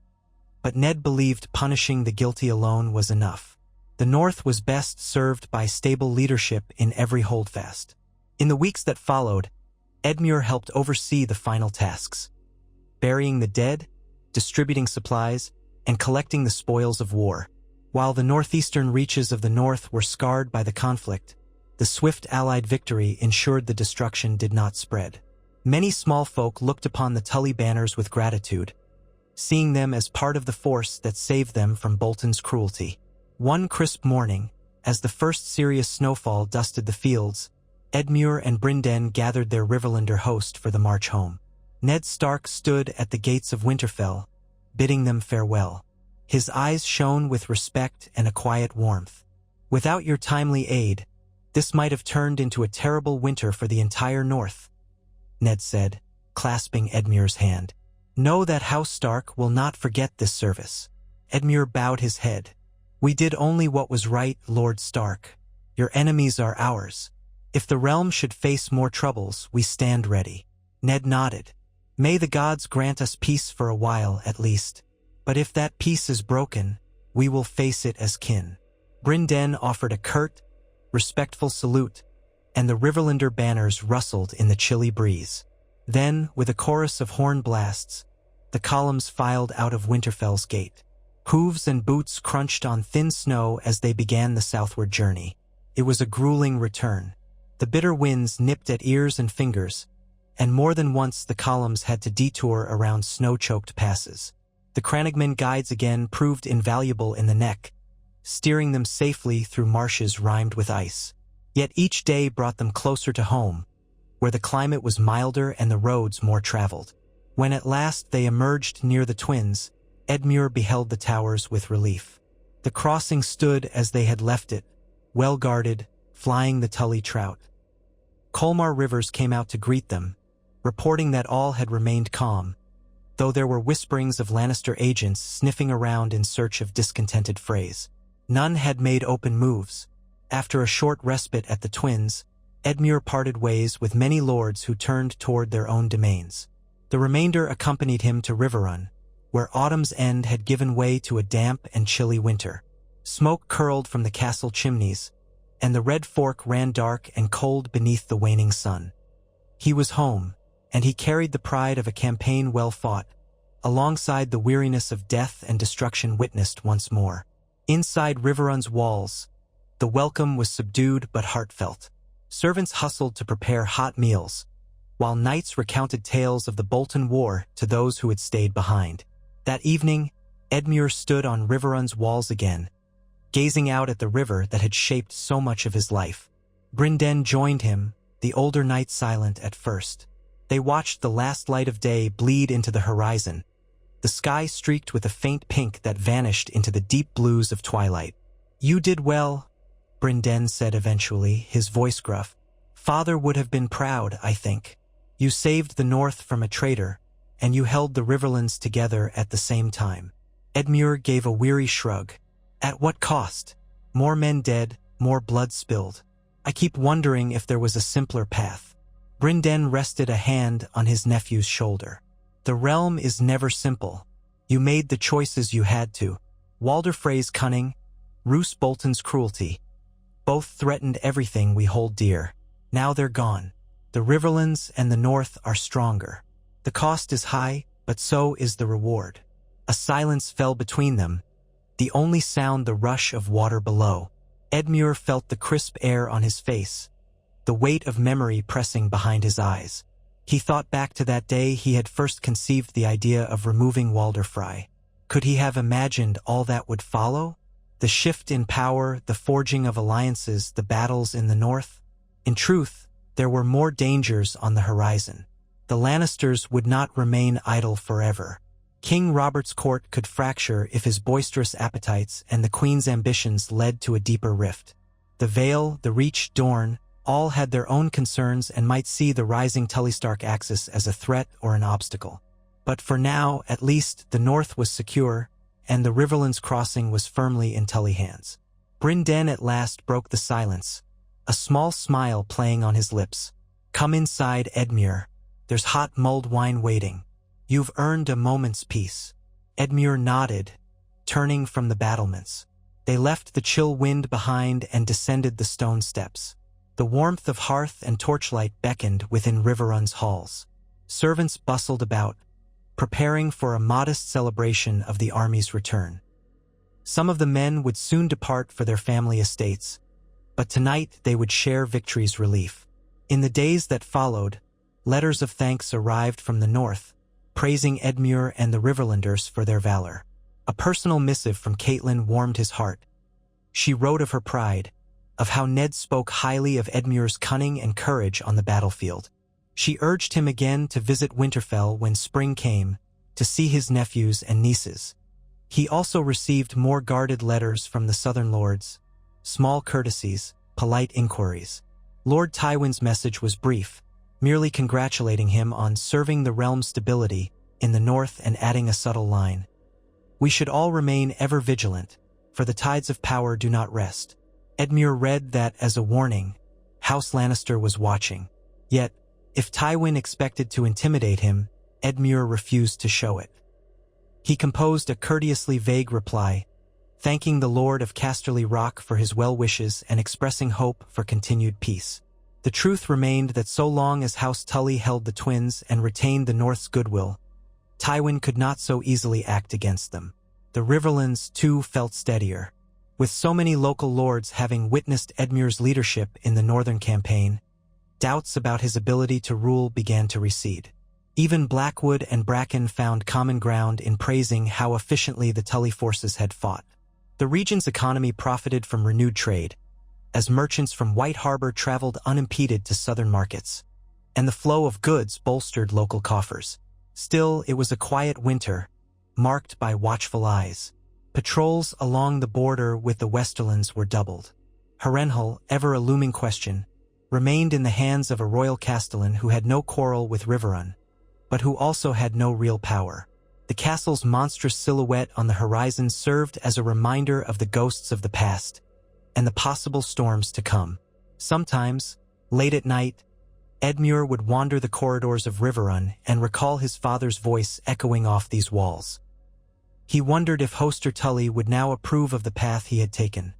but Ned believed punishing the guilty alone was enough. The North was best served by stable leadership in every holdfast. In the weeks that followed, Edmure helped oversee the final tasks: burying the dead, distributing supplies, and collecting the spoils of war. While the northeastern reaches of the North were scarred by the conflict, the swift Allied victory ensured the destruction did not spread. Many small folk looked upon the Tully banners with gratitude, seeing them as part of the force that saved them from Bolton's cruelty. One crisp morning, as the first serious snowfall dusted the fields, Edmure and Brynden gathered their Riverlander host for the march home. Ned Stark stood at the gates of Winterfell, bidding them farewell. His eyes shone with respect and a quiet warmth. Without your timely aid, this might have turned into a terrible winter for the entire North, Ned said, clasping Edmure's hand. Know that House Stark will not forget this service. Edmure bowed his head. We did only what was right, Lord Stark. Your enemies are ours. If the realm should face more troubles, we stand ready. Ned nodded. May the gods grant us peace for a while, at least. But if that peace is broken, we will face it as kin. Brynden offered a curt, respectful salute, and the Riverlander banners rustled in the chilly breeze. Then, with a chorus of horn blasts, the columns filed out of Winterfell's gate. Hooves and boots crunched on thin snow as they began the southward journey. It was a grueling return. The bitter winds nipped at ears and fingers, and more than once the columns had to detour around snow-choked passes. The Crannogman guides again proved invaluable in the neck, steering them safely through marshes rimed with ice. Yet each day brought them closer to home, where the climate was milder and the roads more traveled. When at last they emerged near the twins, Edmure beheld the towers with relief. The crossing stood as they had left it, well guarded, flying the Tully trout. Colmar rivers came out to greet them, reporting that all had remained calm, though there were whisperings of Lannister agents sniffing around in search of discontented Freys. None had made open moves. After a short respite at the twins, Edmure parted ways with many lords who turned toward their own domains. The remainder accompanied him to Riverrun, where autumn's end had given way to a damp and chilly winter. Smoke curled from the castle chimneys, and the Red Fork ran dark and cold beneath the waning sun. He was home, and he carried the pride of a campaign well fought, alongside the weariness of death and destruction witnessed once more. Inside Riverrun's walls, the welcome was subdued but heartfelt. Servants hustled to prepare hot meals, while knights recounted tales of the Bolton War to those who had stayed behind. That evening, Edmure stood on Riverrun's walls again, gazing out at the river that had shaped so much of his life. Brynden joined him, the older knight silent at first. They watched the last light of day bleed into the horizon, the sky streaked with a faint pink that vanished into the deep blues of twilight. You did well, Brynden said eventually, his voice gruff. Father would have been proud, I think. You saved the North from a traitor, and you held the Riverlands together at the same time. Edmure gave a weary shrug. At what cost? More men dead, more blood spilled. I keep wondering if there was a simpler path. Brynden rested a hand on his nephew's shoulder. The realm is never simple. You made the choices you had to. Walder Frey's cunning, Roose Bolton's cruelty. Both threatened everything we hold dear. Now they're gone. The Riverlands and the North are stronger. The cost is high, but so is the reward. A silence fell between them, the only sound the rush of water below. Edmure felt the crisp air on his face, the weight of memory pressing behind his eyes. He thought back to that day he had first conceived the idea of removing Walder Frey. Could he have imagined all that would follow? The shift in power, the forging of alliances, the battles in the North? In truth, there were more dangers on the horizon. The Lannisters would not remain idle forever. King Robert's court could fracture if his boisterous appetites and the Queen's ambitions led to a deeper rift. The Vale, the Reach, Dorne, all had their own concerns and might see the rising Tully Stark axis as a threat or an obstacle. But for now, at least, the North was secure, and the Riverlands crossing was firmly in Tully hands. Brynden at last broke the silence, a small smile playing on his lips. Come inside, Edmure. There's hot mulled wine waiting. You've earned a moment's peace. Edmure nodded, turning from the battlements. They left the chill wind behind and descended the stone steps. The warmth of hearth and torchlight beckoned within Riverrun's halls. Servants bustled about, preparing for a modest celebration of the army's return. Some of the men would soon depart for their family estates, but tonight they would share victory's relief. In the days that followed, letters of thanks arrived from the North, praising Edmure and the Riverlanders for their valor. A personal missive from Catelyn warmed his heart. She wrote of her pride, of how Ned spoke highly of Edmure's cunning and courage on the battlefield. She urged him again to visit Winterfell when spring came, to see his nephews and nieces. He also received more guarded letters from the southern lords, small courtesies, polite inquiries. Lord Tywin's message was brief, merely congratulating him on serving the realm's stability in the North and adding a subtle line. We should all remain ever vigilant, for the tides of power do not rest. Edmure read that as a warning. House Lannister was watching. Yet, if Tywin expected to intimidate him, Edmure refused to show it. He composed a courteously vague reply, thanking the Lord of Casterly Rock for his well wishes and expressing hope for continued peace. The truth remained that so long as House Tully held the twins and retained the North's goodwill, Tywin could not so easily act against them. The Riverlands, too, felt steadier. With so many local lords having witnessed Edmure's leadership in the northern campaign, doubts about his ability to rule began to recede. Even Blackwood and Bracken found common ground in praising how efficiently the Tully forces had fought. The region's economy profited from renewed trade, as merchants from White Harbor traveled unimpeded to southern markets, and the flow of goods bolstered local coffers. Still, it was a quiet winter, marked by watchful eyes. Patrols along the border with the Westerlands were doubled. Harrenhal, ever a looming question, remained in the hands of a royal castellan who had no quarrel with Riverrun, but who also had no real power. The castle's monstrous silhouette on the horizon served as a reminder of the ghosts of the past and the possible storms to come. Sometimes, late at night, Edmure would wander the corridors of Riverrun and recall his father's voice echoing off these walls. He wondered if Hoster Tully would now approve of the path he had taken.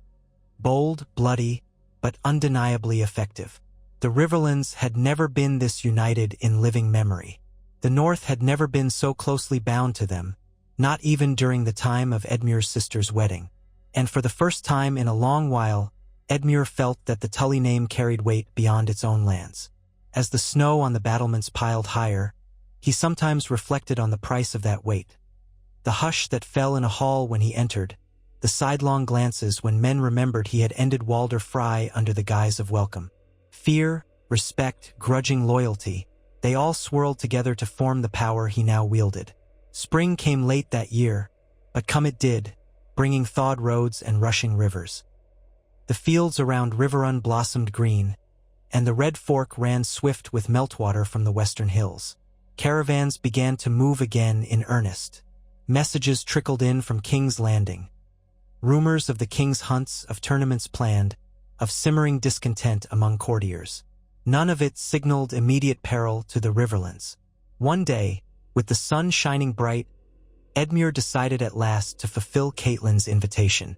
Bold, bloody, but undeniably effective. The Riverlands had never been this united in living memory. The North had never been so closely bound to them, not even during the time of Edmure's sister's wedding. And for the first time in a long while, Edmure felt that the Tully name carried weight beyond its own lands. As the snow on the battlements piled higher, he sometimes reflected on the price of that weight. The hush that fell in a hall when he entered, the sidelong glances when men remembered he had ended Walder Frey under the guise of welcome. Fear, respect, grudging loyalty, they all swirled together to form the power he now wielded. Spring came late that year, but come it did, bringing thawed roads and rushing rivers. The fields around Riverrun blossomed green, and the Red Fork ran swift with meltwater from the western hills. Caravans began to move again in earnest. Messages trickled in from King's Landing. Rumors of the king's hunts, of tournaments planned, of simmering discontent among courtiers. None of it signaled immediate peril to the Riverlands. One day, with the sun shining bright, Edmure decided at last to fulfill Caitlyn's invitation.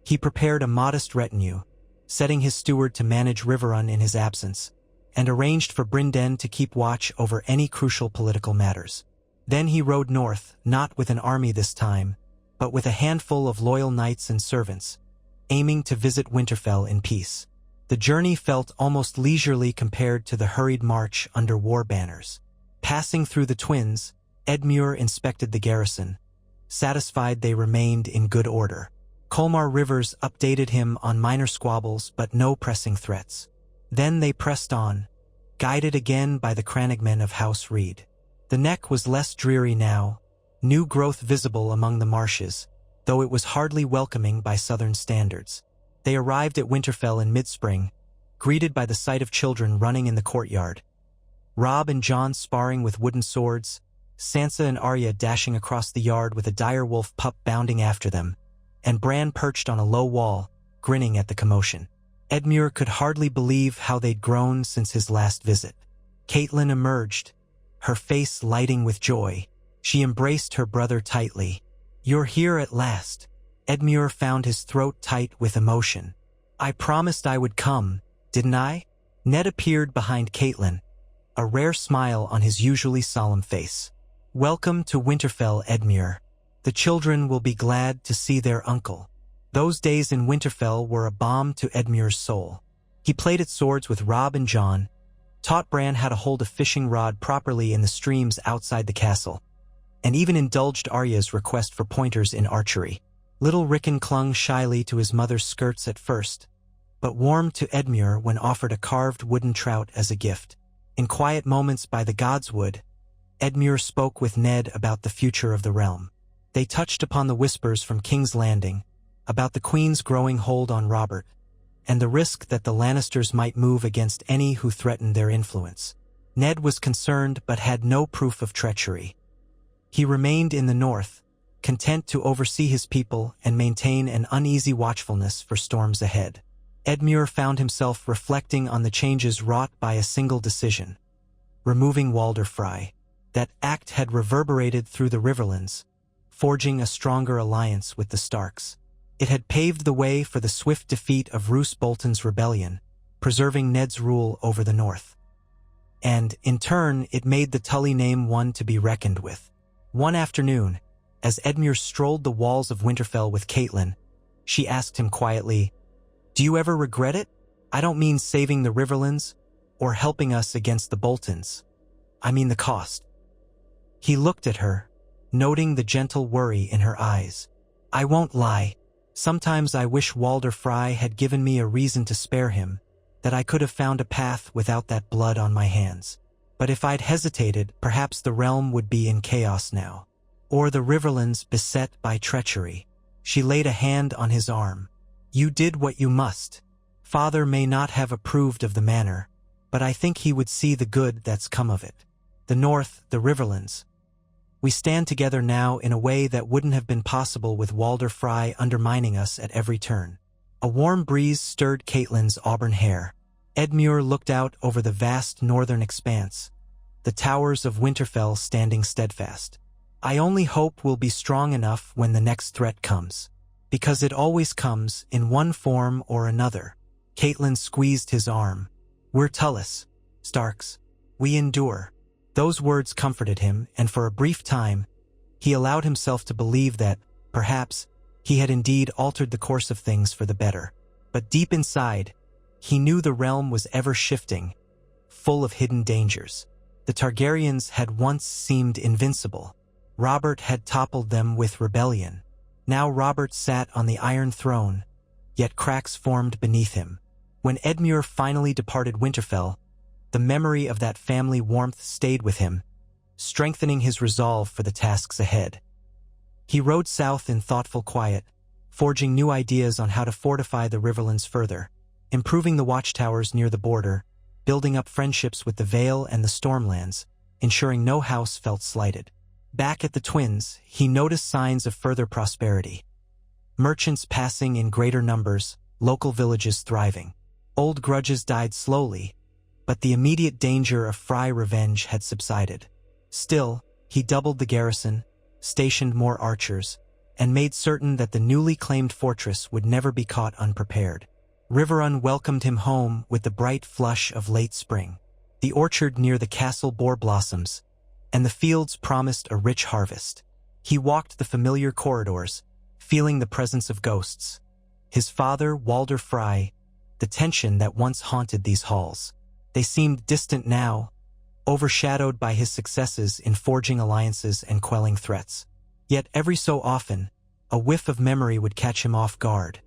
He prepared a modest retinue, setting his steward to manage Riverrun in his absence, and arranged for Brynden to keep watch over any crucial political matters. Then he rode north, not with an army this time, but with a handful of loyal knights and servants, aiming to visit Winterfell in peace. The journey felt almost leisurely compared to the hurried march under war banners. Passing through the Twins, Edmure inspected the garrison, satisfied they remained in good order. Colmar Rivers updated him on minor squabbles but no pressing threats. Then they pressed on, guided again by the crannogmen of House Reed. The neck was less dreary now, new growth visible among the marshes, though it was hardly welcoming by southern standards. They arrived at Winterfell in mid-spring, greeted by the sight of children running in the courtyard. Robb and Jon sparring with wooden swords, Sansa and Arya dashing across the yard with a direwolf pup bounding after them, and Bran perched on a low wall, grinning at the commotion. Edmure could hardly believe how they'd grown since his last visit. Caitlyn emerged, her face lighting with joy. She embraced her brother tightly. "You're here at last." Edmure found his throat tight with emotion. "I promised I would come, didn't I?" Ned appeared behind Caitlyn, a rare smile on his usually solemn face. "Welcome to Winterfell, Edmure. The children will be glad to see their uncle." Those days in Winterfell were a balm to Edmure's soul. He played at swords with Robb and Jon, taught Bran how to hold a fishing rod properly in the streams outside the castle, and even indulged Arya's request for pointers in archery. Little Rickon clung shyly to his mother's skirts at first, but warmed to Edmure when offered a carved wooden trout as a gift. In quiet moments by the Godswood, Edmure spoke with Ned about the future of the realm. They touched upon the whispers from King's Landing, about the Queen's growing hold on Robert, and the risk that the Lannisters might move against any who threatened their influence. Ned was concerned but had no proof of treachery. He remained in the north, content to oversee his people and maintain an uneasy watchfulness for storms ahead. Edmure found himself reflecting on the changes wrought by a single decision: removing Walder Frey. That act had reverberated through the Riverlands, forging a stronger alliance with the Starks. It had paved the way for the swift defeat of Roose Bolton's rebellion, preserving Ned's rule over the north. And, in turn, it made the Tully name one to be reckoned with. One afternoon, as Edmure strolled the walls of Winterfell with Caitlyn, she asked him quietly, "Do you ever regret it? I don't mean saving the Riverlands or helping us against the Boltons. I mean the cost." He looked at her, noting the gentle worry in her eyes. "I won't lie. Sometimes I wish Walder Frey had given me a reason to spare him, that I could have found a path without that blood on my hands. But if I'd hesitated, perhaps the realm would be in chaos now. Or the Riverlands beset by treachery." She laid a hand on his arm. "You did what you must. Father may not have approved of the manor, but I think he would see the good that's come of it. The North, the Riverlands. We stand together now in a way that wouldn't have been possible with Walder Frey undermining us at every turn." A warm breeze stirred Caitlyn's auburn hair. Edmure looked out over the vast northern expanse, the towers of Winterfell standing steadfast. "I only hope we'll be strong enough when the next threat comes. Because it always comes, in one form or another." Caitlyn squeezed his arm. "We're Tullys, Starks. We endure." Those words comforted him, and for a brief time, he allowed himself to believe that, perhaps, he had indeed altered the course of things for the better. But deep inside, he knew the realm was ever shifting, full of hidden dangers. The Targaryens had once seemed invincible. Robert had toppled them with rebellion. Now Robert sat on the Iron Throne, yet cracks formed beneath him. When Edmure finally departed Winterfell, the memory of that family warmth stayed with him, strengthening his resolve for the tasks ahead. He rode south in thoughtful quiet, forging new ideas on how to fortify the Riverlands further, improving the watchtowers near the border, building up friendships with the Vale and the Stormlands, ensuring no house felt slighted. Back at the Twins, he noticed signs of further prosperity. Merchants passing in greater numbers, local villages thriving. Old grudges died slowly, but the immediate danger of Frey revenge had subsided. Still, he doubled the garrison, stationed more archers, and made certain that the newly claimed fortress would never be caught unprepared. Riverrun welcomed him home with the bright flush of late spring. The orchard near the castle bore blossoms, and the fields promised a rich harvest. He walked the familiar corridors, feeling the presence of ghosts. His father, Walder Frey, the tension that once haunted these halls. They seemed distant now, overshadowed by his successes in forging alliances and quelling threats. Yet every so often, a whiff of memory would catch him off guard.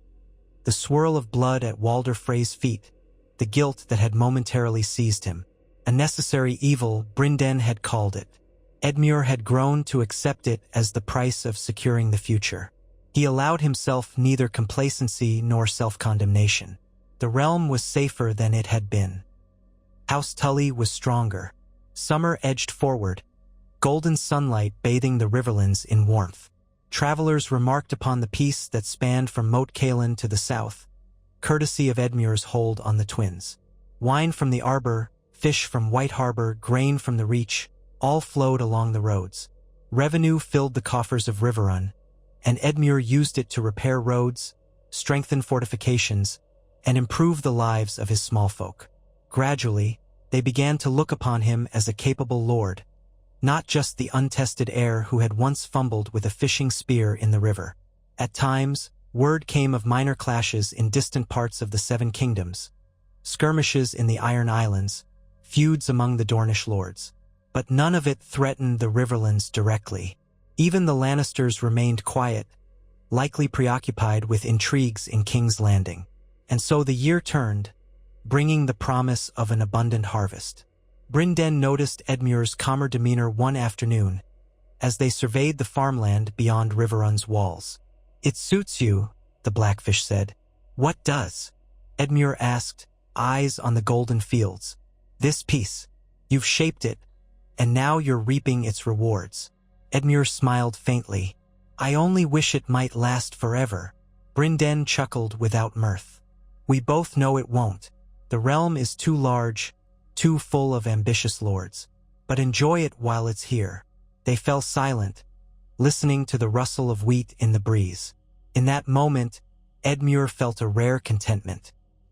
The swirl of blood at Walder Frey's feet, the guilt that had momentarily seized him. A necessary evil, Brynden had called it. Edmure had grown to accept it as the price of securing the future. He allowed himself neither complacency nor self-condemnation. The realm was safer than it had been. House Tully was stronger. Summer edged forward, golden sunlight bathing the Riverlands in warmth. Travelers remarked upon the peace that spanned from Moat Cailin to the south, courtesy of Edmure's hold on the Twins. Wine from the arbor, fish from White Harbor, grain from the Reach, all flowed along the roads. Revenue filled the coffers of Riverrun, and Edmure used it to repair roads, strengthen fortifications, and improve the lives of his small folk. Gradually, they began to look upon him as a capable lord, not just the untested heir who had once fumbled with a fishing spear in the river. At times, word came of minor clashes in distant parts of the Seven Kingdoms, skirmishes in the Iron Islands, feuds among the Dornish lords. But none of it threatened the Riverlands directly. Even the Lannisters remained quiet, likely preoccupied with intrigues in King's Landing. And so the year turned, bringing the promise of an abundant harvest. Brynden noticed Edmure's calmer demeanor one afternoon, as they surveyed the farmland beyond Riverrun's walls. "It suits you," the Blackfish said. "What does?" Edmure asked, eyes on the golden fields. "This piece. You've shaped it, and now you're reaping its rewards." Edmure smiled faintly. "I only wish it might last forever." Brynden chuckled without mirth. "We both know it won't. The realm is too large, too full of ambitious lords. But enjoy it while it's here." They fell silent, listening to the rustle of wheat in the breeze. In that moment, Edmure felt a rare contentment.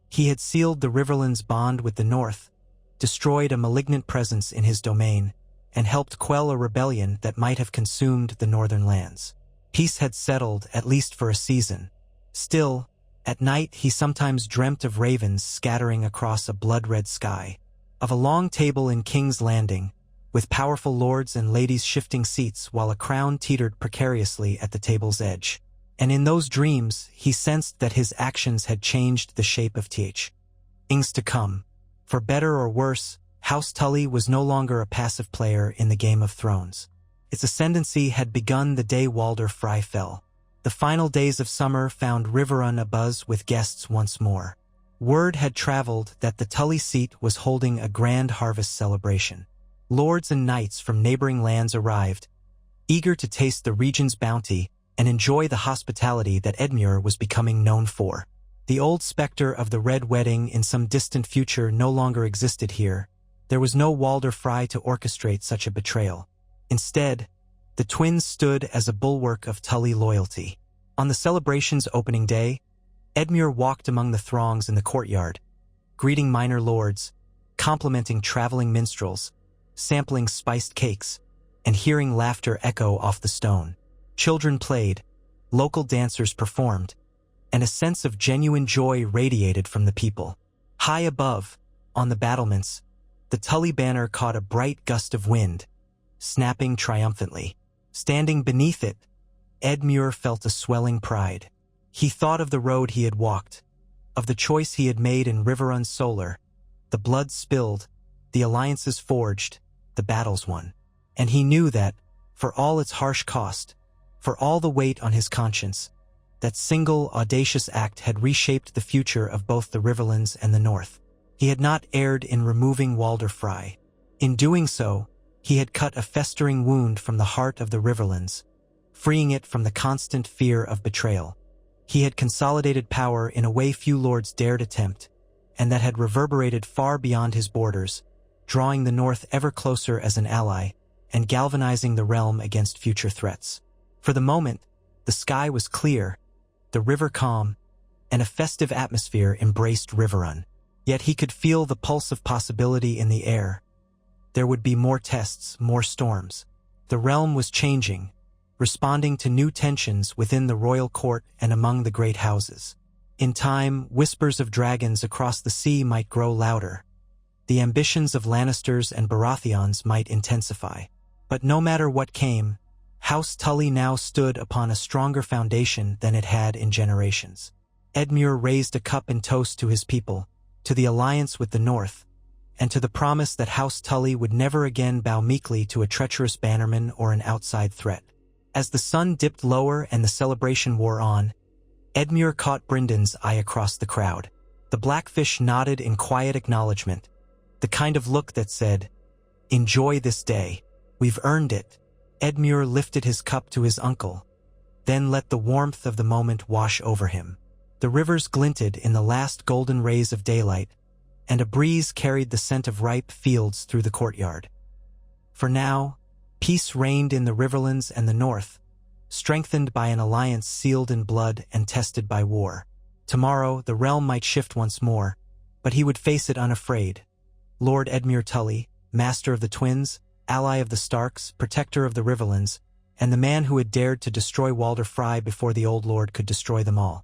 He had sealed the Riverlands' bond with the North, destroyed a malignant presence in his domain, and helped quell a rebellion that might have consumed the northern lands. Peace had settled, at least for a season. Still, at night he sometimes dreamt of ravens scattering across a blood-red sky, of a long table in King's Landing, with powerful lords and ladies shifting seats while a crown teetered precariously at the table's edge. And in those dreams, he sensed that his actions had changed the shape of things to come. For better or worse, House Tully was no longer a passive player in the Game of Thrones. Its ascendancy had begun the day Walder Frey fell. The final days of summer found Riverrun abuzz with guests once more. Word had traveled that the Tully seat was holding a grand harvest celebration. Lords and knights from neighboring lands arrived, eager to taste the region's bounty and enjoy the hospitality that Edmure was becoming known for. The old specter of the Red Wedding in some distant future no longer existed here. There was no Walder Frey to orchestrate such a betrayal. Instead, the Twins stood as a bulwark of Tully loyalty. On the celebration's opening day, Edmure walked among the throngs in the courtyard, greeting minor lords, complimenting traveling minstrels, sampling spiced cakes, and hearing laughter echo off the stone. Children played, local dancers performed, and a sense of genuine joy radiated from the people. High above, on the battlements, the Tully banner caught a bright gust of wind, snapping triumphantly. Standing beneath it, Edmure felt a swelling pride. He thought of the road he had walked, of the choice he had made in Riverrun Solar, the blood spilled, the alliances forged, the battles won. And he knew that, for all its harsh cost, for all the weight on his conscience, that single audacious act had reshaped the future of both the Riverlands and the North. He had not erred in removing Walder Frey. In doing so, He had cut a festering wound from the heart of the Riverlands, freeing it from the constant fear of betrayal. He had consolidated power in a way few lords dared attempt, and that had reverberated far beyond his borders, drawing the North ever closer as an ally and galvanizing the realm against future threats. For the moment, the sky was clear, the river calm, and a festive atmosphere embraced Riverrun. Yet he could feel the pulse of possibility in the air. There would be more tests, more storms. The realm was changing, responding to new tensions within the royal court and among the great houses. In time, whispers of dragons across the sea might grow louder. The ambitions of Lannisters and Baratheons might intensify. But no matter what came, House Tully now stood upon a stronger foundation than it had in generations. Edmure raised a cup in toast to his people, to the alliance with the North, and to the promise that House Tully would never again bow meekly to a treacherous bannerman or an outside threat. As the sun dipped lower and the celebration wore on, Edmure caught Bryndon's eye across the crowd. The Blackfish nodded in quiet acknowledgement, the kind of look that said, "Enjoy this day. We've earned it." Edmure lifted his cup to his uncle, then let the warmth of the moment wash over him. The rivers glinted in the last golden rays of daylight, and a breeze carried the scent of ripe fields through the courtyard. For now, peace reigned in the Riverlands and the North, strengthened by an alliance sealed in blood and tested by war. Tomorrow, the realm might shift once more, but he would face it unafraid. Lord Edmure Tully, master of the twins, ally of the Starks, protector of the Riverlands, and the man who had dared to destroy Walder Frey before the old lord could destroy them all.